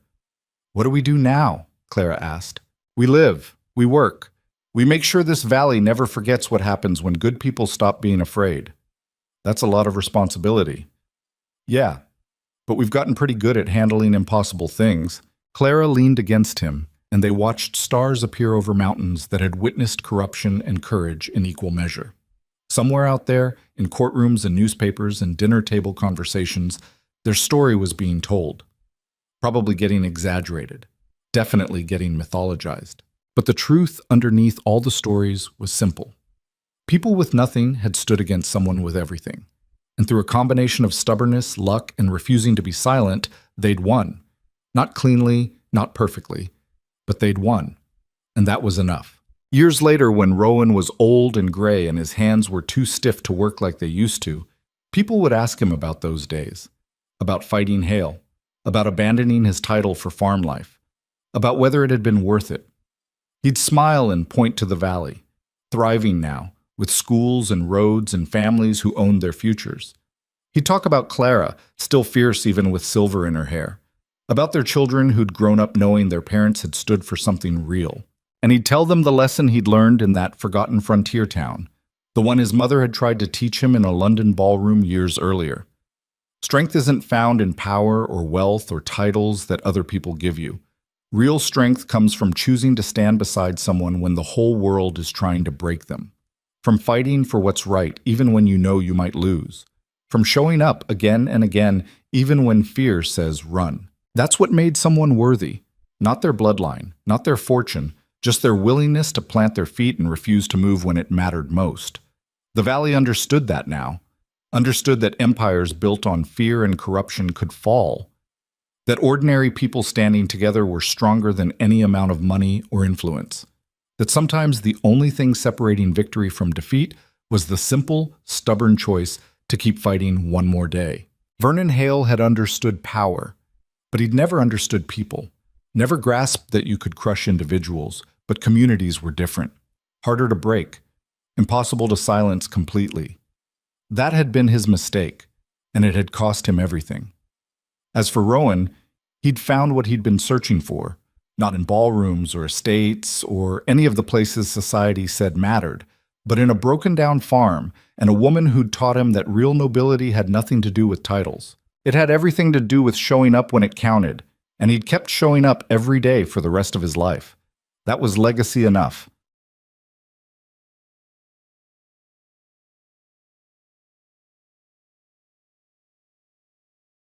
"What do we do now?" Clara asked. "We live. We work. We make sure this valley never forgets what happens when good people stop being afraid." "That's a lot of responsibility." "Yeah, but we've gotten pretty good at handling impossible things." Clara leaned against him, and they watched stars appear over mountains that had witnessed corruption and courage in equal measure. Somewhere out there, in courtrooms and newspapers and dinner table conversations, their story was being told. Probably getting exaggerated, definitely getting mythologized. But the truth underneath all the stories was simple. People with nothing had stood against someone with everything. And through a combination of stubbornness, luck, and refusing to be silent, they'd won. Not cleanly, not perfectly, but they'd won. And that was enough. Years later, when Rowan was old and gray and his hands were too stiff to work like they used to, people would ask him about those days, about fighting hail, about abandoning his title for farm life, about whether it had been worth it. He'd smile and point to the valley, thriving now, with schools and roads and families who owned their futures. He'd talk about Clara, still fierce even with silver in her hair, about their children who'd grown up knowing their parents had stood for something real. And he'd tell them the lesson he'd learned in that forgotten frontier town, the one his mother had tried to teach him in a London ballroom years earlier. Strength isn't found in power or wealth or titles that other people give you. Real strength comes from choosing to stand beside someone when the whole world is trying to break them. From fighting for what's right, even when you know you might lose. From showing up again and again, even when fear says run. That's what made someone worthy. Not their bloodline, not their fortune, just their willingness to plant their feet and refuse to move when it mattered most. The valley understood that now. understood that empires built on fear and corruption could fall, that ordinary people standing together were stronger than any amount of money or influence, that sometimes the only thing separating victory from defeat was the simple, stubborn choice to keep fighting one more day. Vernon Hale had understood power, but he'd never understood people, never grasped that you could crush individuals, but communities were different, harder to break, impossible to silence completely. That had been his mistake, and it had cost him everything. As for Rowan, he'd found what he'd been searching for, not in ballrooms or estates or any of the places society said mattered, but in a broken-down farm and a woman who'd taught him that real nobility had nothing to do with titles. It had everything to do with showing up when it counted, and he'd kept showing up every day for the rest of his life. That was legacy enough.